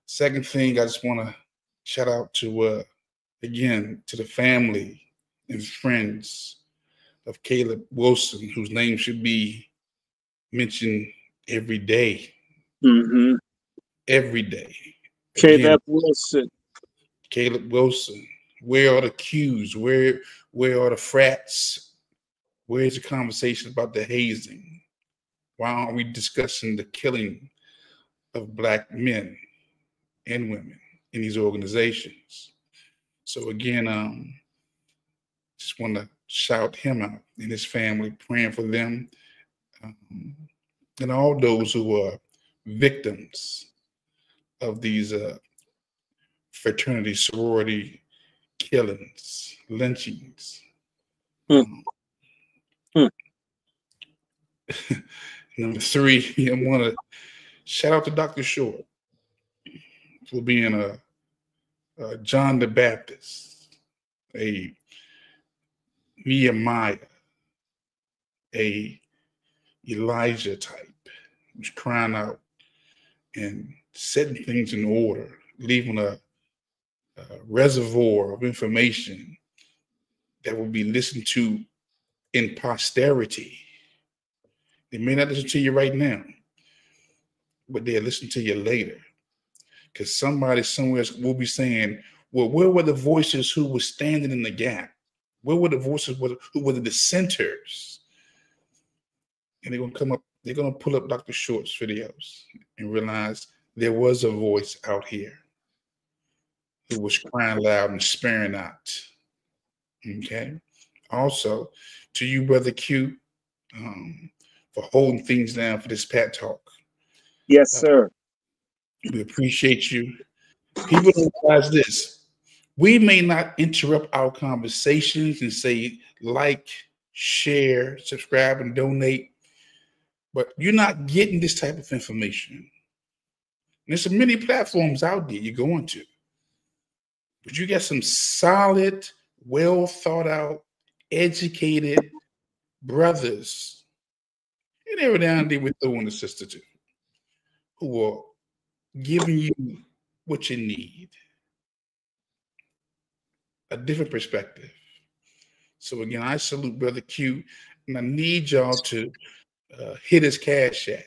Second thing, I just want to shout out to, again, to the family and friends of Caleb Wilson, whose name should be mentioned every day. Mm-hmm. Every day. Caleb Wilson. Caleb Wilson. Where are the Qs? Where are the frats? Where's the conversation about the hazing? Why aren't we discussing the killing of Black men and women in these organizations? So again, just want to shout him out and his family, praying for them and all those who are victims of these fraternity, sorority killings, lynchings. Number three, I want to shout out to Dr. Short for being a John the Baptist, a Nehemiah, a Elijah type, who's crying out and setting things in order, leaving a reservoir of information that will be listened to in posterity. They may not listen to you right now, but they'll listen to you later. Because somebody somewhere will be saying, well, where were the voices who were standing in the gap? Where were the voices who were the dissenters? And they're going to come up, they're going to pull up Dr. Short's videos and realize there was a voice out here who was crying loud and sparing not. Okay? Also, to you, Brother Q, for holding things down for this Pat Talk. Yes, sir. We appreciate you. People don't realize this. We may not interrupt our conversations and say like, share, subscribe, and donate, but you're not getting this type of information. There's so many platforms out there you're going to, but you got some solid, well thought out, educated brothers, and every now and then we're throwing a sister too, who are giving you what you need, a different perspective. So again, I salute Brother Q, and I need y'all to hit his Cash App.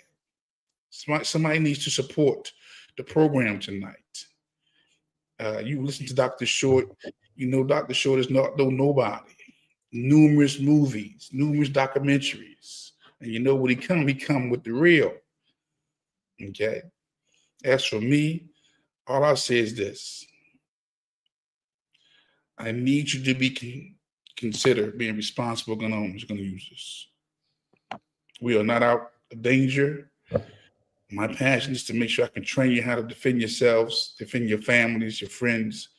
Somebody needs to support the program tonight. You listen to Dr. Short, you know Dr. Short is not nobody. Numerous movies, numerous documentaries, and you know what he come with the real. Okay. As for me, all I say is this: I need you to be consider being responsible gun owners, gun users. We are not out of danger. My passion is to make sure I can train you how to defend yourselves, defend your families, your friends,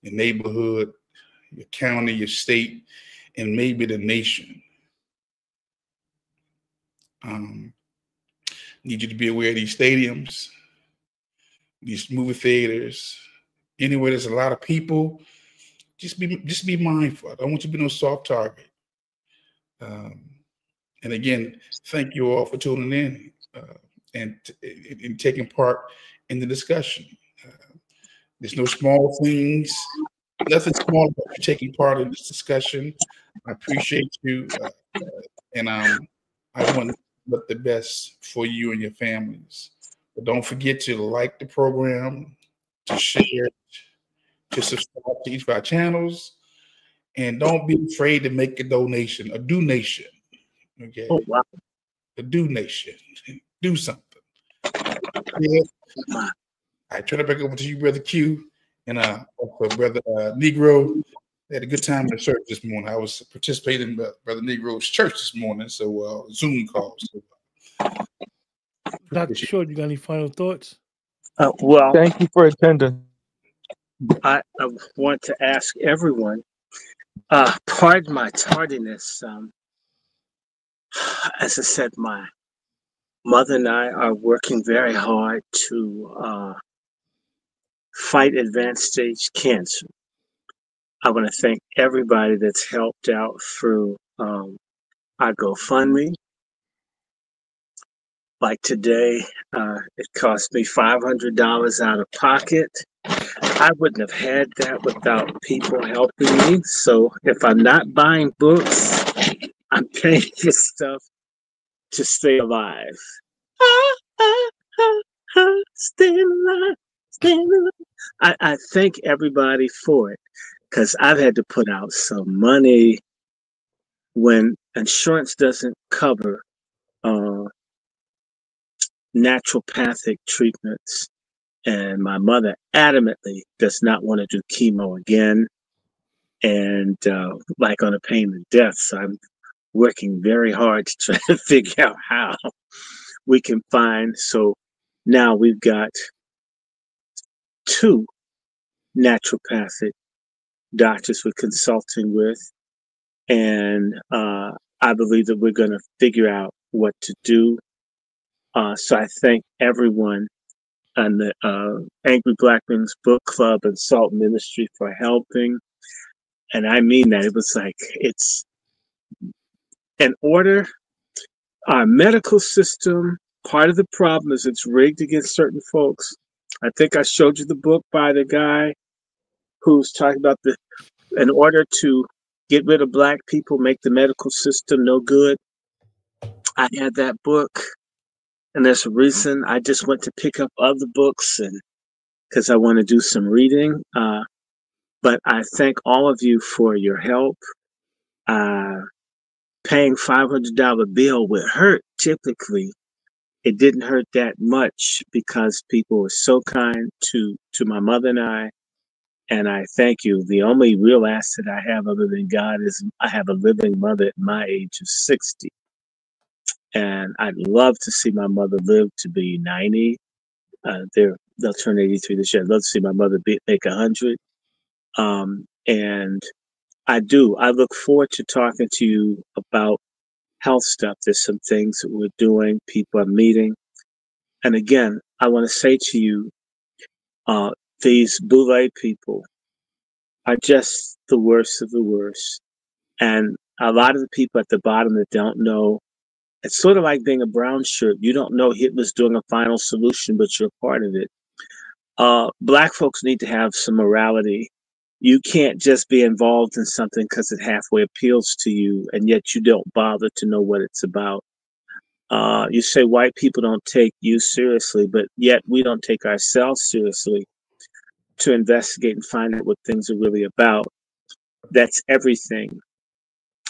your neighborhood, your county, your state, and maybe the nation. Need you to be aware of these stadiums, these movie theaters, anywhere there's a lot of people. Just be mindful. I don't want you to be no soft target. And again, thank you all for tuning in and taking part in the discussion. There's no small things, nothing small about you taking part in this discussion. I appreciate you, and I want but the best for you and your families. But don't forget to like the program, to share it, to subscribe to each of our channels, and don't be afraid to make a donation, a donation. Okay. Oh, wow. A donation. Do something. Yeah. I turn it back over to you, Brother Q, and also Brother Negro. I had a good time in the church this morning. I was participating in Brother Negro's church this morning, so Zoom calls. So, Dr. Short, you got any final thoughts? Well, Thank you for attending. I want to ask everyone, pardon my tardiness. As I said, my mother and I are working very hard to fight advanced stage cancer. I want to thank everybody that's helped out through our GoFundMe. Like today, it cost me $500 out of pocket. I wouldn't have had that without people helping me. So if I'm not buying books, I'm paying for stuff to stay alive. Stay alive, stay alive. I thank everybody for it, because I've had to put out some money when insurance doesn't cover naturopathic treatments. And my mother adamantly does not want to do chemo again. And like on a pain of death, so I'm working very hard to try to figure out how we can find. So now we've got 2 naturopathic doctors we're consulting with. And I believe that we're going to figure out what to do. So I thank everyone and the Angry Black Men's Book Club and Salt Ministry for helping. And I mean that. It was like, it's in order. Our medical system, part of the problem is it's rigged against certain folks. I think I showed you the book by the guy who's talking about in order to get rid of Black people, make the medical system no good. I had that book. And there's a reason I just went to pick up other books, and because I want to do some reading. But I thank all of you for your help. Paying $500 bill would hurt typically. It didn't hurt that much because people were so kind to my mother and I. And I thank you. The only real asset I have other than God is I have a living mother at my age of 60. And I'd love to see my mother live to be 90. They'll turn 83 this year. I'd love to see my mother make 100. And I do. I look forward to talking to you about health stuff. There's some things that we're doing, people are meeting. And again, I want to say to you, these Boule people are just the worst of the worst. And a lot of the people at the bottom that don't know, it's sort of like being a brown shirt. You don't know Hitler's doing a final solution, but you're a part of it. Black folks need to have some morality. You can't just be involved in something because it halfway appeals to you, and yet you don't bother to know what it's about. You say white people don't take you seriously, but yet we don't take ourselves seriously to investigate and find out what things are really about. That's everything.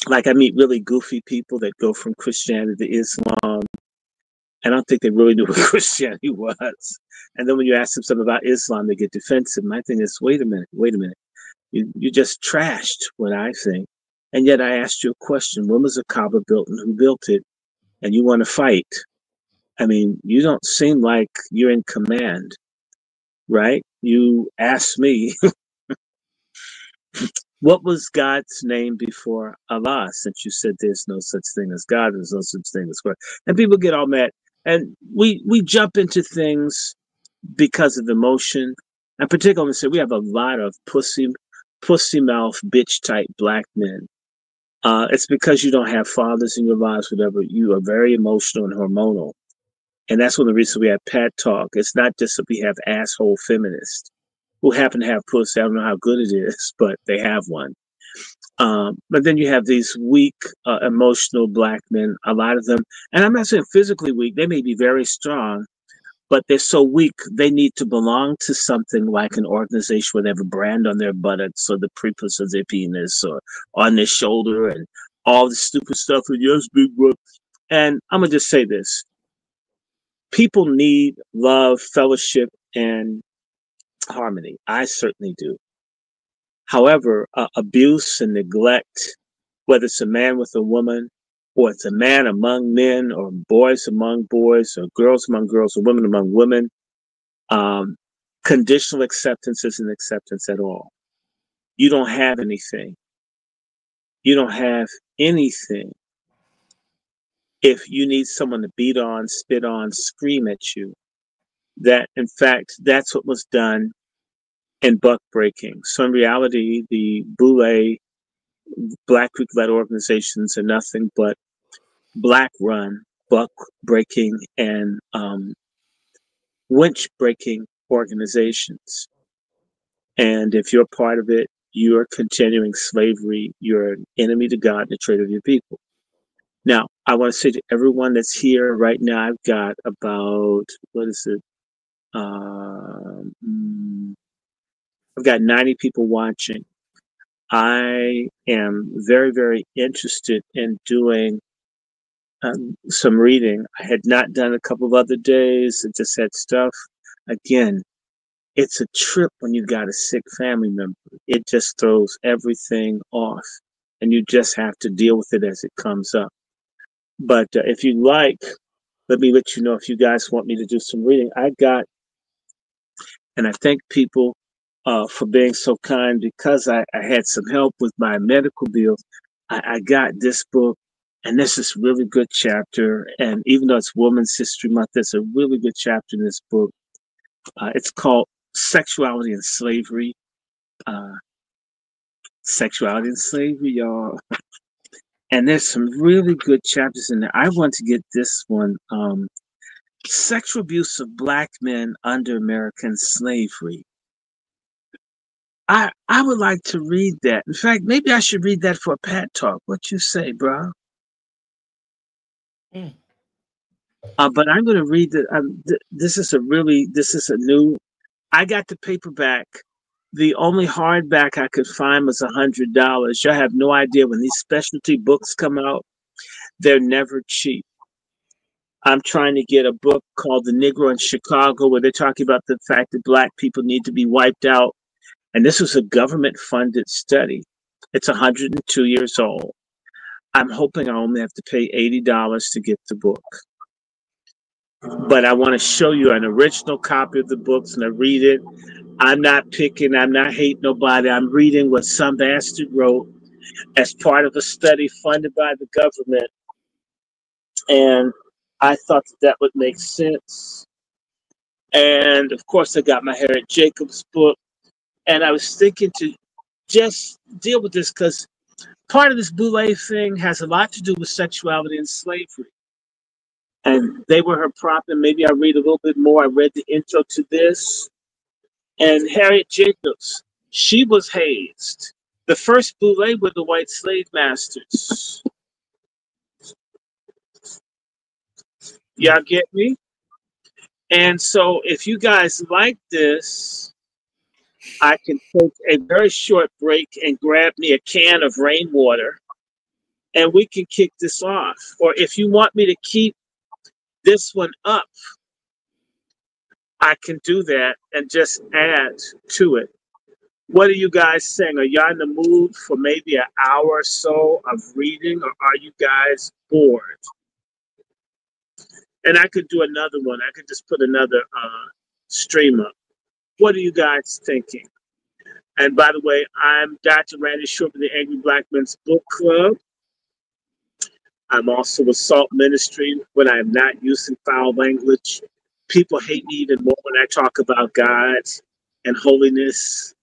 Like I meet really goofy people that go from Christianity to Islam. I don't think they really knew what Christianity was. And then when you ask them something about Islam, they get defensive. My thing is, wait a minute. You just trashed what I think. And yet I asked you a question. When was the Kaaba built and who built it? And you want to fight. I mean, you don't seem like you're in command, right? You asked me, what was God's name before Allah? Since you said there's no such thing as God, there's no such thing as God. And people get all mad. And we jump into things because of emotion. And particularly, we have a lot of pussy mouth, bitch type Black men. It's because you don't have fathers in your lives, whatever. You are very emotional and hormonal. And that's one of the reasons we have Pat Talk. It's not just that we have asshole feminists who happen to have pussy. I don't know how good it is, but they have one. But then you have these weak, emotional Black men, a lot of them. And I'm not saying physically weak. They may be very strong, but they're so weak, they need to belong to something like an organization where they have a brand on their buttocks or the prepuce of their penis or on their shoulder and all the stupid stuff. And yes, big bro. And I'm going to just say this. People need love, fellowship, and harmony. I certainly do. However, abuse and neglect, whether it's a man with a woman, or it's a man among men, or boys among boys, or girls among girls, or women among women, conditional acceptance isn't acceptance at all. You don't have anything. You don't have anything if you need someone to beat on, spit on, scream at you. That, in fact, that's what was done in buck breaking. So in reality, the Boule Black Creek-led organizations are nothing but Black-run buck breaking and winch breaking organizations. And if you're part of it, you're continuing slavery. You're an enemy to God and a traitor to your people. Now, I want to say to everyone that's here right now, I've got about, what is it? I've got 90 people watching. I am very, very interested in doing some reading. I had not done a couple of other days. I just had stuff. Again, it's a trip when you got a sick family member. It just throws everything off, and you just have to deal with it as it comes up. But if you like, let me let you know if you guys want me to do some reading. I got, and I thank people for being so kind, because I had some help with my medical bills. I got this book, and this is really good chapter. And even though it's Women's History Month, there's a really good chapter in this book. It's called Sexuality and Slavery. Sexuality and Slavery, y'all. And there's some really good chapters in there. I want to get this one. Sexual abuse of Black men under American slavery. I would like to read that. In fact, maybe I should read that for a Pat Talk. What you say, bro? But I'm going to read it. This is a new. I got the paperback. The only hardback I could find was $100. Y'all have no idea, when these specialty books come out, they're never cheap. I'm trying to get a book called The Negro in Chicago, where they're talking about the fact that Black people need to be wiped out. And this was a government-funded study. It's 102 years old. I'm hoping I only have to pay $80 to get the book. But I want to show you an original copy of the books, and I read it. I'm not picking, I'm not hating nobody. I'm reading what some bastard wrote as part of a study funded by the government. And I thought that would make sense. And of course, I got my Harriet Jacobs book. And I was thinking to just deal with this, because part of this Boule thing has a lot to do with sexuality and slavery. And they were her prop, and maybe I'll read a little bit more. I read the intro to this. And Harriet Jacobs, she was hazed. The first Boule were the white slave masters. Y'all get me? And so if you guys like this, I can take a very short break and grab me a can of rainwater, and we can kick this off. Or if you want me to keep this one up, I can do that and just add to it. What are you guys saying? Are y'all in the mood for maybe an hour or so of reading, or are you guys bored? And I could do another one. I could just put another stream up. What are you guys thinking? And by the way, I'm Dr. Randy Short of the Angry Black Men's Book Club. I'm also with Salt Ministry when I'm not using foul language. People hate me even more when I talk about God and holiness.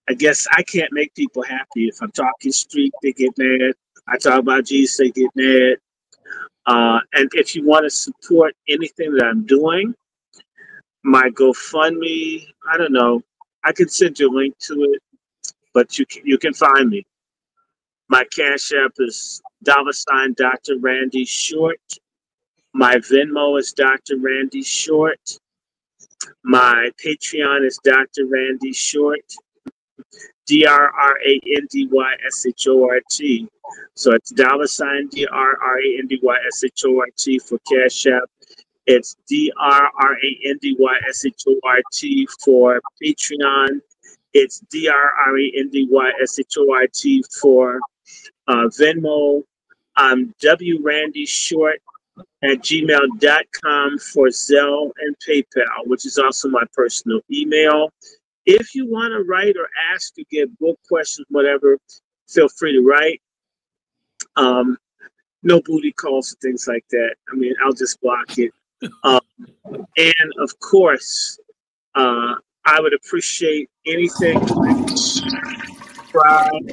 I guess I can't make people happy. If I'm talking street, they get mad. I talk about Jesus, they get mad. And if you want to support anything that I'm doing, my GoFundMe, I don't know. I can send you a link to it, but you can find me. My Cash App is $ Dr. Randy Short. My Venmo is Dr. Randy Short. My Patreon is Dr. Randy Short. DRRANDYSHORT. So it's $ DRRANDYSHORT for Cash App. It's DRRANDYSHORT for Patreon. It's DRRANDYSHORT for Venmo. I'm WRandyShort@gmail.com for Zelle and PayPal, which is also my personal email. If you want to write or ask to get book questions, whatever, feel free to write. No booty calls and things like that. I mean, I'll just block it. And of course, I would appreciate anything. Subscribe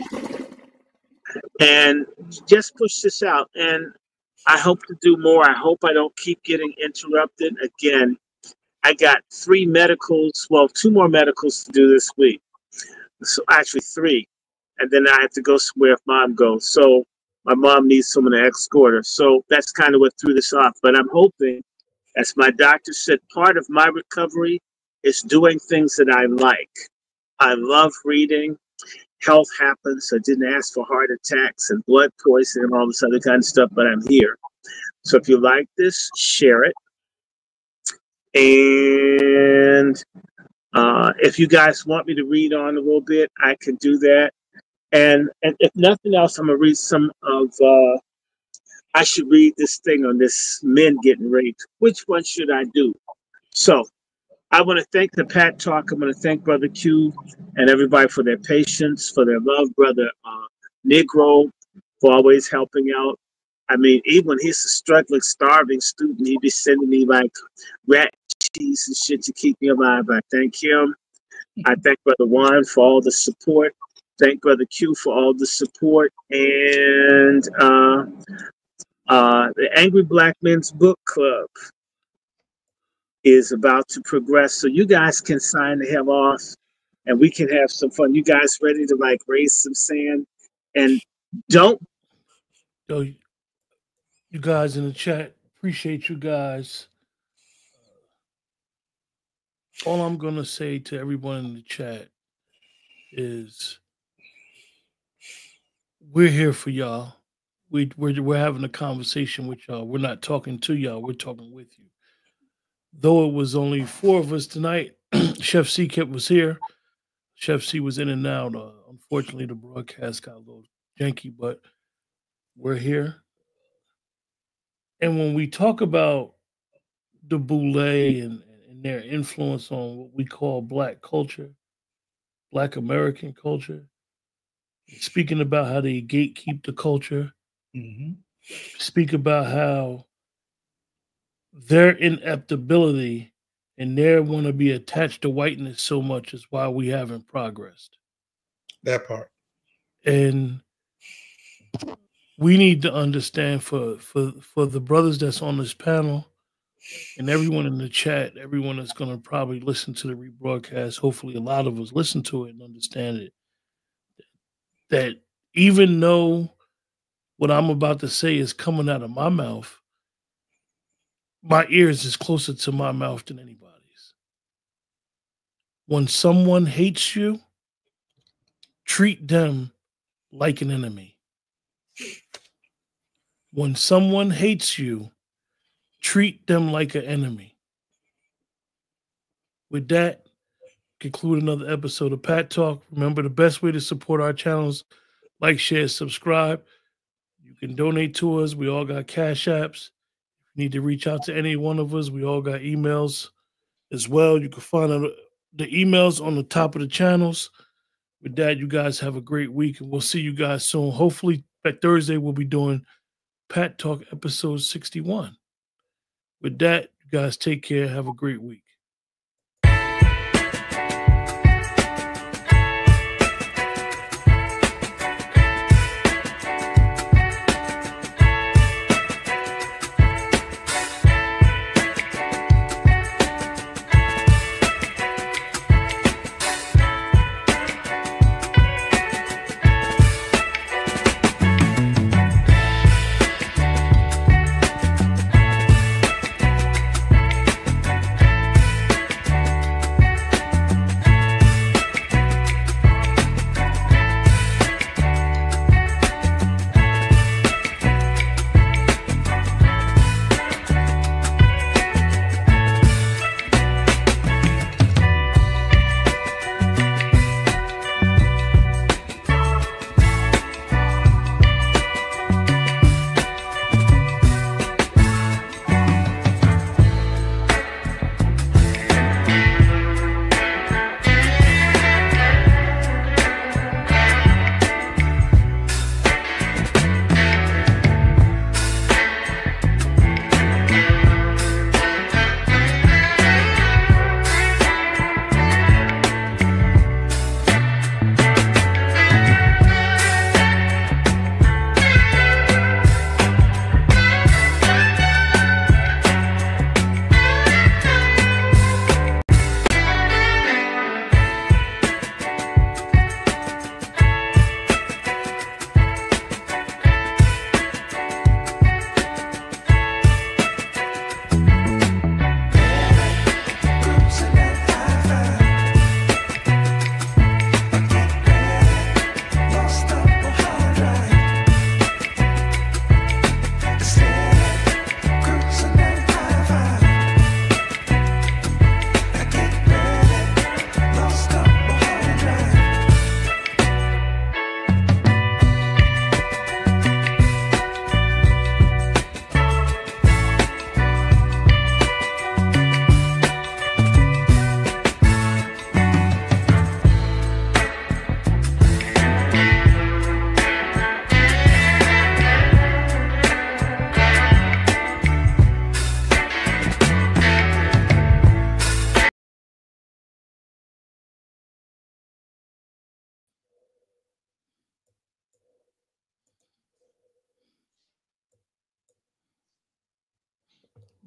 and just push this out. And I hope to do more. I hope I don't keep getting interrupted. Again, I got 3 medicals, well, 2 more medicals to do this week. So actually 3. And then I have to go somewhere if mom goes. So my mom needs someone to escort her. So that's kind of what threw this off. But I'm hoping, as my doctor said, part of my recovery is doing things that I like. I love reading. Health happens. I didn't ask for heart attacks and blood poisoning and all this other kind of stuff, but I'm here. So if you like this, share it. And if you guys want me to read on a little bit, I can do that. And if nothing else, I'm going to read some of, I should read this thing on this men getting raped. Which one should I do? So I want to thank the Pat Talk. I'm going to thank Brother Q and everybody for their patience, for their love. Brother Negro for always helping out. I mean, even when he's a struggling, starving student, he'd be sending me like rat cheese and shit to keep me alive. I thank him. I thank Brother Juan for all the support. Thank Brother Q for all the support. And the Angry Black Men's Book Club is about to progress. So you guys can sign the hell off and we can have some fun. You guys ready to like raise some sand? And don't. Yo, you guys in the chat, appreciate you guys. All I'm going to say to everyone in the chat is we're here for y'all. We're having a conversation with y'all. We're not talking to y'all. We're talking with you. Though it was only 4 of us tonight, Chef C was here. Chef C was in and out. Unfortunately, the broadcast got a little janky, but we're here. And when we talk about the Boule and their influence on what we call Black culture, Black American culture, speaking about how they gatekeep the culture, speak about how their ineptability and their want to be attached to whiteness so much is why we haven't progressed. That part. And we need to understand for the brothers that's on this panel and everyone in the chat, everyone that's going to probably listen to the rebroadcast, hopefully a lot of us listen to it and understand it, that even though what I'm about to say is coming out of my mouth, my ears is closer to my mouth than anybody's. When someone hates you, treat them like an enemy. When someone hates you, treat them like an enemy. With that, conclude another episode of Pat Talk. Remember, the best way to support our channels, like, share, subscribe. You can donate to us. We all got Cash Apps. If you need to reach out to any one of us, we all got emails as well. You can find out the emails on the top of the channels. With that, you guys have a great week, and we'll see you guys soon. Hopefully, by Thursday, we'll be doing Pat Talk episode 61. With that, you guys take care. Have a great week.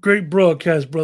Great broadcast, brother.